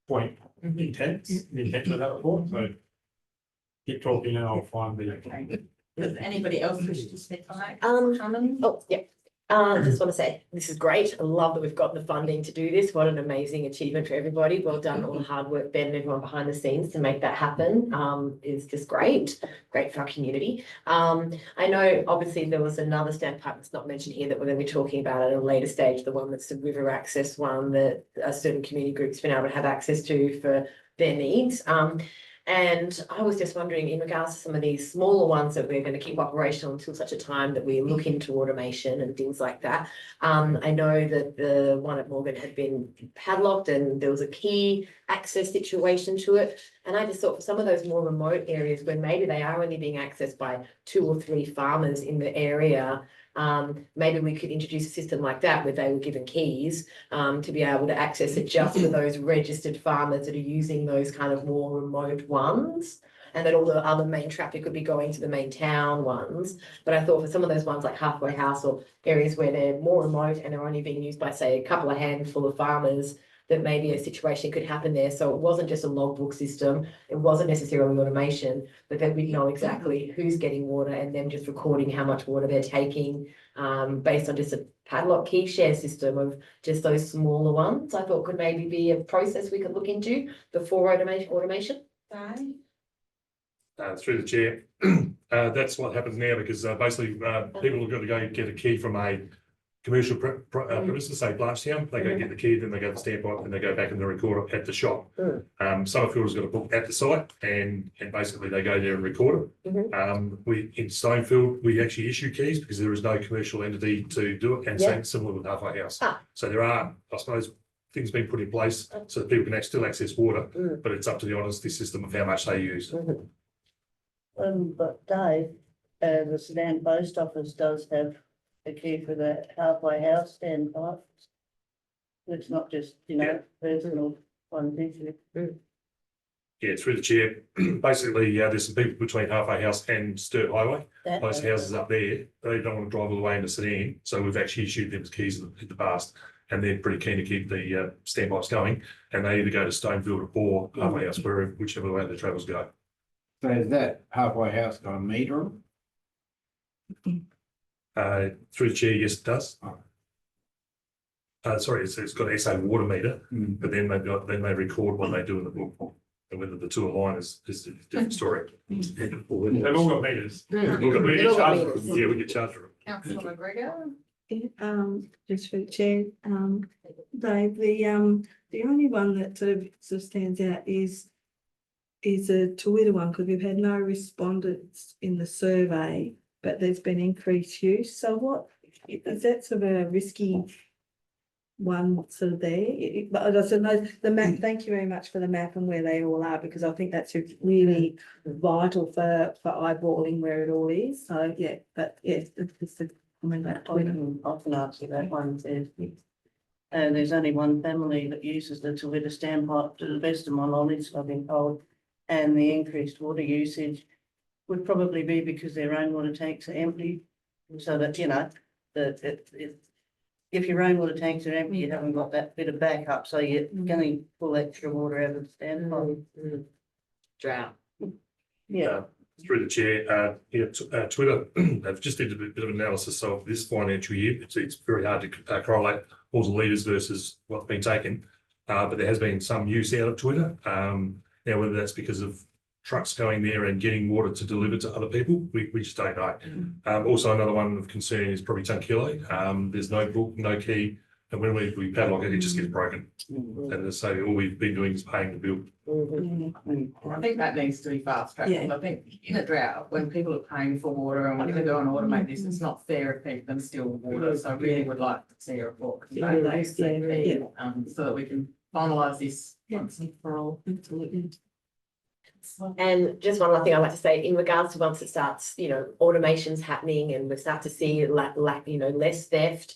point intends, the intention of that report. So keep talking, and I'll find the. Okay. Does anybody else wish to speak on that? Hammond? Oh, yeah. Just want to say, this is great. I love that we've got the funding to do this. What an amazing achievement for everybody. Well done, all the hard work, Ben, and everyone behind the scenes to make that happen. Is just great for our community. I know obviously there was another standpipe that's not mentioned here that we're going to be talking about at a later stage, the one that's the river access one that a certain community group's been able to have access to for their needs. And I was just wondering, in regards to some of these smaller ones that we're going to keep operational until such a time that we look into automation and things like that. I know that the one at Morgan had been padlocked and there was a key access situation to it. And I just thought for some of those more remote areas where maybe they are only being accessed by 2 or 3 farmers in the area, maybe we could introduce a system like that where they were given keys to be able to access it just for those registered farmers that are using those kind of more remote ones. And that all the other main traffic would be going to the main town ones. But I thought for some of those ones like halfway house or areas where they're more remote and they're only being used by, say, a couple of handful of farmers, that maybe a situation could happen there. So it wasn't just a logbook system, it wasn't necessarily automation, but that we know exactly who's getting water and them just recording how much water they're taking, based on just a padlock key share system of just those smaller ones. I thought could maybe be a process we could look into before automation. Dave? Through the chair, that's what happens now because basically people have got to go get a key from a commercial premises, say Blanchetown, they go get the key, then they go to the stamp pipe, and they go back in the recorder at the shop. Summerfield's got a book at the site, and basically they go there and record it. We in Stonefield we actually issue keys because there is no commercial entity to do it, and same similar with Halfway House. So there are, I suppose, things being put in place so that people can still access water, but it's up to the honesty system of how much they use. But Dave, the Sedan Post Office does have a key for the Halfway House stand pipe. It's not just, personal one, Yeah, through the chair, basically, there's some people between Halfway House and Sturt Highway. Those houses up there, they don't want to drive all the way into Sedan, so we've actually issued them keys in the past, and they're pretty keen to keep the standbys going, and they either go to Stonefield or Halfway House, whichever way the travels go. So is that Halfway House got a meter? Through the chair, yes, it does. Sorry, it's got an SA water meter, but then they record what they do in the book. And whether the two align is a different story. They've all got meters. We get charged. Yeah, we get charged for it. Councillor McGregor? Just for the chair, Dave, the only one that sort of stands out is a Twitter one, because we've had no respondents in the survey, but there's been increased use. So what, is that sort of a risky one sort of there? But I said, no, the map, thank you very much for the map and where they all are, because I think that's really vital for eyeballing where it all is. So yeah, but yes, it's a comment about Twitter. I can answer that one, too. There's only one family that uses the Twitter standpipe, to the best of my knowledge, I've been told. And the increased water usage would probably be because their own water tanks are empty. So that, if your own water tanks are empty, you haven't got that bit of backup, so you're going to pull extra water out of the standpipe. Drought. Yeah. Through the chair, Twitter, I've just did a bit of analysis of this financial year. It's very hard to correlate all the leaders versus what's been taken, but there has been some use out of Twitter. Now, whether that's because of trucks going there and getting water to deliver to other people, we just don't know. Also, another one of concern is probably Tunkillo. There's no book, no key, and when we padlock it, it just gets broken. And so all we've been doing is paying the bill. I think that needs to be fast tracked. I think in a drought, when people are paying for water and we're going to go and automate this, it's not fair if people can steal water. So I really would like to see a report so that we can finalise this once and for all. Absolutely. And just one other thing I'd like to say in regards to once it starts, automation's happening and we start to see less theft,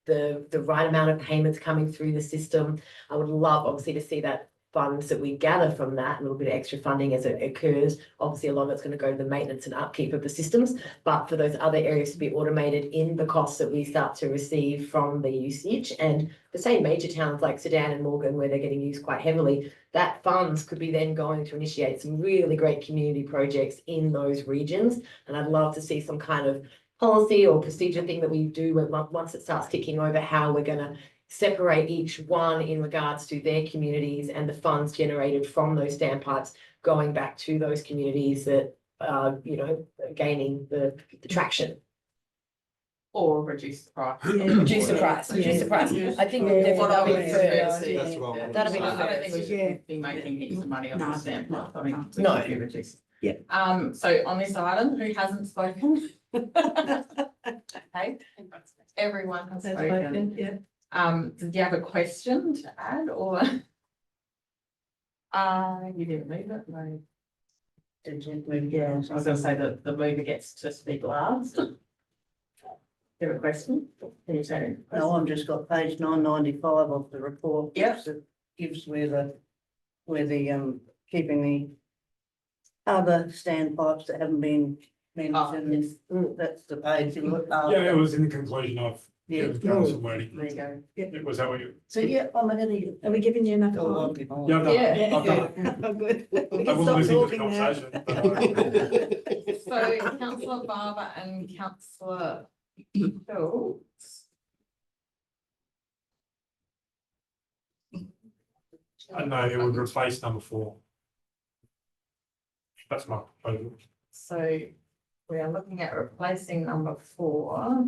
the right amount of payments coming through the system. I would love obviously to see that funds that we gather from that, a little bit of extra funding as it occurs. Obviously, a lot of it's going to go to the maintenance and upkeep of the systems, but for those other areas to be automated in the costs that we start to receive from the usage. And the same major towns like Sedan and Morgan, where they're getting used quite heavily, that funds could be then going to initiate some really great community projects in those regions. And I'd love to see some kind of policy or procedure thing that we do once it starts ticking over, how we're going to separate each one in regards to their communities and the funds generated from those standpipes going back to those communities that are, gaining the traction. Or reduce the price. Reduce the price. I think that'll be the first. That's what I'm That'll be the I don't think we first. should be making heaps of money on the stamp. I mean, No. we should be reducing. Yeah. So on this item, who hasn't spoken? Okay, everyone has spoken. That's open, yeah. Did you have a question to add or? You didn't move it, no. Did you move? Yeah, I was gonna say that the mover gets to speak last. You have a question? Can you say it? No, I've just got page 995 of the report. Yep. That gives where the keeping the other standpipes that haven't been Oh, mentioned. That's the page you look at. Yeah, it was in the conclusion of. Yeah. Council wording. there you go. It was that what you? So, yeah, I'm ahead of you. Are we giving you enough Oh, time? I'm Yeah, I've done it. Yeah. I've done it. Oh, good. We I can wasn't stop listening to the talking now. conversation. but, So councillor Barber and councillor Hill. I know it would replace number 4. That's my proposal. So we are looking at replacing number 4.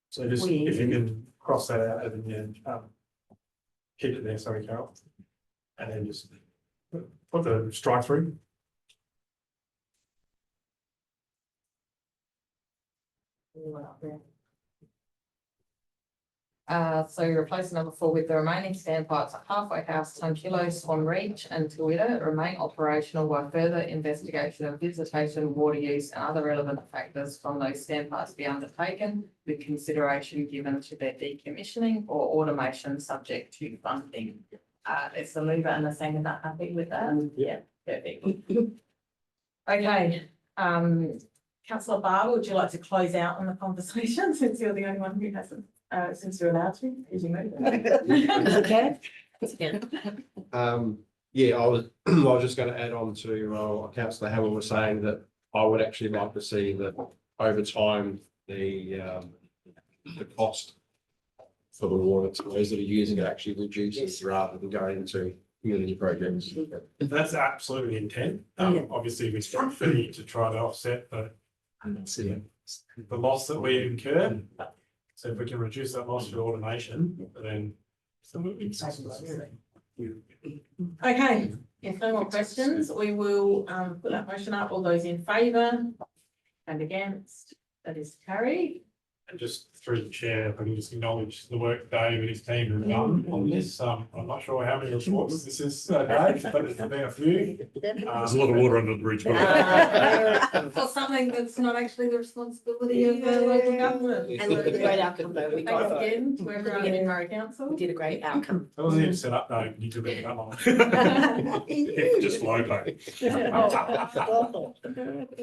So just, if you can cross that out and then, keep it there, sorry, Carol. And then just put the strike through. So replacing number 4 with the remaining standpipes at Halfway House, Tunkillo, Swan Reach and Toowoomba remain operational while further investigation of visitation, water use and other relevant factors from those standpipes be undertaken with consideration given to their decommissioning or automation subject to funding. It's the mover and the seconder happy with that? Yeah. Perfect. Okay, councillor Barber, would you like to close out on the conversation since you're the only one who hasn't? Since you're allowed to, as you move. Okay. Yeah, I was, I was just gonna add on to, councillor Hamill was saying that I would actually like to see that over time, the cost for the water to those that are using it actually reduces rather than going into community projects. That's absolutely intent. Obviously, we struck fee to try to offset the loss that we incur. So if we can reduce that loss through automation, then. Okay, if no more questions, we will put that motion up. All those in favour and against, that is carried. And just through the chair, if I can just acknowledge the work Dave and his team have done on this. I'm not sure how many reports this is, Dave, but it's been a few. There's a lot of water under the bridge. For something that's not actually the responsibility of the local government. And look at the great outcome though, we Thanks got, again to everyone in Murray we Council. did a great outcome. That wasn't even set up, though. You took it that long. Just logo.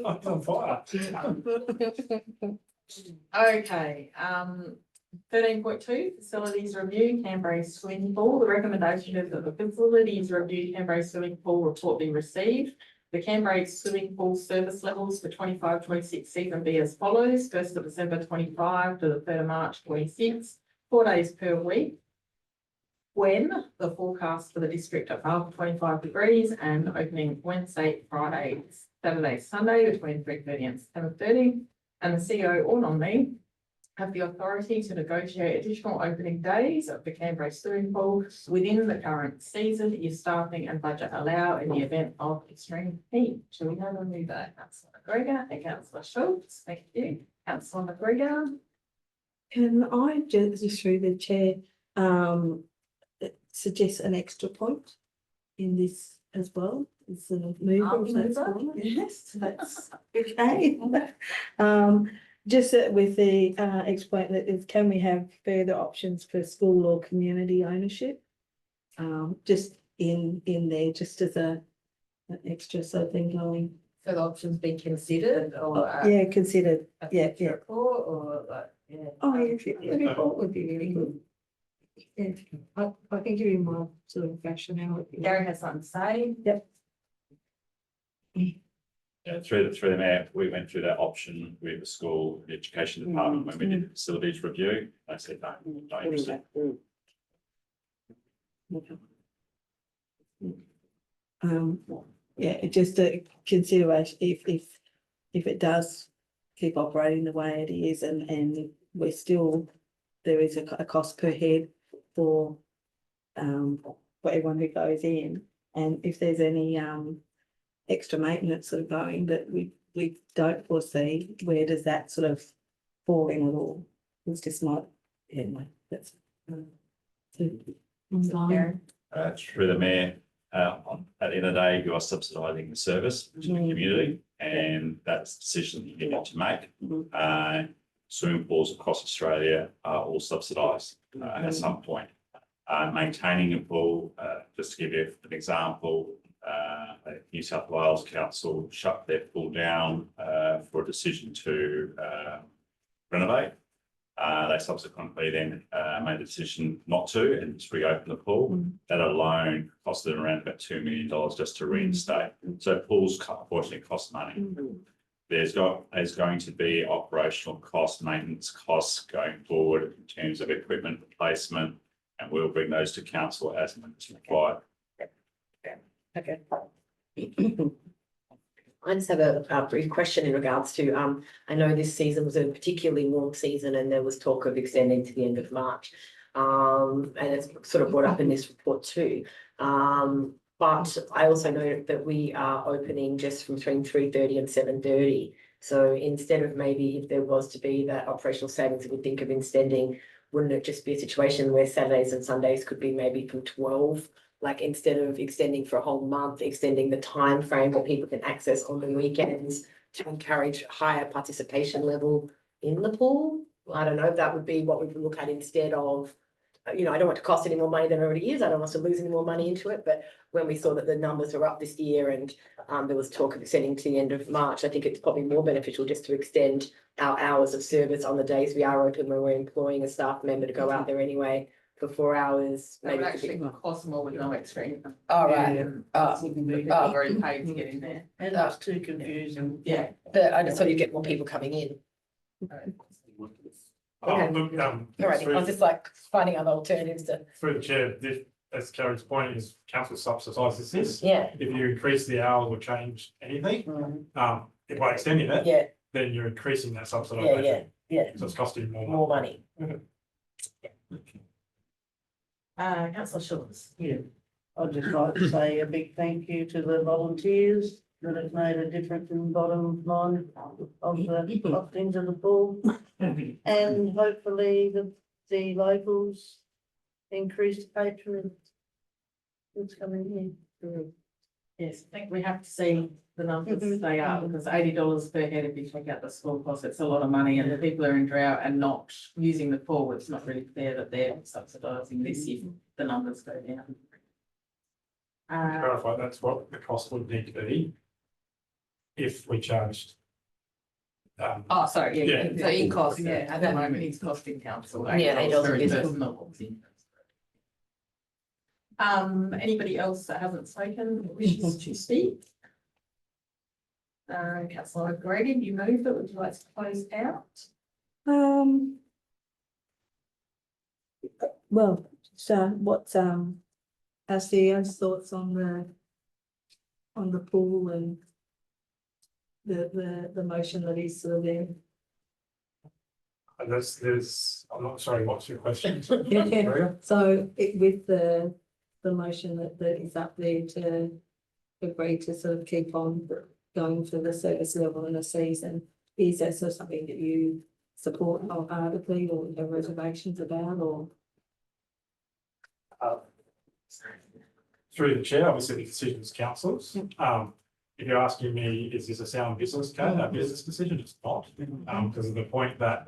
I'm on fire. Okay, 13.2, facilities review, Canberra swimming pool. The recommendation is that the facilities review Canberra swimming pool report be received. The Canberra swimming pool service levels for 25-26 season be as follows: 1st of December 25 to the 3rd of March 26, 4 days per week. When the forecast for the district above 25 degrees and opening Wednesday, Friday, Saturday, Sunday between 3:30 and 7:30. And the CEO or nominee have the authority to negotiate additional opening days of the Canberra swimming pool within the current season if staffing and budget allow in the event of extreme heat. Shall we have a mover? Councillor McGregor and Councillor Schultz. Thank you. Councillor McGregor. Can I just through the chair, suggest an extra point in this as well? It's a mover. Yes, that's okay. Just with the explain that is, can we have further options for school or community ownership? Just in there, just as an extra thing going. So the options be considered or? Yeah, considered. Yeah. Report or yeah. Oh, yes, the report would be really good. Yeah, I can give you my sort of rationale. Gary has something to say. Yep. Yeah, through the mayor, we went through that option with the school, the education department when we did the facilities review. I said, no, not interested. Yeah, just a consideration if it does keep operating the way it is and we're still, there is a cost per head for everyone who goes in. And if there's any extra maintenance sort of going that we don't foresee, where does that sort of fall in at all? It's just not, anyway, that's. Gary. Through the mayor, at the end of the day, you are subsidising the service to the community, and that's the decision that you need to make. Swimming pools across Australia are all subsidised at some point. Maintaining a pool, just to give you an example, New South Wales Council shut their pool down for a decision to renovate. They subsequently then made a decision not to and just reopen the pool. That alone cost them around about $2 million just to reinstate. So pools unfortunately cost money. There's going to be operational cost, maintenance costs going forward in terms of equipment replacement, and we'll bring those to council as and when it's required. Okay. I just have a brief question in regards to, I know this season was a particularly warm season and there was talk of extending to the end of March. And it's sort of brought up in this report too. But I also know that we are opening just from between 3:30 and 7:30. So instead of maybe if there was to be that operational savings that we think of extending, wouldn't it just be a situation where Saturdays and Sundays could be maybe from 12? Like instead of extending for a whole month, extending the time frame that people can access on the weekends to encourage higher participation level in the pool. I don't know if that would be what we would look at instead of, you know, I don't want to cost any more money than it already is. I don't want to lose any more money into it. But when we saw that the numbers are up this year and there was talk of extending to the end of March, I think it's probably more beneficial just to extend our hours of service on the days we are open when we're employing a staff member to go out there anyway for 4 hours. That would maybe it could actually be- cost more with no extra income. All right. We've already paid to get in there. And that's too confusing. Yeah. But I just thought you'd get more people coming in. Okay. Look, All right, I was just like finding other alternatives to, through the chair, this, as Karen's point is, council subsidises this. yeah, If you increase the hours or change anything, if by extending it, yeah, then you're increasing that yeah, subsidisation. yeah, So it's costing more money. more money. Councillor Schultz. Yeah. I'd just like to say a big thank you to the volunteers that have made a difference in the bottom line of the costings of the pool. And hopefully the locals increase patronage. It's coming in. Yes, I think we have to see the numbers stay up because $80 per head if you take out the school costs, it's a lot of money and the people are in drought and not using the pool. It's not really fair that they're subsidising this if the numbers go down. Clarify, that's what the cost would need to be if we charged. Oh, sorry, yeah, Yeah. so it costs, yeah, at the moment it's costing council. Yeah, $8 per is- person, not what's in. Anybody else that hasn't spoken that wishes to speak? Councillor Gregan, you moved it, would you like to close out? Well, so what's Theo's thoughts on the pool and the motion that he's sort of in? And I'm not sorry, what's your question? So with the motion that is up there to agree to sort of keep on going for the service level in a season, is that sort of something that you support wholeheartedly or have reservations about or? Through the chair, obviously the decision's council's. If you're asking me, is this a sound business case, a business decision? It's not, because of the point that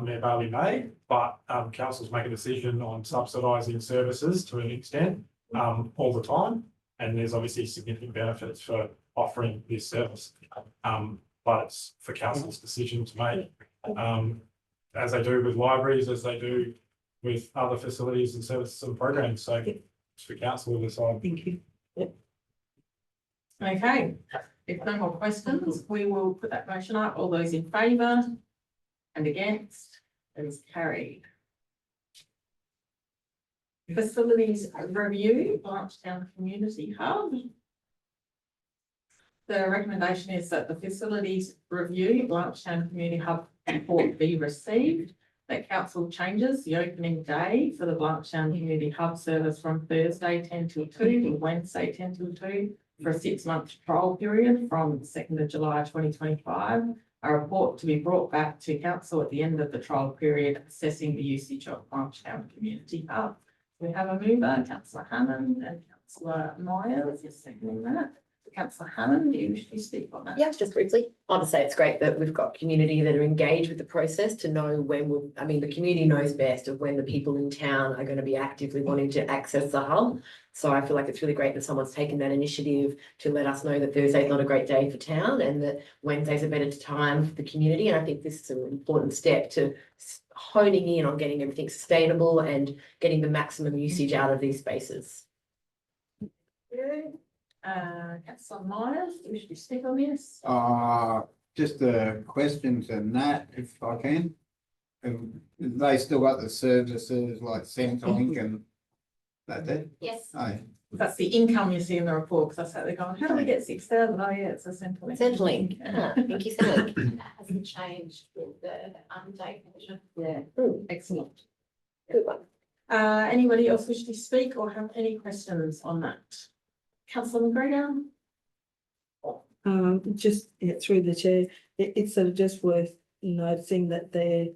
Mayor Bailey made, but councils make a decision on subsidising services to an extent all the time. And there's obviously significant benefits for offering this service. But it's for council's decision to make, as they do with libraries, as they do with other facilities and services and programs. So it's for council to decide. Thank you. Okay, if no more questions, we will put that motion up. All those in favour and against, it is carried. Facilities review, Blanchtown Community Hub. The recommendation is that the facilities review, Blanchtown Community Hub report be received. That council changes the opening day for the Blanchtown Community Hub service from Thursday 10 till 2 to Wednesday 10 till 2 for a 6-month trial period from 2nd of July 2025. A report to be brought back to council at the end of the trial period assessing the usage of Blanchtown Community Hub. We have a mover, councillor Hammond and Councillor Myers, you're seconding that. Councillor Hammond, do you wish to speak on that? Yeah, just briefly, I'll just say it's great that we've got community that are engaged with the process to know when we, I mean, the community knows best of when the people in town are going to be actively wanting to access the hub. So I feel like it's really great that someone's taken that initiative to let us know that Thursday's not a great day for town and that Wednesday's a better time for the community. And I think this is an important step to honing in on getting everything sustainable and getting the maximum usage out of these spaces. Councillor Myers, do you wish to speak on this? Just a question to Nat, if I can. They still got the services like Centrelink and that? Yes. Aye. That's the income you see in the report, because I sat there going, how do we get 6,000? Oh yeah, it's a Centrelink. Centrelink, thank you, Centrelink. That hasn't changed with the day version. Yeah, excellent. Good one. Anybody else wish to speak or have any questions on that? Councillor McGregor? Just through the chair, it's sort of just worth noticing that there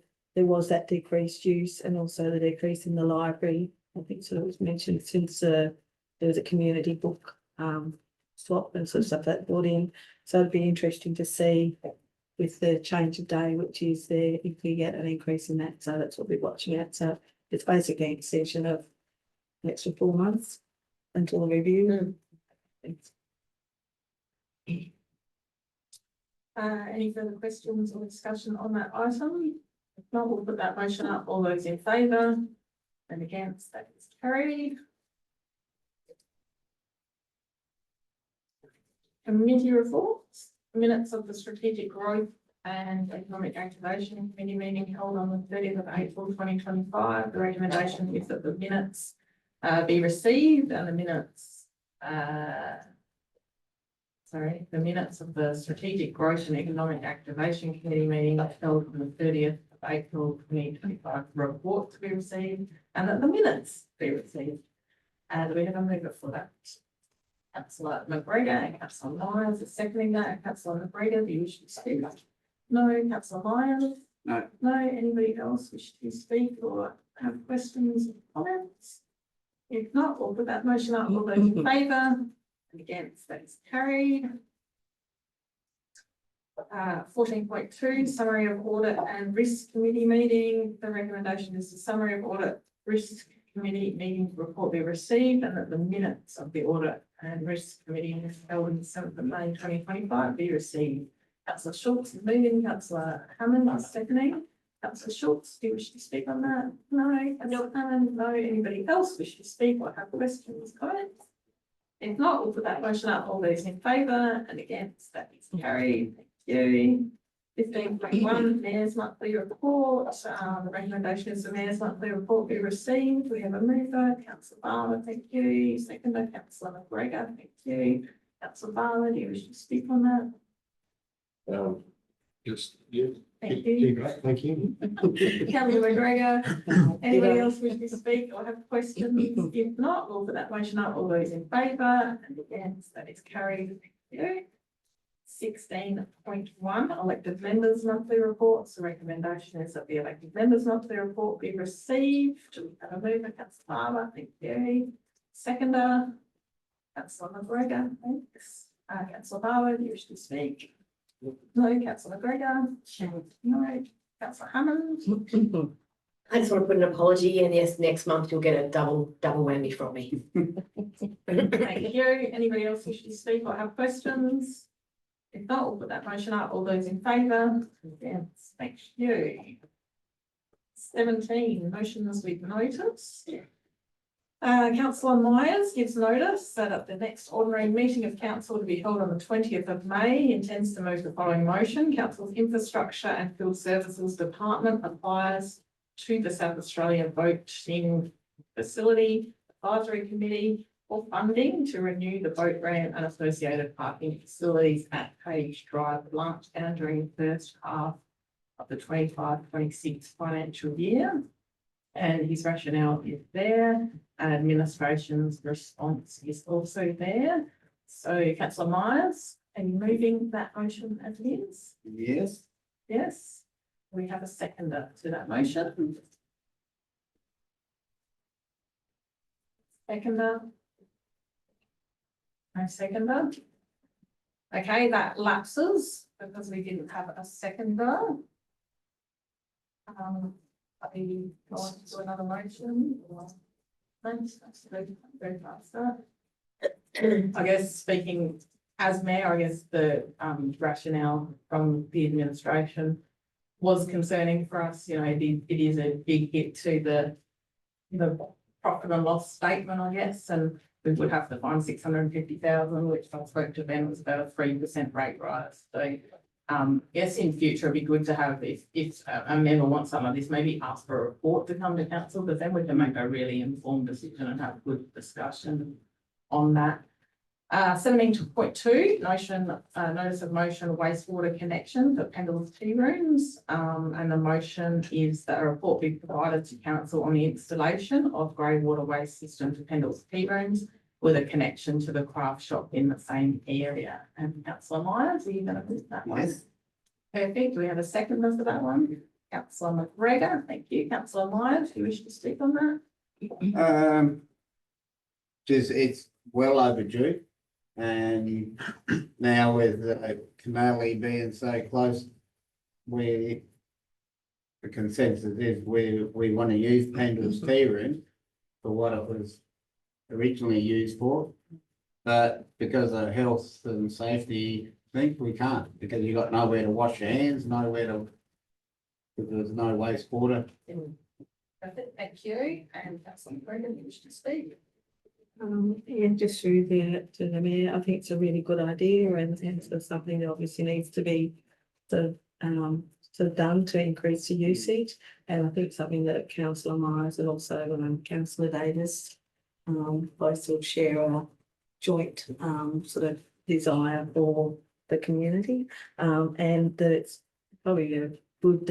was that decreased use and also the decrease in the library. I think sort of was mentioned since there was a community book swap and sort of stuff that brought in. So it'd be interesting to see with the change of day, which is there, if we get an increase in that. So that's what we're watching at. So it's basically an extension of an extra 4 months until the review. Thanks. Any further questions or discussion on that item? If not, we'll put that motion up. All those in favour and against, that is carried. Committee reports, minutes of the strategic growth and economic activation committee meeting held on the 30th of April 2025. The recommendation is that the minutes be received and the minutes the minutes of the Strategic Growth and Economic Activation Committee meeting held on the 30th of April 2025 report to be received and that the minutes be received. Do we have a mover for that? Councillor McGregor and Councillor Myers are seconding that. Councillor McGregor, do you wish to speak? No. Councillor Myers? No. No. Anybody else wish to speak or have questions or comments? If not, we'll put that motion up. All those in favour? Against, that is carried. 14.2, summary of audit and risk committee meeting. The recommendation is the summary of audit risk committee meeting report be received and that the minutes of the audit and risk committee held on the 7th of May 2025 be received. Councillor Schultz is moving, Councillor Hammond is seconding. Councillor Schultz, do you wish to speak on that? No. Councillor Hammond, no. Anybody else wish to speak or have questions, comments? If not, we'll put that motion up. All those in favour and against, that is carried. Thank you. 15.1, Mayor's Monthly Report. The recommendation is the Mayor's Monthly Report be received. We have a mover, Councillor Barber, thank you. Seconder, Councillor McGregor, thank you. Councillor Barber, do you wish to speak on that? Just, yeah. Thank you. Thank you. Councillor McGregor, anybody else wish to speak or have questions? If not, we'll put that motion up. All those in favour and against, that is carried. Thank you. 16.1, elected members monthly reports. The recommendation is that the elected members monthly report be received. We have a mover, Councillor Barber, thank you. Seconder, Councillor McGregor, thanks. Councillor Barber, do you wish to speak? No. Councillor McGregor? No. Councillor Hammond? I just want to put an apology and yes, next month you'll get a double whammy from me. Thank you. Anybody else wish to speak or have questions? If not, we'll put that motion up. All those in favour? Yes, thank you. 17, motions with notice. Councillor Myers gives notice that at the next ordinary meeting of council to be held on the 20th of May, intends to move the following motion. Council's Infrastructure and Field Services Department applies to the South Australia Boating Facility Advisory Committee for funding to renew the boat ramp and associated parking facilities at Page Drive, Blanchtown during the first half of the 25-26 financial year. And his rationale is there, and administration's response is also there. So Councillor Myers, are you moving that motion as it is? Yes. Yes. We have a seconder to that motion. Seconder. No seconder. Okay, that lapses because we didn't have a seconder. Are you going to do another motion? Or- Thanks, that's very fast. I guess speaking as mayor, I guess the rationale from the administration was concerning for us. You know, it is a big hit to the profit and loss statement, I guess, and we would have to find 650,000, which I spoke to Ben was about a 3% rate rise. So yes, in future, it'd be good to have if a member wants some of this, maybe ask for a report to come to council, but then we can make a really informed decision and have good discussion on that. 17.2, notice of motion wastewater connection for Pendle's tea rooms. And the motion is that a report be provided to council on the installation of grey water waste system to Pendle's tea rooms with a connection to the craft shop in the same area. And councillor Myers, are you going to put that one? Yes. Perfect. Do we have a seconder for that one? Councillor McGregor, thank you. Councillor Myers, do you wish to speak on that? It's well overdue. And now with Canali being so close, the consensus is we want to use Pendle's tea room for what it was originally used for. But because of health and safety things, we can't, because you've got nowhere to wash your hands, because there's no wastewater. Perfect, thank you. And Councillor McGregor, you wish to speak? Yeah, just through to the mayor, I think it's a really good idea and it's something that obviously needs to be sort of done to increase the usage. And I think it's something that councillor Myers and also councillor Davis both sort of share a joint sort of desire for the community. And that it's probably a good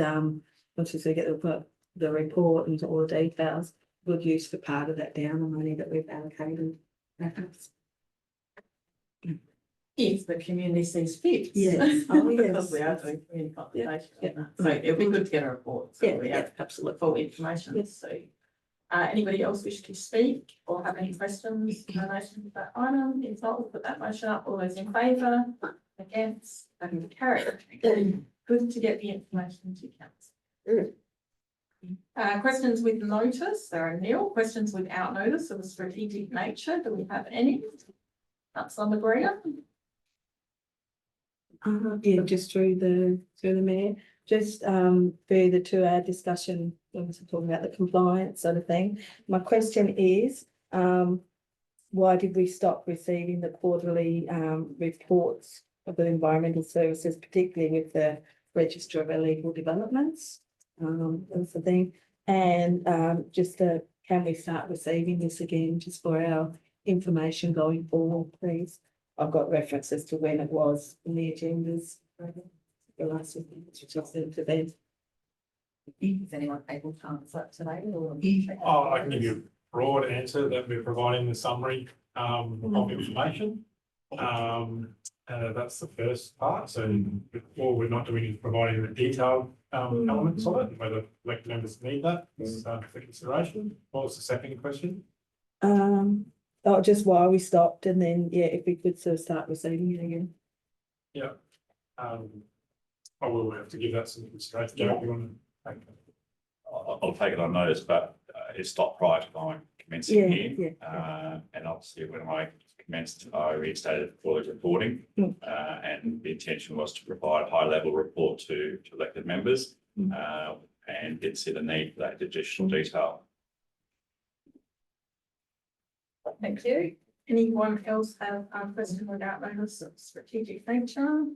once you get the report and all the details, good use for part of that down the money that we've allocated. If the community sees fit. Yes. Oh, yes. Because we are doing community consultation. Yeah. on that. So it'll be good to get a report. So we have absolutely. full information. Yes. So anybody else wish to speak or have any questions in relation to that item? If not, we'll put that motion up. All those in favour, against, and carried. Good to get the information to council. Questions with notice, there are nil. Questions without notice of a strategic nature, do we have any? Councillor McGregor? Yeah, just through the mayor, just further to our discussion, obviously talking about the compliance sort of thing. My question is, why did we stop receiving the quarterly reports of the environmental services, particularly with the register of illegal developments? That's the thing. And can we start receiving this again just for our information going forward, please? I've got references to when it was in the agendas. The last which I sent to them. Is anyone able to answer that today? Or I can give you a broad answer that we're providing the summary of information. That's the first part. So before we're not doing is providing the detailed elements of it, and whether elected members need that for consideration. What was the second question? Just why we stopped, and then if we could sort of start receiving it again. Yeah. I will have to give that some consideration. Joe, you want to take that? I'll take it on notice, but it stopped prior to my commencing here. And obviously when I commenced, I reinstated quarterly reporting. And the intention was to provide a high level report to elected members and did see the need for that additional detail. Thank you. Anyone else have a question without notice of strategic nature?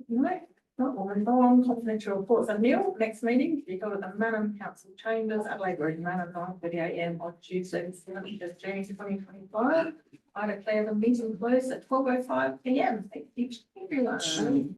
No, not all involved. Confidential reports are nil. Next meeting to be held at the Manor Council Chambers, Adelaide Road, Manor, 9:30 AM on Tuesday, the 7th of June 2025. I declare the meeting closed at 12:05 PM. Thank you, everyone.